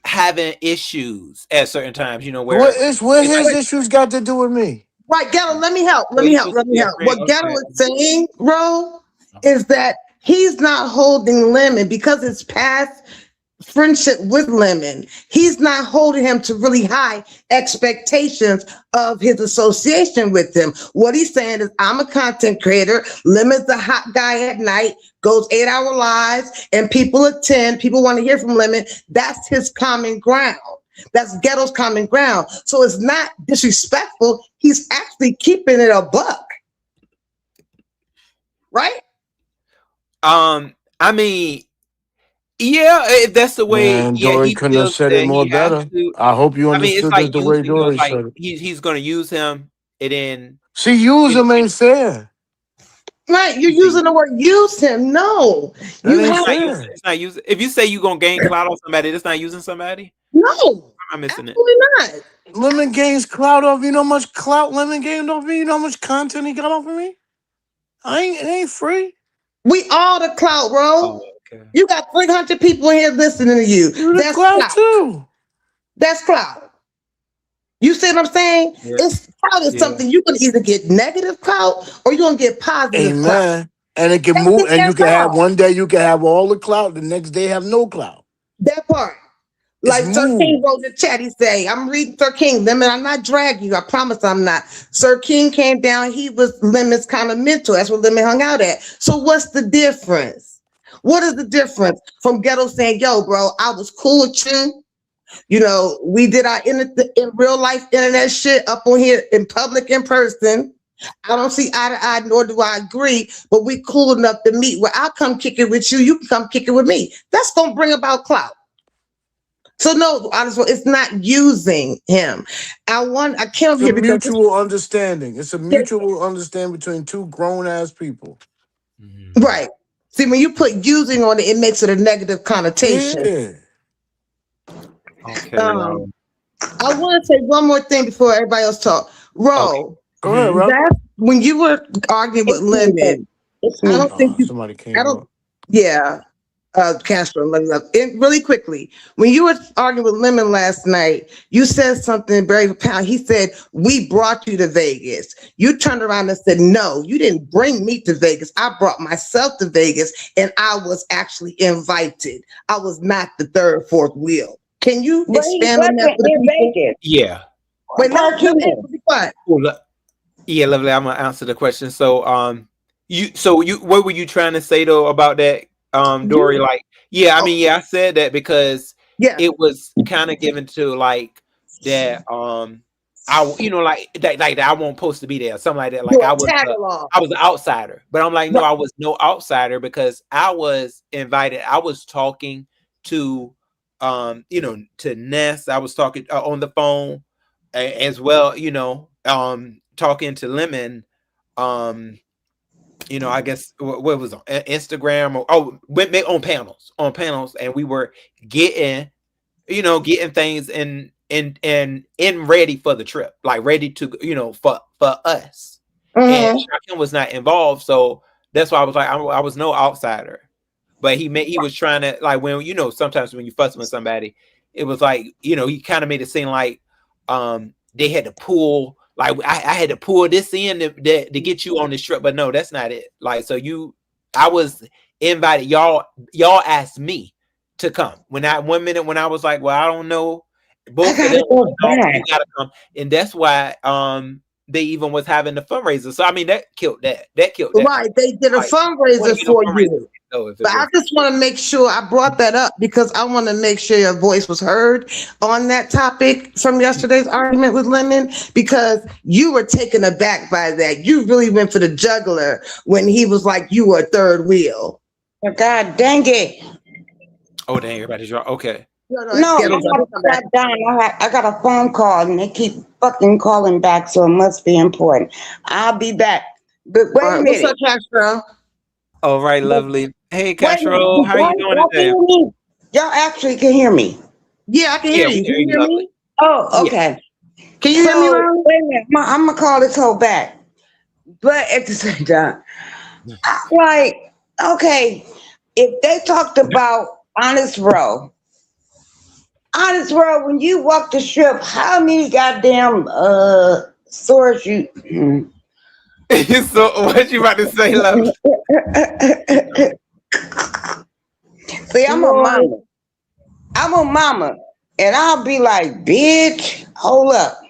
having issues at certain times. You know where What it's like, his issues got to do with me? Right, Ghetto, let me help. well, Let me you're help. supposed Let to me be a help. friend. What Ghetto Okay. is saying, Ro, is that he's not holding Lemon because it's past friendship with Lemon. He's not holding him to really high expectations of his association with him. What he's saying is, I'm a content creator. Lemon's the hot guy at night, goes 8-hour lives, and people attend. People want to hear from Lemon. That's his common ground. That's Ghetto's common ground. So it's not disrespectful. He's actually keeping it a buck. Right? I mean, Yeah, if that's the way, Man, yeah, Dory he couldn't have feels said it that more he has better. to. I hope you I mean, it's understood like that the way using him, Dory like said it. he's gonna use him, and then See, use you know, him ain't fair. Right, you're see, using the word use him. No, That you ain't it's have not using. fair. It's not using. If you say you gonna gain clout on somebody, that's not using somebody. no, I'm missing it. absolutely not. Lemon gains clout off. You know how much clout Lemon gained off me? You know how much content he got off of me? It ain't free. We all the clout, Oh, bro. okay. You got 300 people in here listening to you. You the That's clout clout. too. That's clout. You see what I'm saying? Yeah, It's clout is yeah. something you can either get negative clout or you're gonna get positive clout. Amen. And it can That's move, it, and you that's can have all. one day you can have all the clout, the next day have no clout. That part. It's Like Sir King move. wrote in the chat, he say, I'm reading Sir King. Lemon, I'm not dragging you. I promise I'm not. Sir King came down, he was Lemon's kind of mentor. That's what Lemon hung out at. So what's the difference? What is the difference from Ghetto saying, yo, bro, I was cool with you. You know, we did our in real life internet shit up on here in public, in person. I don't see eye to eye, nor do I agree, but we cool enough to meet where I'll come kick it with you. You can come kick it with me. That's going to bring about clout. So no, honestly, it's not using him. I came up It's a here because mutual understanding. It's a mutual understanding between two grown ass people. Mhm. right. See, when you put using on it, it makes it a negative connotation. Yeah. Okay. Um, I want to say one more thing before everybody else talk. Ro, Go ahead, Mhm. bro. that's when you were arguing with Lemon. It's I me. don't think you. Somebody I came don't. up. Yeah. Castro, let me know. Really quickly, when you were arguing with Lemon last night, you said something very profound. He said, we brought you to Vegas. You turned around and said, no, you didn't bring me to Vegas. I brought myself to Vegas and I was actually invited. I was not the third, fourth wheel. Can you But he expand on that wasn't for the in people? Vegas. Yeah. Wait, Part let me two. be quiet. Yeah, lovely. I'm gonna answer the question. So, what were you trying to say though about that, Dory? You- Like, yeah, I oh, mean, yeah, I said that because yeah. it was kind of given to like that, like that I wasn't supposed to be there, something like that. Like You're a tag along. I was an outsider, but I'm like, no, Right. I was no outsider because I was invited. I was talking to, to Ness. I was talking on the phone as well, talking to Lemon, I guess what was on Instagram or went on panels, and we were getting things in ready for the trip, like ready to for us. And Mhm. Shaquem was not involved, so that's why I was like, I was no outsider. But he was trying to, like, when sometimes when you fuss with somebody, it was like he kind of made it seem like they had to pull, like I had to pull this in to get you on this trip, but no, that's not it. Like, I was invited. Y'all asked me to come. When I was like, well, I don't know, both of I them, gotta go no, you back. gotta come, and that's why they even was having the fundraiser. So I mean, that killed that. Right. They did a Like, fundraiser for you. though, if it But I was. just want to make sure I brought that up because I want to make sure your voice was heard on that topic from yesterday's argument with Lemon, because you were taken aback by that. You really went for the juggler when he was like, you were a third wheel. Oh, God dang it. Oh, dang, everybody's wrong. Okay. No, I got done. I got a phone call and they keep fucking calling back, so it must be important. I'll be back. But wait a What's up, minute. Castro? All right, lovely. Hey, Wait a minute. Castro, how are you doing Y'all today? can hear me? Y'all actually can hear me. Yeah, I can hear Yeah, you. we Can hear you you, hear me? lovely. Oh, okay. Can you hear me, So, Ron? wait a minute. I'm going to call this whole back. But at the same time, I'm like, okay, if they talked about Honest Row, when you walk the strip, how many goddamn stores you... So, what you about to say, lovely? See, I'm a mama. And I'll be like, bitch, hold up.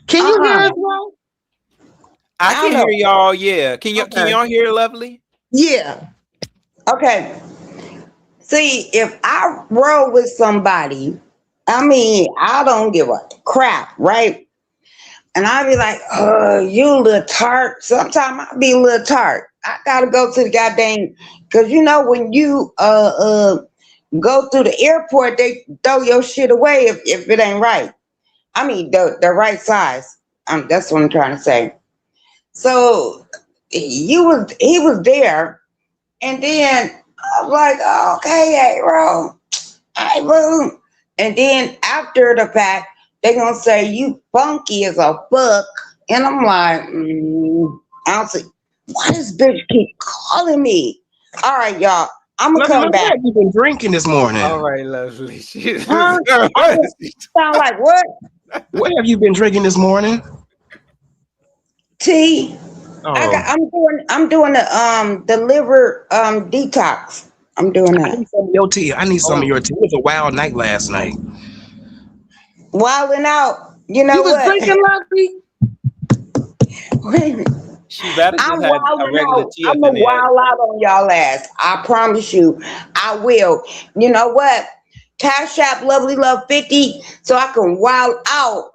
Can you hear us, Ron? I can know. hear y'all. Yeah, can Okay. y'all hear lovely? Yeah. Okay. See, if I roll with somebody, I mean, I don't give a crap, right? And I'll be like, you a little tart. Sometimes I'll be a little tart. I gotta go to the goddamn, because you know when you go through the airport, they throw your shit away if it ain't right. I mean the right size. That's what I'm trying to say. So he was there, and then I was like, oh, okay, hey, bro, hey, boo. And then after the fact, they gonna say you funky as a fuck, and I'm like, I don't see why this bitch keep calling me. All right, y'all, I'm gonna come What back. have you been drinking this morning? All right, Leslie. Huh? Sound like what? What have you been drinking this morning? Tea. Oh, I'm doing the liver detox. I'm doing I that. need some of your tea. I need some of your tea. It was a wild night last night. Wilding out. You know You was what? drinking, Lovely? Wait a minute. She better just I'm had a wilding regular out. tea I'm up gonna in there. wild out on y'all ass. I promise you, I will. You know what? Cash App Lovely Love 50 so I can wild out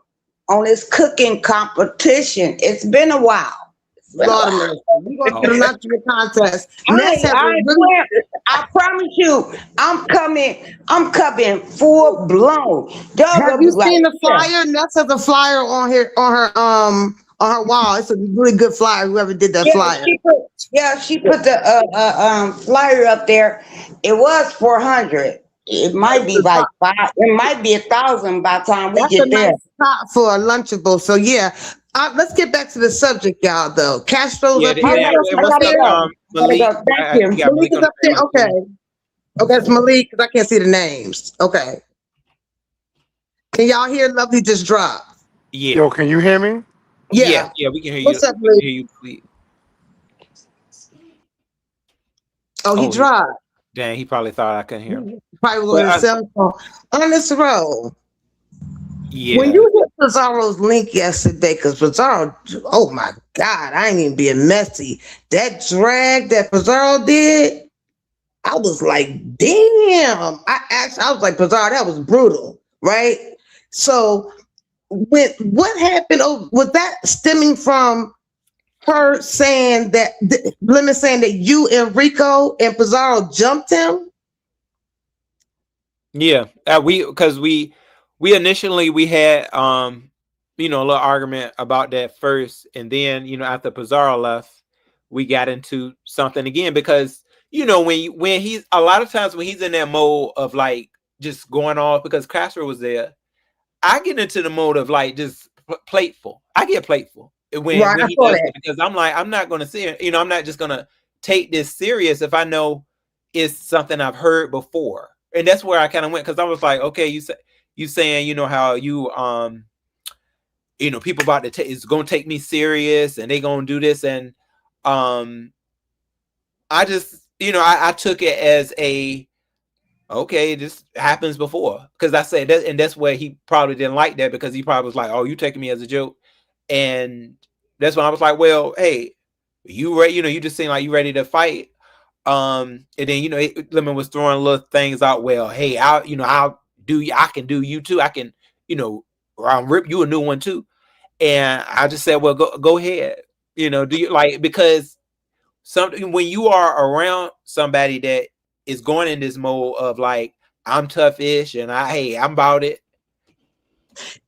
on this cooking competition. It's been a while. It's been a Lord of while. mercy. We're gonna get a luncheon contest. Ness have I a ain't really playing. I promise you, I'm coming full blown. Y'all have gonna you be like, seen the yeah. flyer? Ness has a flyer on her wall. It's a really good flyer, whoever did that Yeah, flyer. she put the flyer up there. It was 400. It might be like 5. It might be 1,000 by the time we That's a get there. nice top for a Lunchable. So yeah, let's get back to the subject, y'all. Though Castro's Yeah, up they, here. they, I what's gotta up, go. Malik? Thank you. We got Malik Malik is on the up there. phone, too. Okay, okay, it's Malik because I can't see the names. Okay, can y'all hear Lovely just drop? Yeah, Yo, can you hear me? Yeah. we can hear you. What's up, We can Malik? hear you, Malik. Oh, he Oh, dropped. dang, he probably thought I couldn't hear him. Probably was But, on his cell phone. On this road. yeah. When you hit Pizarro's link yesterday, because Pizarro, oh my God, I ain't even being messy. That drag that Pizarro did, I was like, damn. I was like, Pizarro, that was brutal, right? So what happened? Oh, was that stemming from her saying that Lemon saying that you and Rico and Pizarro jumped him? Yeah, we initially we had a little argument about that first, and then after Pizarro left, we got into something again because when he's a lot of times when he's in that mode of like just going off because Castro was there, I get into the mode of like just plateful. I get plateful when Right, I he saw does that. it because I'm like I'm not going to see it. I'm not just going to take this serious if I know it's something I've heard before. And that's where I kind of went because I was like, okay, you saying how you people about to is gonna take me serious and they gonna do this and I just I took it as a okay, this happens before because I said that and that's where he probably didn't like that because he probably was like, oh, you taking me as a joke, and that's when I was like, well, hey, you ready? You just seem like you ready to fight. And then Lemon was throwing little things out. Well, hey, I'll do you. I can do you too. I can I'll rip you a new one too. And I just said, well, go ahead. Do you like because something when you are around somebody that is going in this mode of like I'm tough-ish and I'm about it.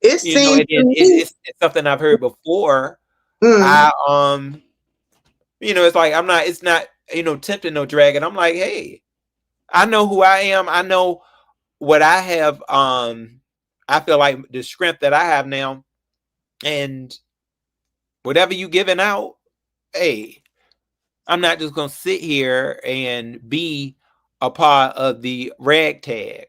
It seems It's something I've heard before. It's like I'm not. It's not. Tempting no dragon. I'm like, hey, I know who I am. I know what I have. I feel like the strength that I have now, and whatever you giving out, hey, I'm not just gonna sit here and be a part of the ragtag.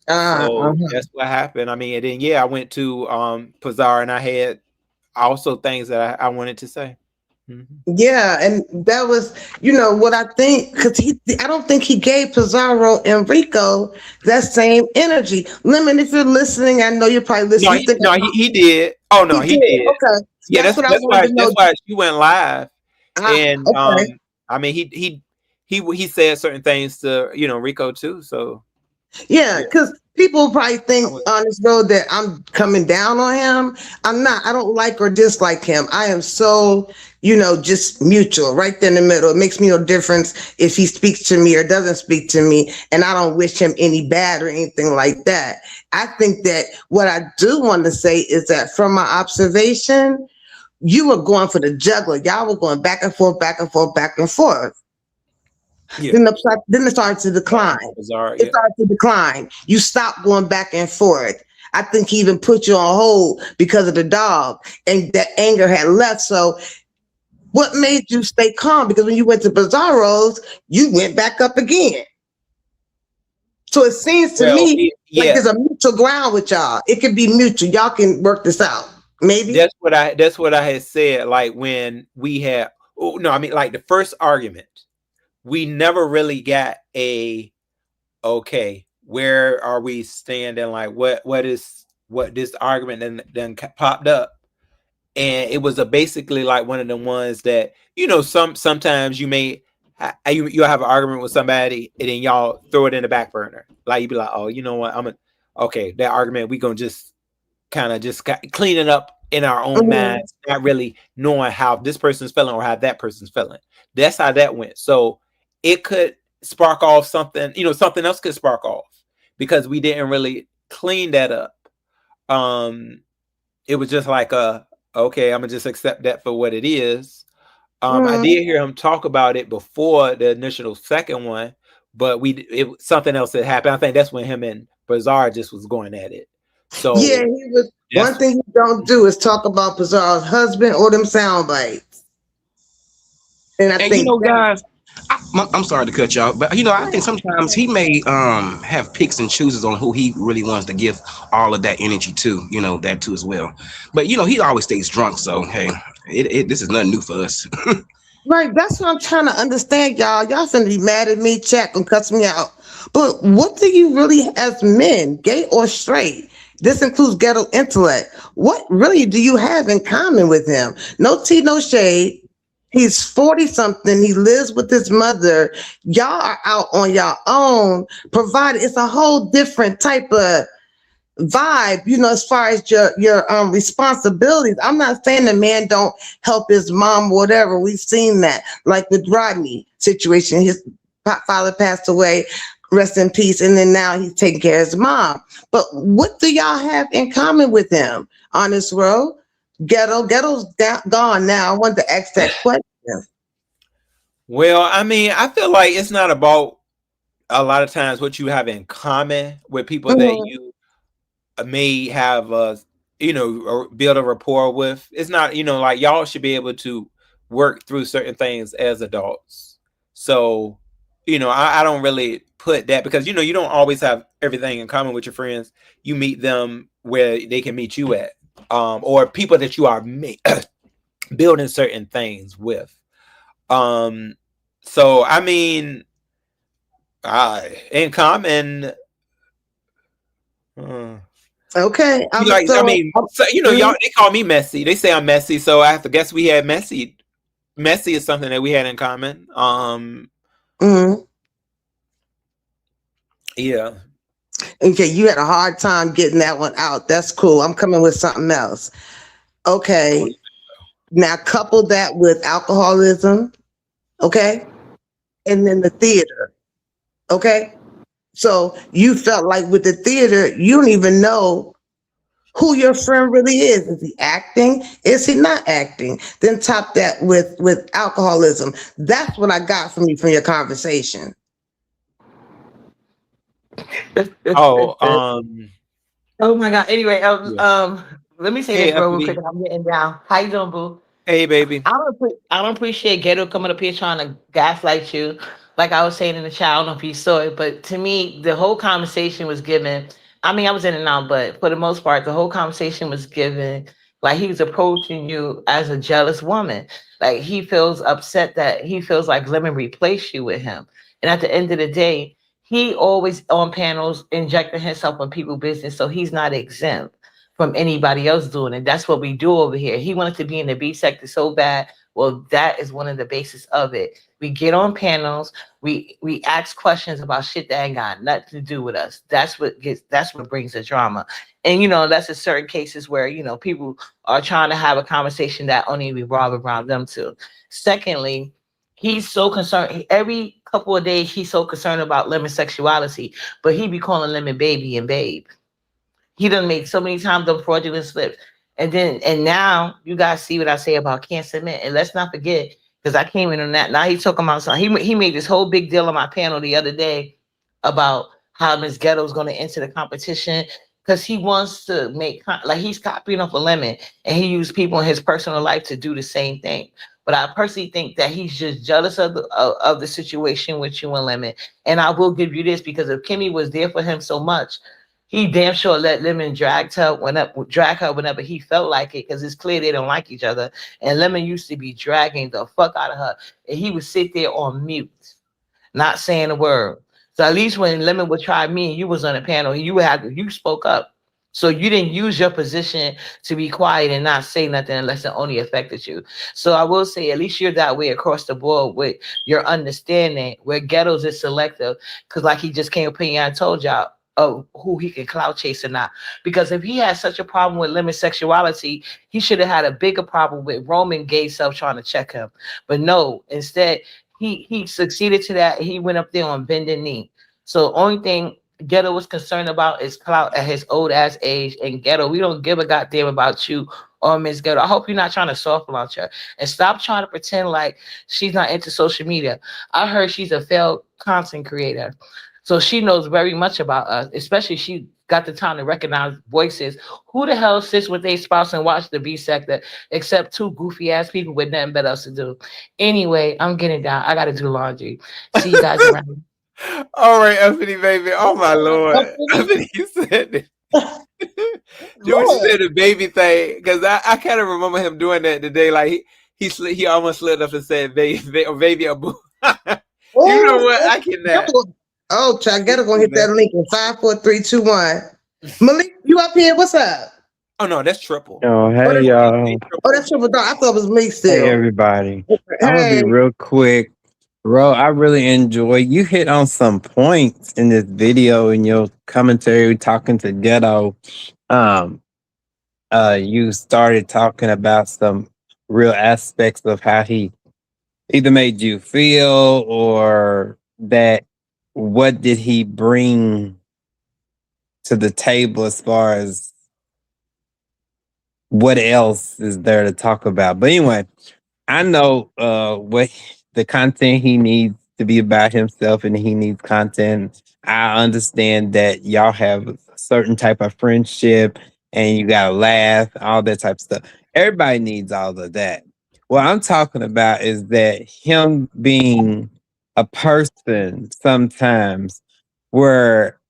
So that's what happened. I mean, and then I went to Pizarro and I had also things that I wanted to say. Mm-hmm. Yeah, and that was, what I think, because I don't think he gave Pizarro and Rico that same energy. Lemon, if you're listening, I know you're probably listening. He did. Oh no, he did. Okay, yeah, that's why she went live, and okay. I mean, he said certain things to Rico too. So Yeah, Yeah. because people probably think on this road that I'm coming down on him. I'm not. I don't like or dislike him. I am so, just mutual, right there in the middle. It makes me no difference if he speaks to me or doesn't speak to me, and I don't wish him any bad or anything like that. I think that what I do want to say is that from my observation, you were going for the juggler. Y'all were going back and forth, back and forth, back and forth. Yeah. Then it started to decline. Bizarre. It Yeah. started to decline. You stopped going back and forth. I think he even put you on hold because of the dog, and that anger had left. So, what made you stay calm? Because when you went to Bizarro's, you went back up again. So it seems to Well, me like yeah. there's a mutual ground with y'all. It can be mutual. Y'all can work this out. Maybe. That's what I had said. Like when we had, oh no, I mean like the first argument, we never really got a okay. Where are we standing? Like what this argument then popped up, and it was basically like one of the ones that sometimes you may you'll have an argument with somebody and then y'all throw it in the back burner. Like you be like, oh, you know what, okay, that argument we gonna just kind of just clean it up in our own minds, not really knowing how this person's feeling or how that person's feeling. That's how that went. So it could spark off something, something else could spark off because we didn't really clean that up. It was just like okay, I'm gonna just accept that for what it is. I did hear him talk about it before the initial second one, but something else had happened. I think that's when him and Bizarre just was going at it. So yeah, he was. One thing you don't do is talk about Bizarre's husband or them sound bites. And I think guys, I'm sorry to cut y'all, but I think sometimes he may have picks and chooses on who he really wants to give all of that energy to, that too as well. But he always stays drunk, so hey, this is nothing new for us. right, that's what I'm trying to understand, y'all. Y'all finna be mad at me, chat and cuss me out. But what do you really, as men, gay or straight? This includes ghetto intellect. What really do you have in common with him? No tea, no shade. He's 40 something. He lives with his mother. Y'all are out on your own, provided it's a whole different type of vibe, as far as your responsibilities. I'm not saying the man don't help his mom, whatever. We've seen that, like the Rodney situation. His father passed away, rest in peace, and then now he's taking care of his mom. But what do y'all have in common with him on this road? Ghetto's gone now. I want to ask that question. well, I mean, I feel like it's not about a lot of times what you have in common with people that you may have or build a rapport with. It's not, like y'all should be able to work through certain things as adults. So, I don't really put that because you don't always have everything in common with your friends. You meet them where they can meet you at, or people that you are building certain things with. So I mean, in common. Okay. Y'all, they call me messy. They say I'm messy, so I have to guess we had messy. Messy is something that we had in common. Yeah. Okay, you had a hard time getting that one out. That's cool. I'm coming with something else. Okay. Now couple that with alcoholism. Okay. And then the theater. Okay. So you felt like with the theater, you don't even know who your friend really is. Is he acting? Is he not acting? Then top that with alcoholism. That's what I got from you from your conversation. Oh my God. Anyway, let me say Hey, this real FB. quick. I'm getting down. How you doing, boo? Hey, baby. I don't appreciate Ghetto coming up here trying to gaslight you. Like I was saying in the chat, I don't know if you saw it, but to me, the whole conversation was given. I mean, I was in and out, but for the most part, the whole conversation was given like he was approaching you as a jealous woman. Like he feels upset that he feels like Lemon replaced you with him. And at the end of the day, he always on panels injecting himself in people's business, so he's not exempt from anybody else doing it. That's what we do over here. He wanted to be in the B sector so bad. Well, that is one of the basis of it. We get on panels, we ask questions about shit that ain't got nothing to do with us. That's what brings the drama. And that's in certain cases where people are trying to have a conversation that only revolve around them too. Secondly, he's so concerned every couple of days he's so concerned about Lemon sexuality, but he be calling Lemon baby and babe. He done made so many times the fraudulent slips. And now you guys see what I say about can't submit. And let's not forget, because I came in on that. Now he's talking about something. He made this whole big deal on my panel the other day about how Miss Ghetto is going to enter the competition because he wants to like he's copying off a Lemon, and he used people in his personal life to do the same thing. But I personally think that he's just jealous of the situation with you and Lemon. And I will give you this, because if Kimmy was there for him so much, he damn sure let Lemon drag her whenever he felt like it, because it's clear they don't like each other. And Lemon used to be dragging the fuck out of her, and he would sit there on mute, not saying a word. So at least when Lemon would try me and you was on the panel, you spoke up. So you didn't use your position to be quiet and not say nothing unless it only affected you. So I will say, at least you're that way across the board with your understanding, where Ghettos is selective, because like he just came up here and told y'all of who he can clout chase or not. Because if he had such a problem with Lemon sexuality, he should have had a bigger problem with Roman gay self trying to check him. But no, instead, he succeeded to that. He went up there on bending knee. So only thing Ghetto was concerned about is clout at his old ass age. And Ghetto, we don't give a goddamn about you or Miss Ghetto. I hope you're not trying to soft launch her. And stop trying to pretend like she's not into social media. I heard she's a failed content creator. So she knows very much about us, especially she got the time to recognize voices. Who the hell sits with their spouse and watch the B sector except two goofy ass people with nothing better else to do? Anyway, I'm getting down. I got to do laundry. See you guys around. All right, Anthony, baby. Oh my Lord, Anthony, you said it. You said the baby thing, because I kind of remember him doing that today. Like he almost slid up and said baby a boo. You know what? I cannot. Oh, Chagetta gonna hit that link in 5, 4, 3, 2, 1. Malik, you up here? What's up? Oh no, that's triple. Oh, hey y'all. Oh, that's triple dog. I thought it was Malik still. Hey everybody. Hey. I'm gonna be real quick. Ro, I really enjoy you hit on some points in this video in your commentary talking to Ghetto. You started talking about some real aspects of how he either made you feel, or that what did he bring to the table as far as what else is there to talk about. But anyway, I know what the content he needs to be about himself, and he needs content. I understand that y'all have a certain type of friendship and you gotta laugh, all that type of stuff. Everybody needs all of that. What I'm talking about is that him being a person sometimes where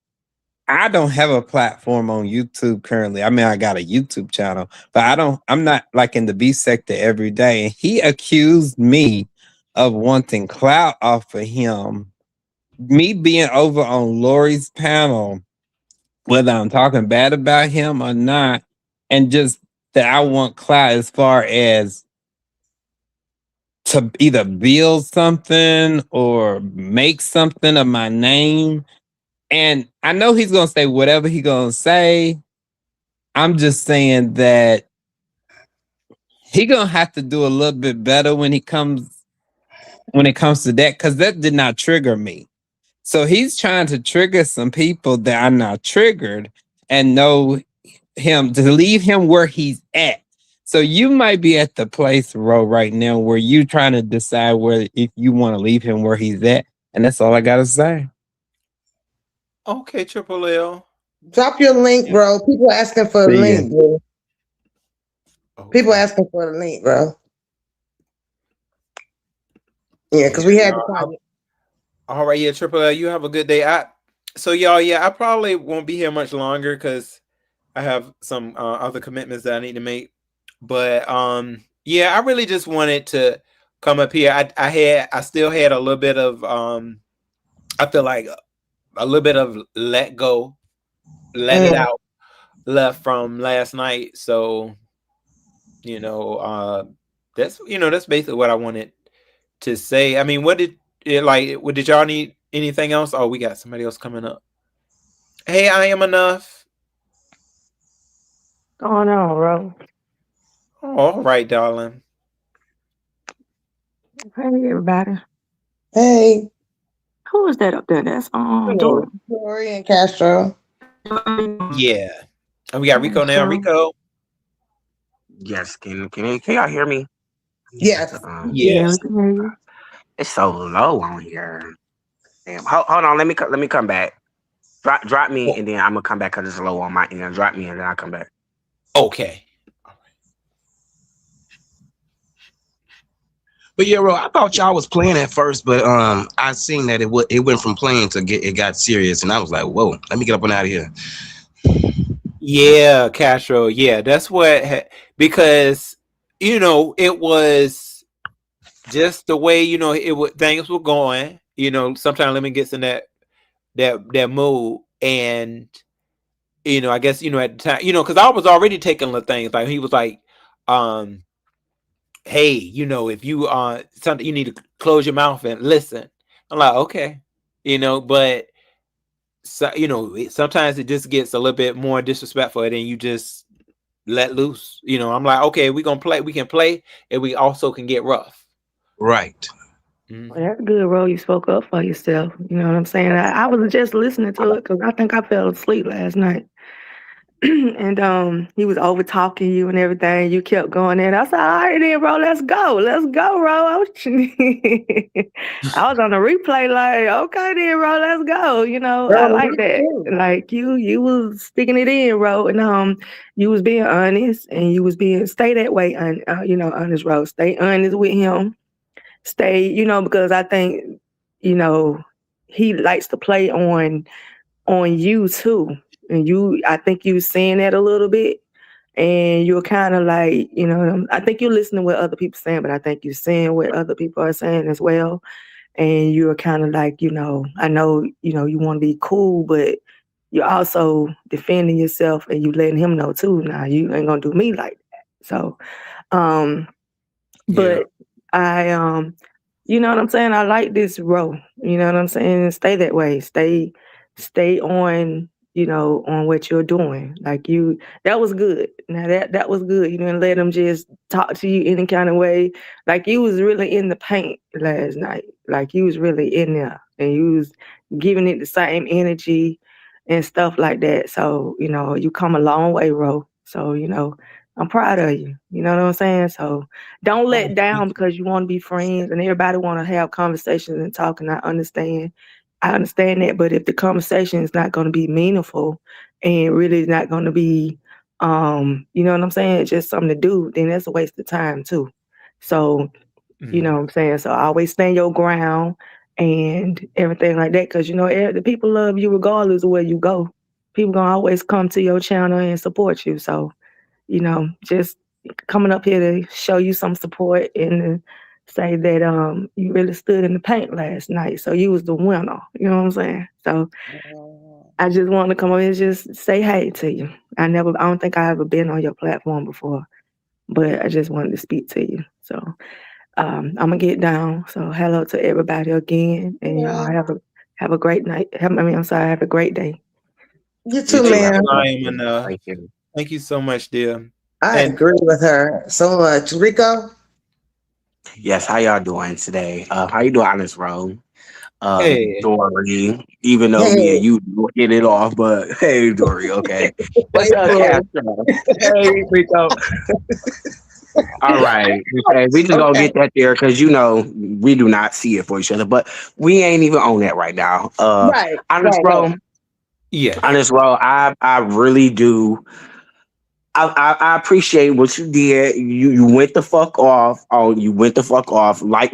I don't have a platform on YouTube currently. I mean, I got a YouTube channel, but I'm not like in the B sector every day. And he accused me of wanting clout off of him. Me being over on Lori's panel, whether I'm talking bad about him or not, and just that I want clout as far as to either build something or make something of my name. And I know he's going to say whatever he's going to say. I'm just saying that he's going to have to do a little bit better when it comes to that, because that did not trigger me. So he's trying to trigger some people that are not triggered and know him, to leave him where he's at. So you might be at the place, Ro, right now where you're trying to decide whether if you want to leave him where he's at. And that's all I got to say. Okay, Triple L. Drop your link, bro. People asking for the link, bro. People asking for the link, bro. Yeah, because we had the problem. All right, yeah, Triple L, you have a good day. So y'all, yeah, I probably won't be here much longer because I have some other commitments that I need to make. But yeah, I really just wanted to come up here. I still had a little bit of I feel like a little bit of let it out left from last night. So, you know, that's that's basically what I wanted to say. I mean, what did y'all need anything else? Oh, we got somebody else coming up. Hey, I am enough. Going on, bro? Oh, all right, darling. Hey, everybody. Hey, Who is that up there? That's Dory. Dory and Castro. Yeah. And we got Rico now. Rico. Yes, can y'all hear me? Yes. Yes. It's so low on here. Damn. Hold on. Let me come back. Drop me, and then I'm gonna come back because it's low on my end. Drop me, and then I'll come back. Okay. But yeah, bro, I thought y'all was playing at first, but I seen that it went from playing to it got serious, and I was like, whoa, let me get up and out of here. Yeah, Castro. Yeah, that's what because it was just the way things were going. Sometimes Lemon gets in that mood, and I guess at the time because I was already taking the things like he was like, hey, if you something you need to close your mouth and listen. I'm like, okay, but. So, sometimes it just gets a little bit more disrespectful and then you just let loose. I'm like, okay, we can play and we also can get rough. Right. Well, that's good, bro. You spoke up for yourself. You know what I'm saying? I was just listening to it because I think I fell asleep last night. And he was over talking you and everything. You kept going in. I said, all right then, bro, let's go, bro. I was on the replay like, okay then, bro, let's go. I like that. Like you was speaking it in, bro, and you was being honest and you was stay that way, honest, bro. Stay honest with him. Stay, because I think, he likes to play on you too. And I think you saying that a little bit, and you're kind of like, I think you're listening to what other people saying, but I think you're saying what other people are saying as well. And you're kind of like, I know, you want to be cool, but you're also defending yourself and you letting him know too. Now you ain't gonna do me like that. So, but I, you know what I'm saying? I like this row. You know what I'm saying? Stay that way. Stay on, on what you're doing. Like that was good. Now that was good. You didn't let them just talk to you any kind of way. Like you was really in the paint last night. Like you was really in there and you was giving it the same energy and stuff like that. So, you come a long way, Ro. So, I'm proud of you. You know what I'm saying? So don't let down because you want to be friends and everybody want to have conversations and talk. And I understand that. But if the conversation is not going to be meaningful and really not going to be, you know what I'm saying? It's just something to do, then that's a waste of time too. So, you know what I'm saying? So always stand your ground and everything like that. Cause the people love you regardless of where you go. People gonna always come to your channel and support you. So, just coming up here to show you some support and say that you really stood in the paint last night. So you was the winner. You know what I'm saying? So I just want to come over and just say hey to you. I don't think I ever been on your platform before, but I just wanted to speak to you. So I'm gonna get down. So hello to everybody again, and y'all have a great night. Have a great day. You too, man. Thank you. Thank you so much, dear. I agree with her so much. Rico? Yes, how y'all doing today? How you doing on this road? Hey. Dory, even though me and you get it off, but hey, Dory, okay. What's up, Castro? Hey, Rico. All right. Okay. We just gonna get that there because we do not see it for each other, but we ain't even on that right now. Right. On this road. Yeah. On this road, I really do. I appreciate what you did. You went the fuck off. Oh, you went the fuck off like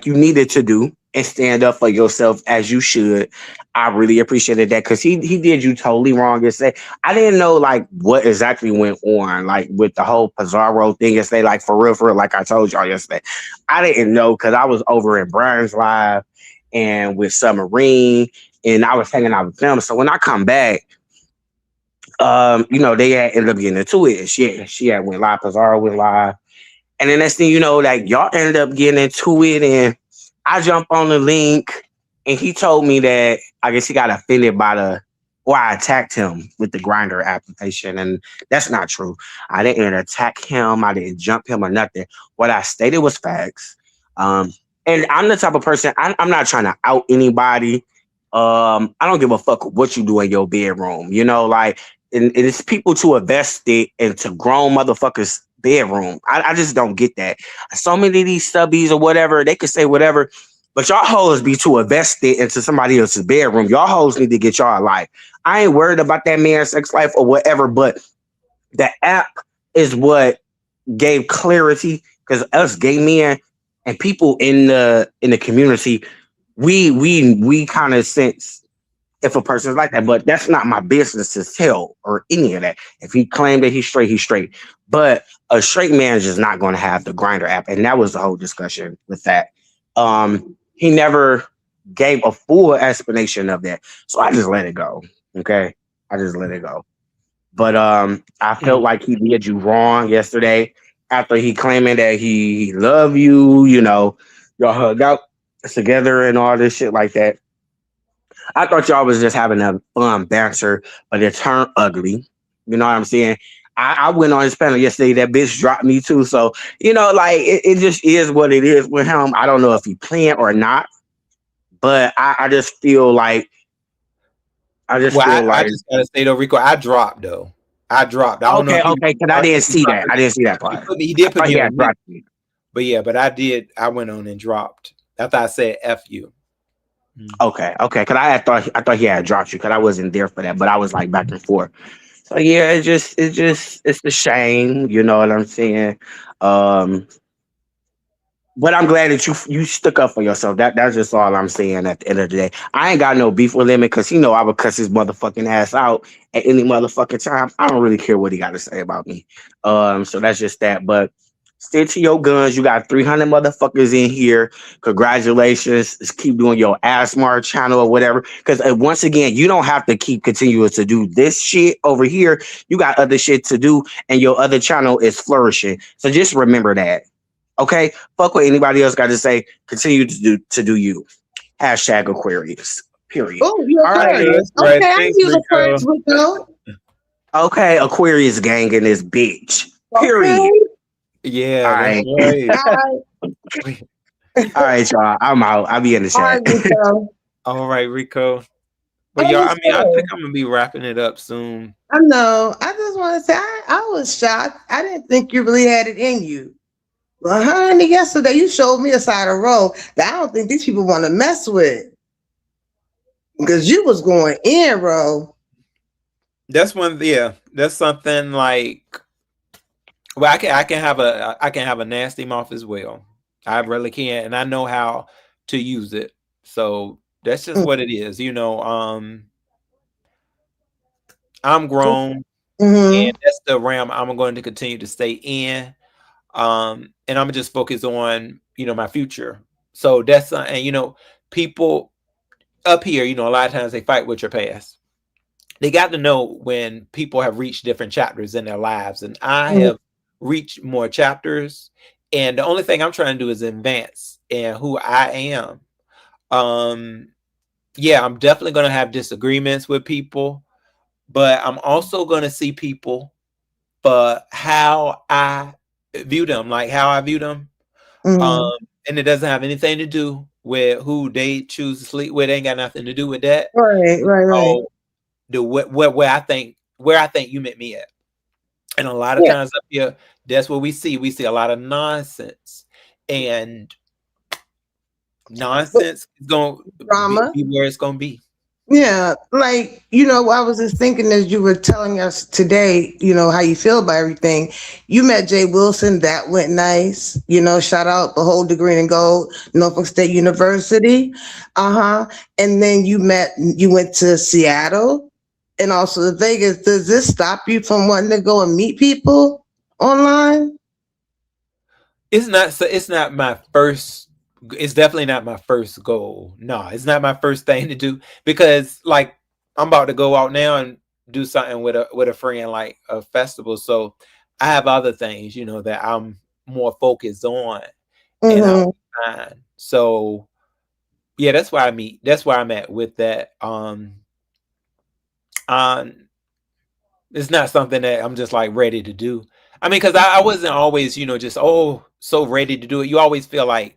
you needed to do and stand up for yourself as you should. I really appreciated that because he did you totally wrong yesterday. I didn't know like what exactly went on like with the whole Pizarro thing yesterday. Like for real, like I told y'all yesterday. I didn't know because I was over at Brian's Live and with Submarine and I was hanging out with them. So when I come back, they had ended up getting into it. She had went live, Pizarro went live, And the next thing you know, like y'all ended up getting into it, and I jump on the link, and he told me that I guess he got offended by or I attacked him with the Grinder application, and that's not true. I didn't attack him. I didn't jump him or nothing. What I stated was facts. And I'm the type of person, I'm not trying to out anybody. I don't give a fuck what you do in your bedroom. You know, like, and it's people to invest it into grown motherfuckers' bedroom. I just don't get that. So many of these stubbies or whatever, they could say whatever, but y'all hoes be too invested into somebody else's bedroom. Y'all hoes need to get y'all life. I ain't worried about that man's sex life or whatever, but the app is what gave clarity, because us gay men and people in the community, we kind of sense if a person's like that, but that's not my business to tell or any of that. If he claimed that he's straight, he's straight. But a straight man is just not going to have the Grinder app, and that was the whole discussion with that. He never gave a full explanation of that, so I just let it go. Okay, I just let it go. But I felt like he did you wrong yesterday after he claiming that he loved you. You know, y'all hugged out together and all this shit like that. I thought y'all was just having a fun banter, but it turned ugly. You know what I'm saying? I went on his panel yesterday. That bitch dropped me too. So, you know, like, it just is what it is with him. I don't know if he playing or not, but I just feel like, I just gotta say though, Rico, I dropped though. I dropped. I don't know. Okay, because I didn't see that. I didn't see that part. He did put me on dropped me. But yeah, but I did. I went on and dropped after I said F you. Okay, because I thought he had dropped you because I wasn't there for that, but I was like back and forth. So yeah, it's the shame, you know what I'm saying? But I'm glad that you stuck up for yourself. That's just all I'm saying at the end of the day. I ain't got no beef with him because I would cuss his motherfucking ass out at any motherfucking time. I don't really care what he got to say about me. So that's just that. But stick to your guns. You got 300 motherfuckers in here. Congratulations. Just keep doing your ASMR channel or whatever. Because once again, you don't have to keep continuing to do this shit over here. You got other shit to do, and your other channel is flourishing. So just remember that. Okay? Fuck what anybody else got to say. Continue to do you. Hashtag Aquarius. Period. Oh, you're Aquarius. Right. Okay, I use Aquarius with you. Okay, Aquarius gang in this bitch. Period. Okay. Yeah. All right. Right. All right, y'all. I'm out. I'll be in the chat. All right, Rico. But y'all, I mean, I think I'm gonna be wrapping it up soon. I know. I just want to say I was shocked. I didn't think you really had it in you. Well, honey, yesterday you showed me a side of Ro that I don't think these people want to mess with. Because you was going in, Ro. That's that's something like, well, I can have a nasty mouth as well. I really can, and I know how to use it. So that's just what it is, you know. I'm grown, and that's the realm I'm going to continue to stay in. And I'm gonna just focus on, my future. So that's and people up here, a lot of times they fight with your past. They got to know when people have reached different chapters in their lives, and I have reached more chapters. And the only thing I'm trying to do is advance in who I am. Yeah, I'm definitely going to have disagreements with people, but I'm also going to see people for how I view them, like how I view them. And it doesn't have anything to do with who they choose to sleep with. It ain't got nothing to do with that. Right. So where I think you met me at. And a lot of times up here, that's what we see. We see a lot of nonsense, and nonsense is going to be where it's going to be. Yeah, like, I was just thinking as you were telling us today, how you feel about everything. You met Jay Wilson. That went nice. Shout out Behold the Green and Gold, Norfolk State University. And then you went to Seattle and also to Vegas. Does this stop you from wanting to go and meet people online? It's not my first. It's definitely not my first goal. No, it's not my first thing to do, because like I'm about to go out now and do something with a friend, like a festival. So I have other things, that I'm more focused on, and I'll be fine. So yeah, that's why that's where I'm at with that. It's not something that I'm just like ready to do. I mean, because I wasn't always, just so ready to do it. You always feel like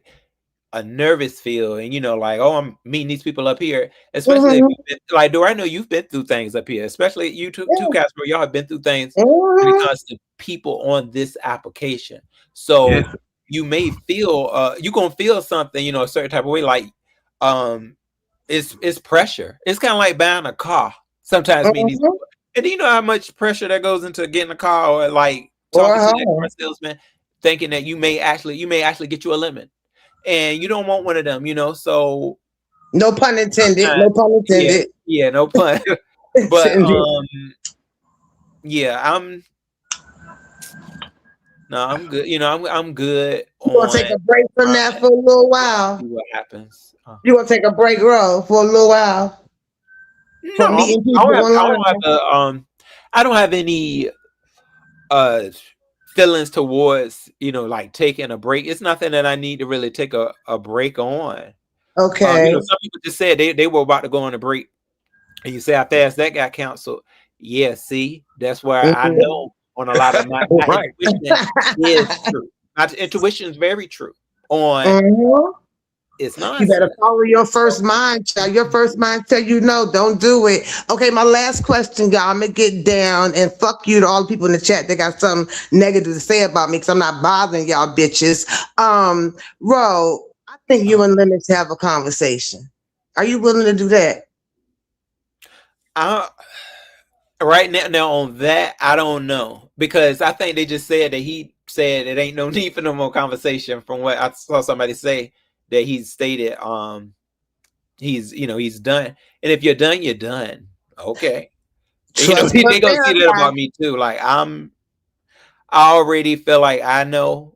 a nervous feel, and like, oh, I'm meeting these people up here, especially if you've been, like, do I know you've been through things up here, especially you too, Casper. Y'all have been through things when it comes to people on this application. So you may feel you're gonna feel something, a certain type of way, like it's pressure. It's kind of like buying a car. Sometimes meeting these people. And do you know how much pressure that goes into getting a car, or like talking to that car salesman, thinking that you may actually get you a lemon, and you don't want one of them, So no pun intended. No pun intended. Yeah, no pun. But I'm good. I'm good. You want to take a break from that for a little while? See what happens? You want to take a break, bro, for a little while? No, I don't have any feelings towards like taking a break. It's nothing that I need to really take a break on. Okay. Some people just said they were about to go on a break, and you say how fast that got canceled. Yeah, see, that's where I know on a lot of my intuition is true. My intuition is very true on. It's not. You better follow your first mind, child. Your first mind tell you no, don't do it. Okay, my last question, y'all. I'm gonna get down, and fuck you to all the people in the chat that got something negative to say about me, because I'm not bothering y'all bitches. Ro, I think you and Limits have a conversation. Are you willing to do that? Right now on that, I don't know, because I think they just said that he said it ain't no need for no more conversation. From what I saw somebody say, that he stated he's done, and if you're done, you're done. Okay. They gonna see that about me too. Like I already feel like I know.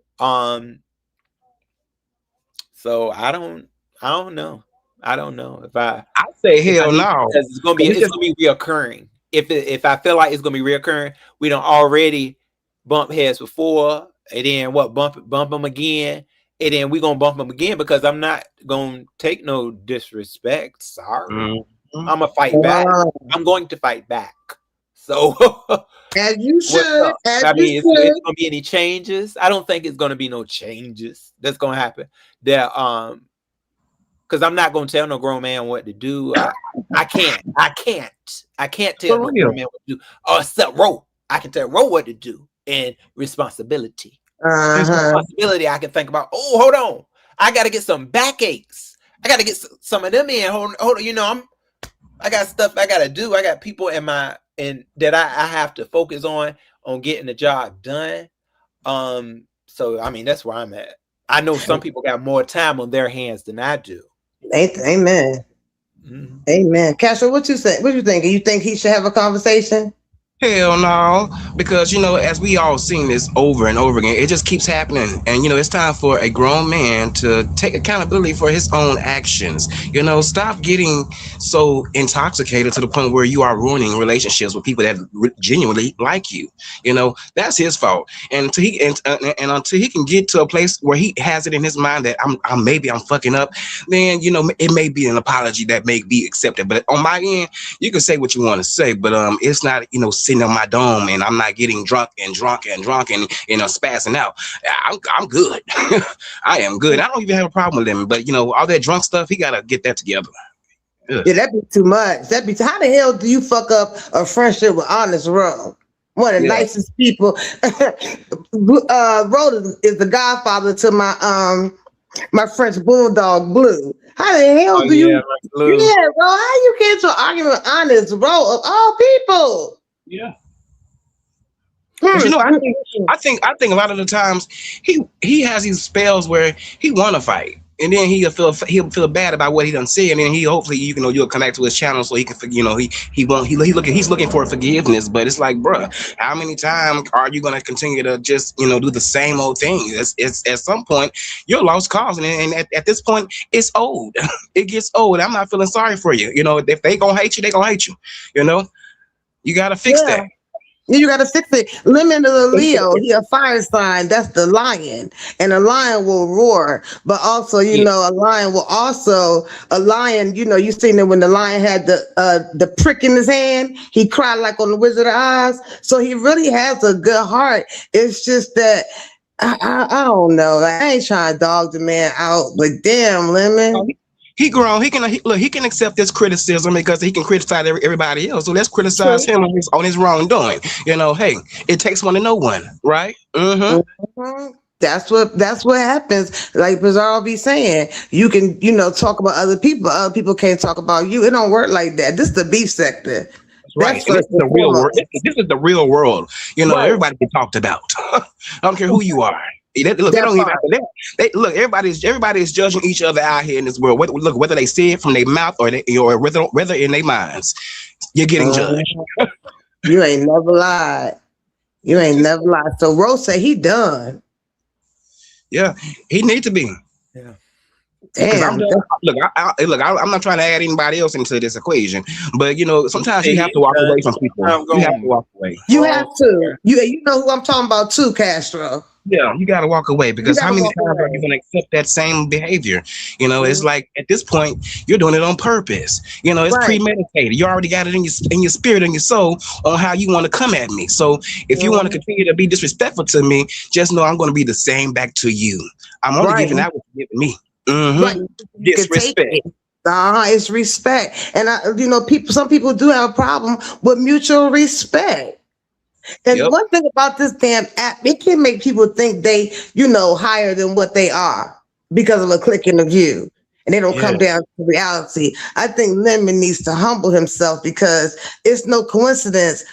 So I don't know. I don't know if I say hell no, because it's gonna be reoccurring. If I feel like it's gonna be reoccurring, we don't already bump heads before, and then bump them again. And then we're gonna bump them again, because I'm not gonna take no disrespect. Sorry. I'm gonna fight back. I'm going to fight back. So as you should. It's gonna be any changes? I don't think it's gonna be no changes that's gonna happen. That because I'm not gonna tell no grown man what to do. I can't tell no grown man what to do. Except Ro. I can tell Ro what to do, and responsibility. Responsibility, I can think about. Oh, hold on, I gotta get some backaches. I gotta get some of them in. Hold on, I got stuff I gotta do. I got people that I have to focus on getting the job done. So I mean, that's where I'm at. I know some people got more time on their hands than I do. Amen. Amen. Castro, what you think? You think he should have a conversation? Hell no, because as we all seen this over and over again, it just keeps happening. And it's time for a grown man to take accountability for his own actions. Stop getting so intoxicated to the point where you are ruining relationships with people that genuinely like you. That's his fault. And until he can get to a place where he has it in his mind that I'm fucking up, then it may be an apology that may be accepted. But on my end, you can say what you want to say, but it's not sitting on my dome and I'm not getting drunk and spazzing out. I'm good. I am good. I don't even have a problem with him, but all that drunk stuff, he gotta get that together. Ugh. Yeah, that'd be too much. How the hell do you fuck up a friendship with Honest Ro? One of the nicest people. Ro is the godfather to my French bulldog Blue. How the hell do you? Bro, how you get into an argument with Honest Ro of all people? Yeah. I think a lot of the times he has these spells where he want to fight, and then he'll feel bad about what he done said, and then hopefully you'll connect to his channel so he can he's looking for forgiveness. But it's like, bruh, how many times are you gonna continue to just do the same old thing? It's at some point you're lost cause, and at this point it's old. It gets old. I'm not feeling sorry for you. If they gonna hate you, they gonna hate you. You gotta fix that. You got to fix it. Lemon is a Leo. He a fire sign. That's the lion, and a lion will roar. But also, you know, a lion will also You know, you seen it when the lion had the prick in his hand. He cried like on the Wizard of Oz. So he really has a good heart. It's just that I don't know. Like, I ain't trying to dog the man out, but damn, Lemon. He grown. He can accept this criticism because he can criticize everybody else. So let's criticize him on his wrongdoing. You know, hey, it takes one to know one, right? That's what happens. Like Bizarro be saying, you can, you know, talk about other people can't talk about you. It don't work like that. This is the beef sector. Right. This is the real world. This is the real world. You know, everybody get talked about. I don't care who you are. Look, they don't even have to, look, everybody's judging each other out here in this world. Whether they say it from their mouth or whether in their minds, you're getting judged. You ain't never lied. You ain't never lied. So Rose said he done. Yeah, he need to be. Yeah. Damn. I'm not trying to add anybody else into this equation, but you know, sometimes you have to walk away from people. You have to walk away. You have to. You know who I'm talking about too, Castro. Yeah, you got to walk away because how many times are you going to accept that same behavior? You know, it's like at this point you're doing it on purpose. You know, it's premeditated. You already got it in your spirit and your soul on how you want to come at me. So if you want to continue to be disrespectful to me, just know I'm going to be the same back to you. I'm only giving out what you're giving me. Disrespect. It's respect. And you know, some people do have a problem with mutual respect. And one thing about this damn app, it can make people think they, you know, higher than what they are because of a click in the view. And they don't come down to reality. I think Lemon needs to humble himself because it's no coincidence,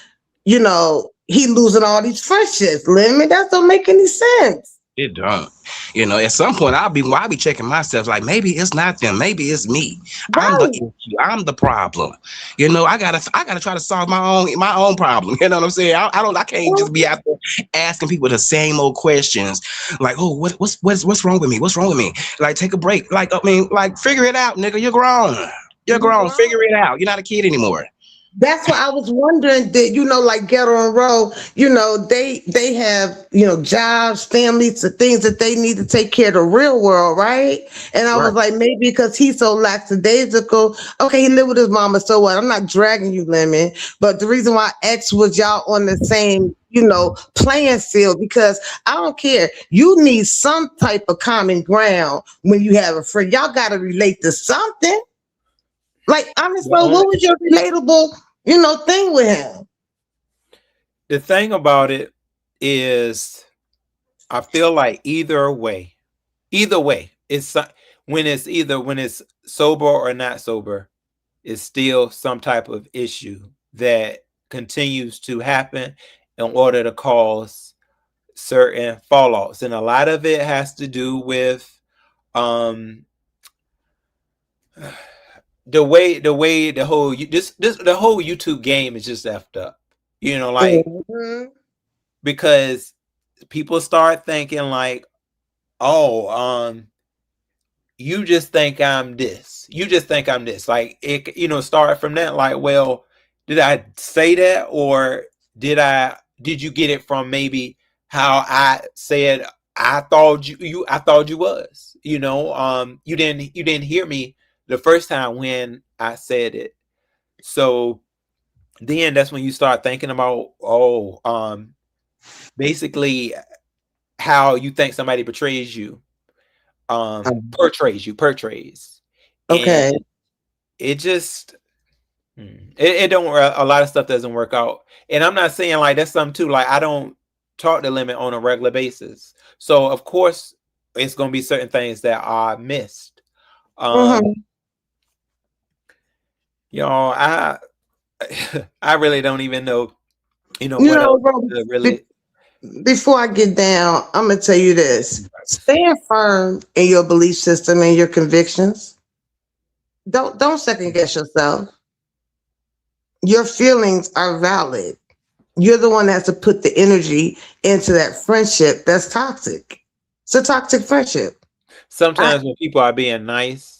you know, he losing all these friendships. Lemon, that don't make any sense. It don't. You know, at some point I'll be checking myself like maybe it's not them, maybe it's me. I'm the issue. I'm the problem. You know, I gotta try to solve my own problem. You know what I'm saying? I can't just be out there asking people the same old questions like, oh, what's wrong with me? What's wrong with me? Like, take a break. Like, I mean, like, figure it out, nigga. You're grown. You're grown. Figure it out. You're not a kid anymore. That's why I was wondering that, you know, like Ghetto and Row, you know, they have, you know, jobs, families, the things that they need to take care of the real world, right? And I was like, maybe because he's so lackadaisical, okay, he lived with his mama, so what? I'm not dragging you, Lemon, but the reason why X was y'all on the same, you know, playing field, because I don't care. You need some type of common ground when you have a friend. Y'all got to relate to something. Like, honestly, what was your relatable, you know, thing with him? The thing about it is, I feel like either way, it's when it's sober or not sober, it's still some type of issue that continues to happen in order to cause certain fallouts, and a lot of it has to do with the way the whole the whole YouTube game is just effed up, you know, like because people start thinking like, oh, you just think I'm this, like it, you know, start from that, like, well, did I say that, or did you get it from maybe how I said I thought you was, you know, you didn't hear me the first time when I said it. So then that's when you start thinking about, basically how you think somebody betrays you, portrays. Okay. And it just, it don't, a lot of stuff doesn't work out. And I'm not saying like that's something too, like I don't talk to Lemon on a regular basis. So of course it's going to be certain things that are missed. You know, I really don't even know, you know, what else to really. Before I get down, I'm gonna tell you this: stand firm in your belief system and your convictions. Don't second guess yourself. Your feelings are valid. You're the one that has to put the energy into that friendship that's toxic. It's a toxic friendship. Sometimes when people are being nice,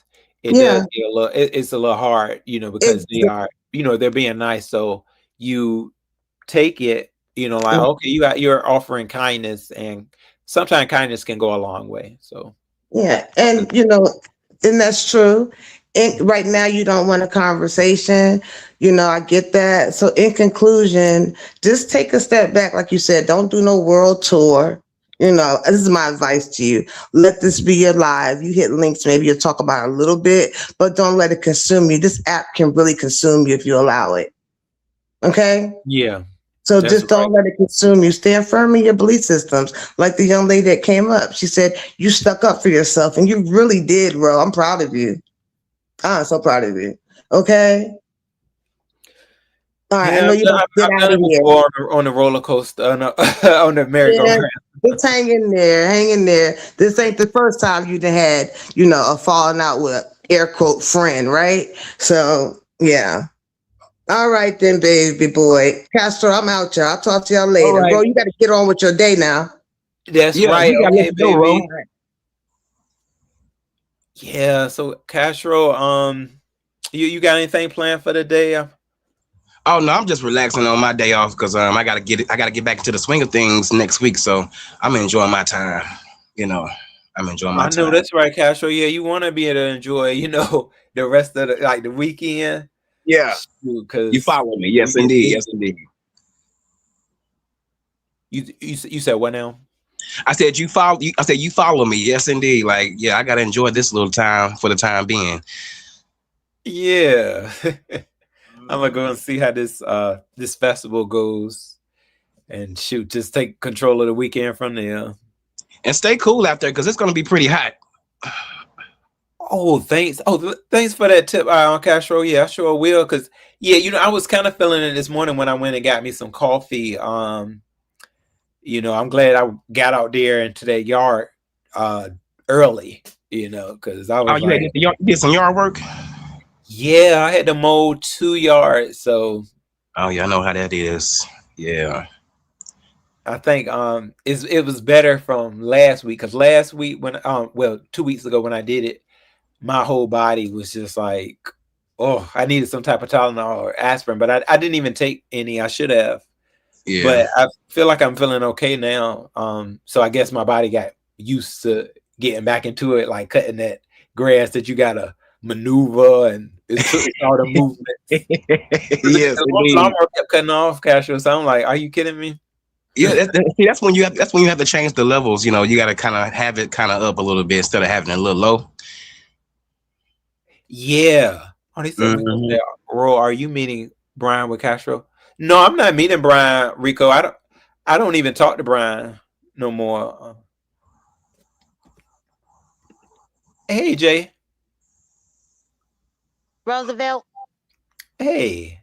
it does get a little, it's a little hard, you know, because they are, you know, they're being nice. So you take it You know, like okay, you're offering kindness, and sometimes kindness can go a long way. So Yeah, and and that's true. And right now, you don't want a conversation. I get that. So, in conclusion, just take a step back, like you said. Don't do no world tour. This is my advice to you. Let this be your live. You hit links, maybe you'll talk about it a little bit, but don't let it consume you. This app can really consume you if you allow it. Okay? yeah, So that's just don't let it consume you. Stand firm in your belief systems. Like the young lady that came up, she said, you stuck up for yourself and you really did, bro. I'm proud of you. I'm so proud of you. Okay? All right. I Yeah, know you don't get I've out done of it here. before on the roller coaster, on the Yeah, merry-go-round. just hang in there. Hang in there. This ain't the first time you done had, a falling out with air quote friend, right? So yeah. All right then, baby boy. Castro, I'm out, y'all. I'll talk to y'all All later. right. Bro, you gotta get on with your day now. That's Yeah, right. you gotta let Okay, me know, Ro. baby. Yeah. So Castro, you got anything planned for the day? Oh no, I'm just relaxing on my day off because I gotta get back into the swing of things next week. So I'm enjoying my time. I'm enjoying my I know time. that's right, Castro. Yeah, you want to be able to enjoy, the rest of the weekend. Yeah, you Because follow me. Yes, indeed. Yes, indeed. you said what now? I said you follow. I said you follow me. Yes, indeed. Like, yeah, I gotta enjoy this little time for the time being. Yeah. I'm gonna go and see how this festival goes, and shoot, just take control of the weekend from there. And stay cool out there because it's gonna be pretty hot. Oh, thanks. Oh, thanks for that tip, on Castro. Yeah, I sure will. Cause yeah, I was kind of feeling it this morning when I went and got me some coffee. I'm glad I got out there into that yard early. Cause I Oh, was like, you did some yard work. yeah, I had to mow 2 yards, so Oh yeah, I know how that is. Yeah. I think it was better from last week, because last week when 2 weeks ago when I did it, my whole body was just like, oh, I needed some type of Tylenol or aspirin, but I didn't even take any. I should have, Yeah. but I feel like I'm feeling okay now. So I guess my body got used to getting back into it, like cutting that grass that you gotta maneuver, and it's all the movement. Yes, The indeed. lawnmower kept cutting off, Castro. So I'm like, are you kidding me? Yeah, that's when you have to change the levels. You got to kind of have it kind of up a little bit instead of having it a little low. Yeah. Oh, they said Rico Mhm. said, Ro, are you meeting Brian with Castro? No, I'm not meeting Brian, Rico. I don't even talk to Brian no more. Hey, Jay. Roosevelt. Hey.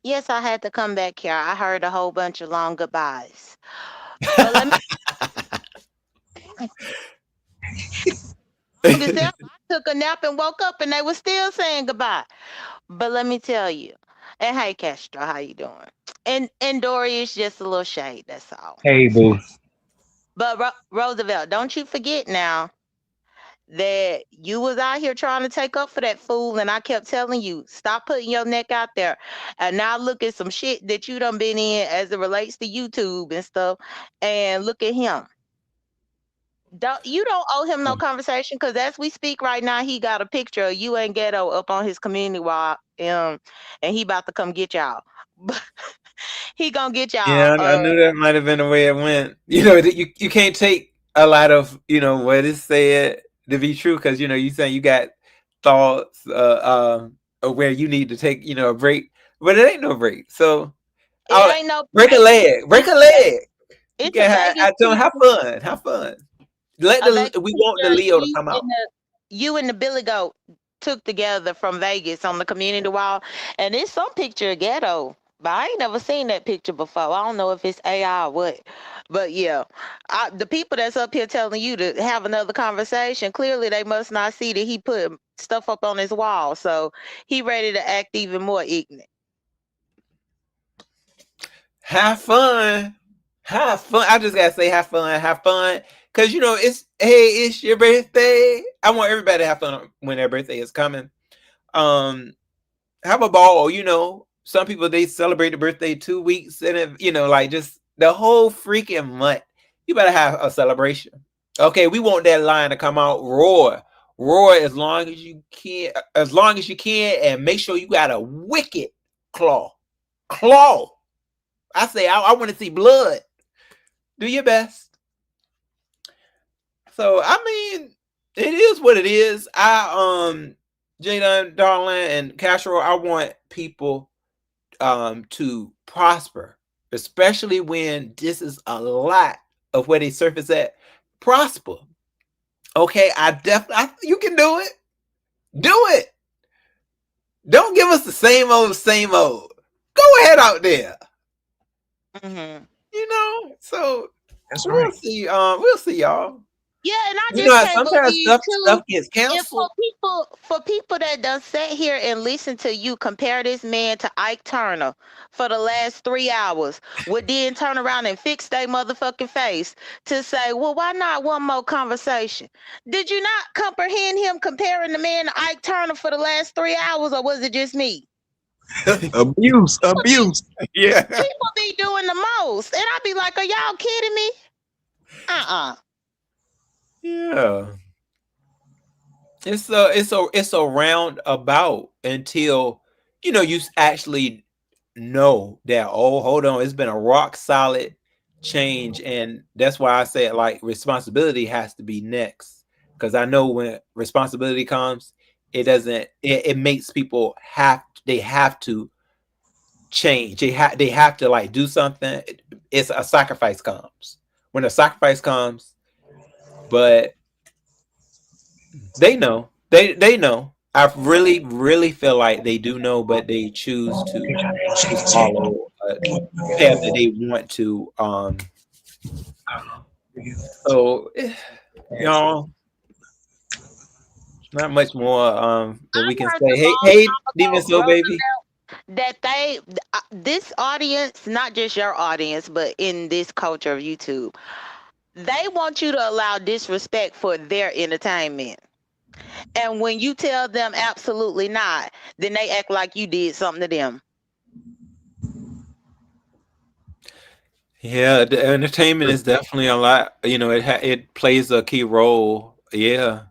Yes, I had to come back here. I heard a whole bunch of long goodbyes. But let me I took a nap and woke up and they were still saying goodbye. But let me tell you. And hey Castro, how you doing? And Dory is just a little shade, that's all. Hey, boo. But Roosevelt, don't you forget now that you was out here trying to take up for that fool, and I kept telling you, stop putting your neck out there. And now look at some shit that you done been in as it relates to YouTube and stuff, and look at him. You don't owe him no conversation, because as we speak right now, he got a picture of you and Ghetto up on his community wall, and he about to come get y'all. He gonna get y'all. Yeah, I knew that might have been the way it went. You can't take a lot of, what is said to be true, because, you saying you got thoughts of where you need to take, a break, but it ain't no break. So It ain't no break a leg. Break a leg. It's You a can Vegas tell him, trip. have fun. A Vegas We want the picture Leo to come out. you and the Billy Goat took together from Vegas on the community wall, and it's some picture of Ghetto, but I ain't never seen that picture before. I don't know if it's AI or what, but yeah, the people that's up here telling you to have another conversation, clearly they must not see that he put stuff up on his wall, so he ready to act even more ignorant. Have fun. Have fun. I just gotta say have fun. Cause it's your birthday. I want everybody to have fun when their birthday is coming. Have a ball, Some people they celebrate the birthday 2 weeks and like just the whole freaking month. You better have a celebration. Okay, we want that line to come out roar as long as you can, and make sure you got a wicked claw. I say I want to see blood. Do your best. So I mean, it is what it is. Jada, Darling, and Castro, I want people to prosper, especially when this is a lot of where they surface at. Prosper. Okay, you can do it. Do it. Don't give us the same old. Go ahead out there. Mm-hmm. So That's we'll right. see. We'll see, y'all. Yeah, and I You just know how can't sometimes believe stuff too. gets And canceled. for people that done sit here and listen to you compare this man to Ike Turner for the last 3 hours, would then turn around and fix their motherfucking face to say, well, why not one more conversation? Did you not comprehend him comparing the man to Ike Turner for the last 3 hours, or was it just me? Abuse. Yeah. People be doing the most, and I be like, are y'all kidding me? Yeah. It's a roundabout until you actually know that, oh, hold on, it's been a rock solid change. And that's why I said, like, responsibility has to be next, because I know when responsibility comes, it makes people have to change. They have to like do something. It's a sacrifice comes when a sacrifice comes, but they know. They know. I really feel like they do know, but they choose to follow a path that they want to. So y'all, not much more that we can say. Hey, Demon Soul Baby. That this audience, not just your audience, but in this culture of YouTube, they want you to allow disrespect for their entertainment. And when you tell them absolutely not, then they act like you did something to them. Yeah, the entertainment is definitely a lot. It plays a key role. Yeah,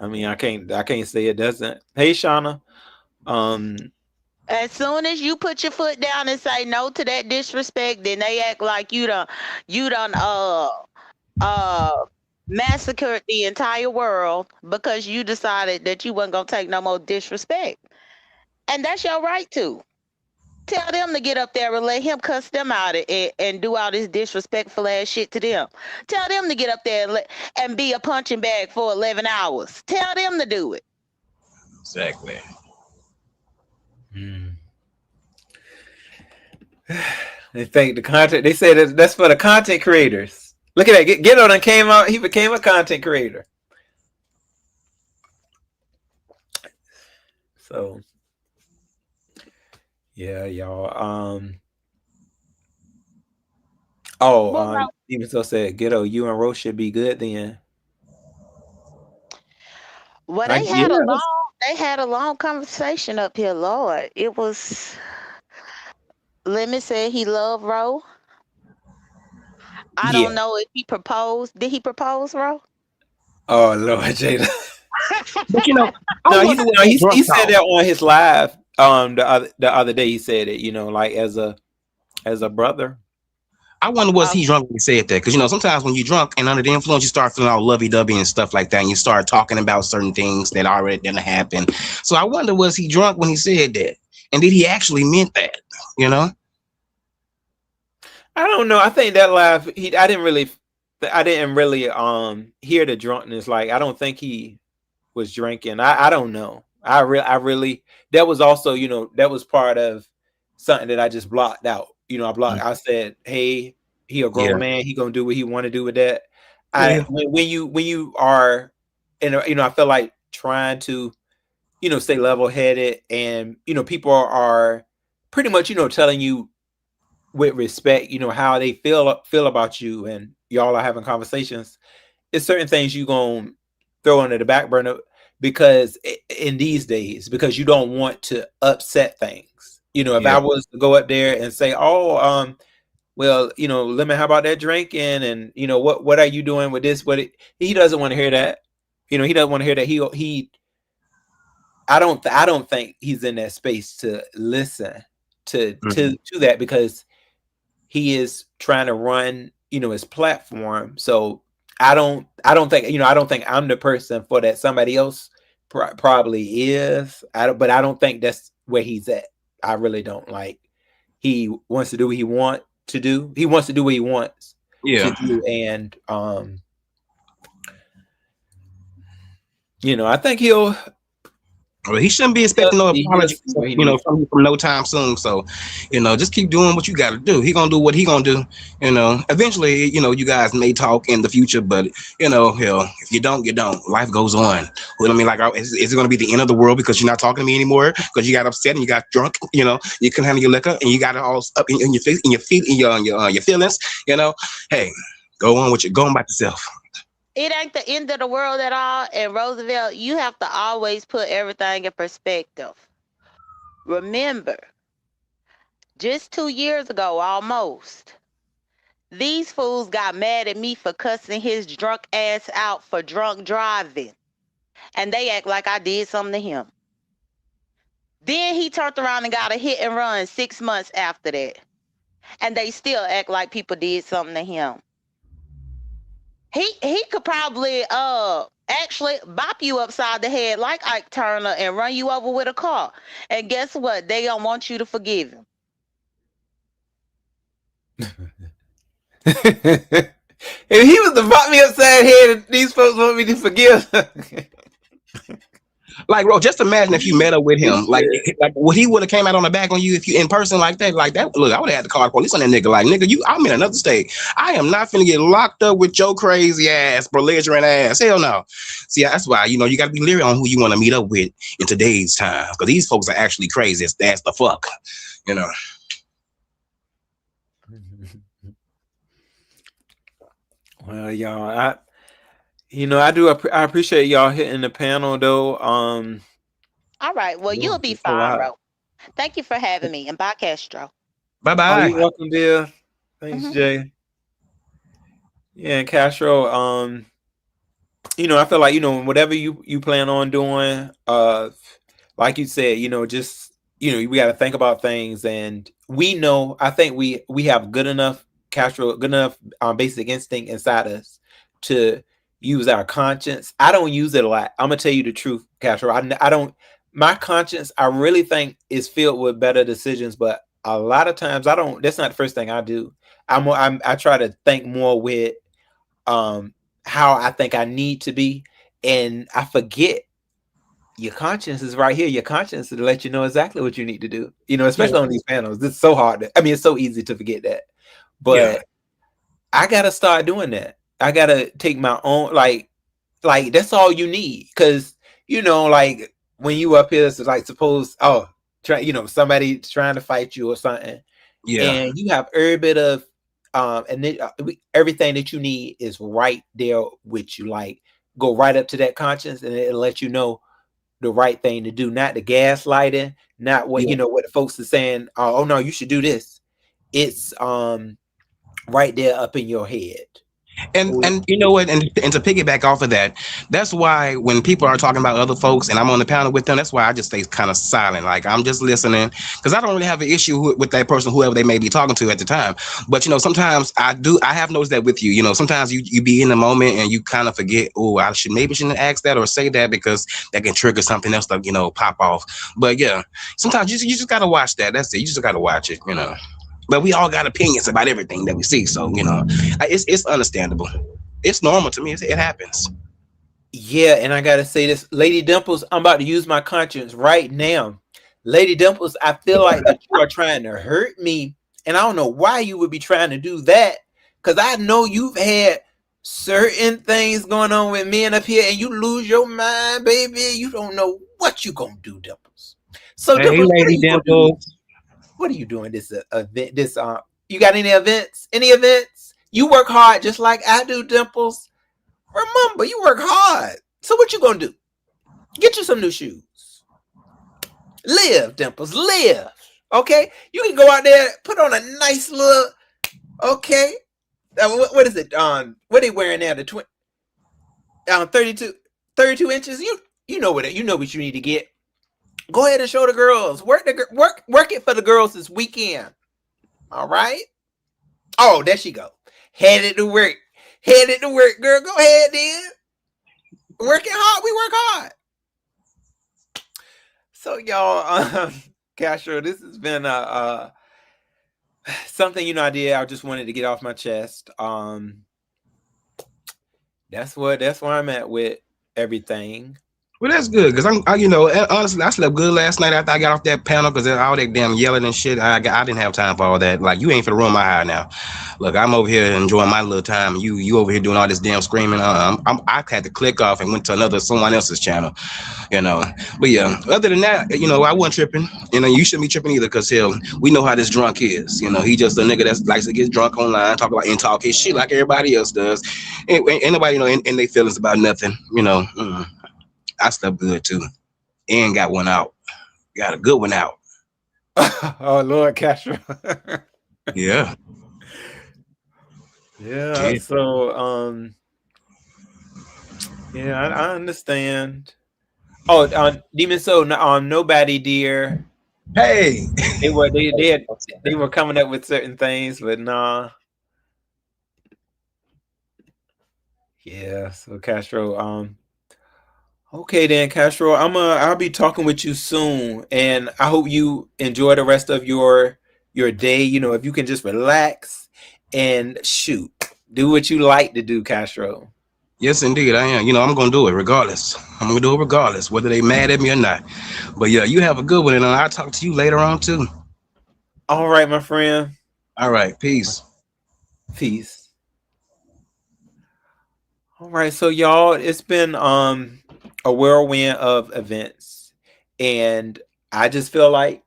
I mean, I can't say it doesn't. Hey, Shauna. As soon as you put your foot down and say no to that disrespect, then they act like you done massacred the entire world because you decided that you wasn't gonna take no more disrespect. And that's your right to. Tell them to get up there and let him cuss them out and do all this disrespectful ass shit to them. Tell them to get up there and be a punching bag for 11 hours. Tell them to do it. Exactly. They think the content. They say that's for the content creators. Look at that. Ghetto done came out. He became a content creator. So, yeah, y'all. Even so said, Ghetto, you and Rose should be good then. Well, they had a long conversation up here, Lord. It was. Lemon said he loved Ro. I don't know if he proposed. Did he propose, Ro? Oh Lord, Jada. But he said that on his live the other day. He said it, like as a brother. I wonder, was he drunk when he said that? Because sometimes when you're drunk and under the influence, you start feeling all lovey-dovey and stuff like that, and you start talking about certain things that already didn't happen. So I wonder, was he drunk when he said that? And did he actually meant that? I don't know. I think that live, I didn't really hear the drunkenness. Like, I don't think he was drinking. I don't know. I really that was also, that was part of something that I just blocked out. I said, hey, he a grown man. He gonna do what he want to do with that. When you are, I feel like trying to, stay level headed, and people are pretty much, telling you with respect, how they feel about you, and y'all are having conversations. It's certain things you gonna throw under the back burner because in these days, because you don't want to upset things. You know, if Yeah. I was to go up there and say, "Oh, well, you know, Lemon, how about that drinking? And you know, what are you doing with this?" He doesn't want to hear that. You know, he doesn't want to hear that. I don't think he's in that space to listen to that, because he is trying to run, you know, his platform. So I don't think, you know, I don't think I'm the person for that. Somebody else probably is. But I don't think that's where he's at. I really don't. Like, he wants to do what he wants to do. He wants to do what he wants Yeah. to do. And you know, I think he'll. Well, he shouldn't be expecting no He apology, does what he you know, needs. from no time soon. So, you know, just keep doing what you got to do. He gonna do what he gonna do. You know, eventually, you know, you guys may talk in the future, but you know, hell, if you don't, you don't. Life goes on. You know what I mean? Like, is it gonna be the end of the world because you're not talking to me anymore? Because you got upset and you got drunk. You know, you couldn't handle your liquor and you got it all up in your face, in your feet, in your feelings. You know, hey, go on about yourself. It ain't the end of the world at all. And Roosevelt, you have to always put everything in perspective. Remember, just 2 years ago, almost, these fools got mad at me for cussing his drunk ass out for drunk driving. And they act like I did something to him. Then he turned around and got a hit and run 6 months after that. And they still act like people did something to him. He could probably actually bop you upside the head like Ike Turner and run you over with a car. And guess what? They don't want you to forgive him. If he was to bop me upside the head, these folks want me to forgive. Like, bro, just imagine if you met up with him, like what he would have came out on the back on you if you in person like that. Look, I would have had to call the police on that nigga. Like, nigga, I'm in another state. I am not finna get locked up with your crazy ass, belligerent ass. Hell no. See, that's why, you know, you got to be leery on who you want to meet up with in today's time, because these folks are actually crazy. That's the fuck, you know. Well, y'all, I appreciate y'all hitting the panel though. All right. Well, you'll be it's a lot. fine, bro. Thank you for having me. And bye, Castro. Bye Oh, bye. you're welcome, dear. Thanks, Jay. Yeah, and Castro, you know, I feel like, you know, whatever you plan on doing, like you said, you know, just, you know, we got to think about things. And we know, I think we have good enough basic instinct inside us to use our conscience. I don't use it a lot. I'm gonna tell you the truth, Castro. I don't. My conscience, I really think, is filled with better decisions, but a lot of times I don't. That's not the first thing I do. I try to think more with how I think I need to be, and I forget. Your conscience is right here. Your conscience to let you know exactly what you need to do. You know, especially on these panels. It's so hard. It's so easy to forget that. But I gotta start doing that. I gotta take my own, like that's all you need. Cause you know, like when you up here, so like suppose somebody trying to fight you or something, and you have every bit of everything that you need is right there with you. Like, go right up to that conscience, and it'll let you know the right thing to do, not the gaslighting, not what what the folks are saying. Oh no, you should do this. It's right there up in your head. And you know what, and to piggyback off of that, that's why when people are talking about other folks and I'm on the panel with them, that's why I just stay kind of silent. Like, I'm just listening, because I don't really have an issue with that person, whoever they may be talking to at the time. But you know, sometimes I have noticed that with you. You know, sometimes you be in the moment and you kind of forget, oh, I shouldn't ask that or say that, because that can trigger something else to, you know, pop off. But yeah, sometimes you just gotta watch that. That's it. You just gotta watch it, you know. But we all got opinions about everything that we see. So, you know, it's understandable. It's normal to me. It happens. Yeah, and I got to say this. Lady Dimples, I'm about to use my conscience right now. Lady Dimples, I feel like that you are trying to hurt me. And I don't know why you would be trying to do that. Because I know you've had certain things going on with men up here, and you lose your mind, baby. You don't know what you going to do, Dimples. So, hey, Dimples, Lady Dimples. What are you doing this event? You got any events? Any events? You work hard just like I do, Dimples. Remember, you work hard. So what you gonna do? Get you some new shoes. Live, Dimples, live. Okay, you can go out there, put on a nice little. Okay, what is it? What they wearing now? The 32 inches. You know what you need to get. Go ahead and show the girls. Work it for the girls this weekend. All right. Oh, there she go. Headed to work, girl. Go ahead then. Working hard. We work hard. So y'all, Castro, this has been something I just wanted to get off my chest. That's where I'm at with everything. Well, that's good because honestly, I slept good last night after I got off that panel because all that damn yelling and shit. I didn't have time for all that. Like, you ain't finna ruin my high now. Look, I'm over here enjoying my little time. You over here doing all this damn screaming. I had to click off and went to someone else's channel, But yeah, other than that, I wasn't tripping. You shouldn't be tripping either because hell, we know how this drunk is. He just a nigga that likes to get drunk online, talk his shit like everybody else does. Ain't nobody in their feelings about nothing. I slept good too, and got one out. Got a good one out. Oh Lord, Castro. Yeah. Yeah. So yeah, I understand. Oh, Demon Soul, nobody, dear. Hey, they were coming up with certain things, but nah. Yeah. So Castro, okay then, Castro. I'll be talking with you soon, and I hope you enjoy the rest of your day. If you can just relax and shoot, do what you like to do, Castro. Yes, indeed, I am. I'm gonna do it regardless. I'm gonna do it regardless, whether they mad at me or not. But yeah, you have a good one, and I'll talk to you later on too. All right, my friend. All right, peace. Peace. All right, so y'all, it's been a whirlwind of events, and I just feel like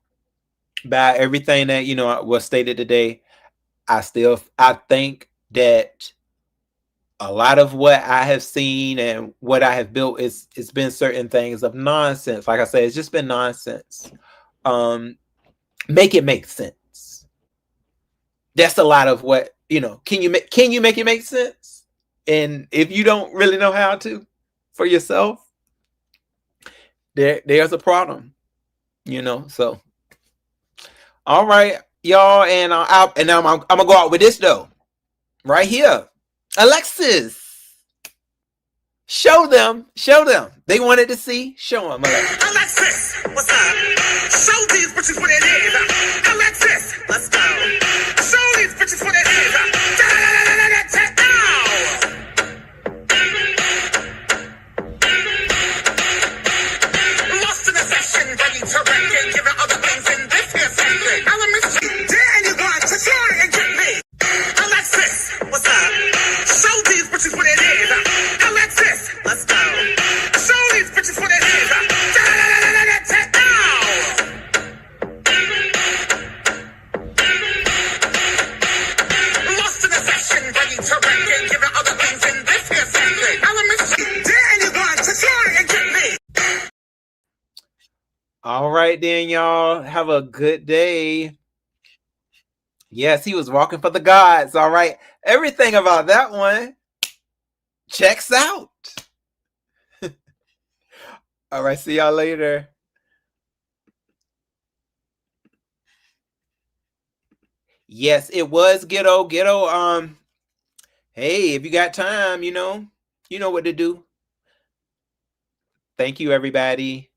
by everything that was stated today, I think that a lot of what I have seen and what I have built it's been certain things of nonsense. Like I said, it's just been nonsense. Make it make sense. That's a lot of what can you make it make sense? And if you don't really know how to for yourself, there's a problem, so all right, y'all, and I'm gonna go out with this though, right here. Alexis, show them. They wanted to see. Show them, Alexis, what's up? Show these bitches what it is. Alexis, let's go. Show these bitches what it is. Lost in a session, ready to wreck and giving other things in this here section. Elements, dare anyone to try and get me? Alexis, what's up? Show these bitches what it is. Alexis, let's go. Show these bitches what it is. Lost in a session, ready to wreck and giving other things in this here section. Elements, dare anyone to try and get me? All right, then, y'all. Have a good day. Yes, he was walking for the gods. All right. Everything about that one checks out. All right. See y'all later. Yes, it was Ghetto. Hey, if you got time, you know what to do. Thank you, everybody.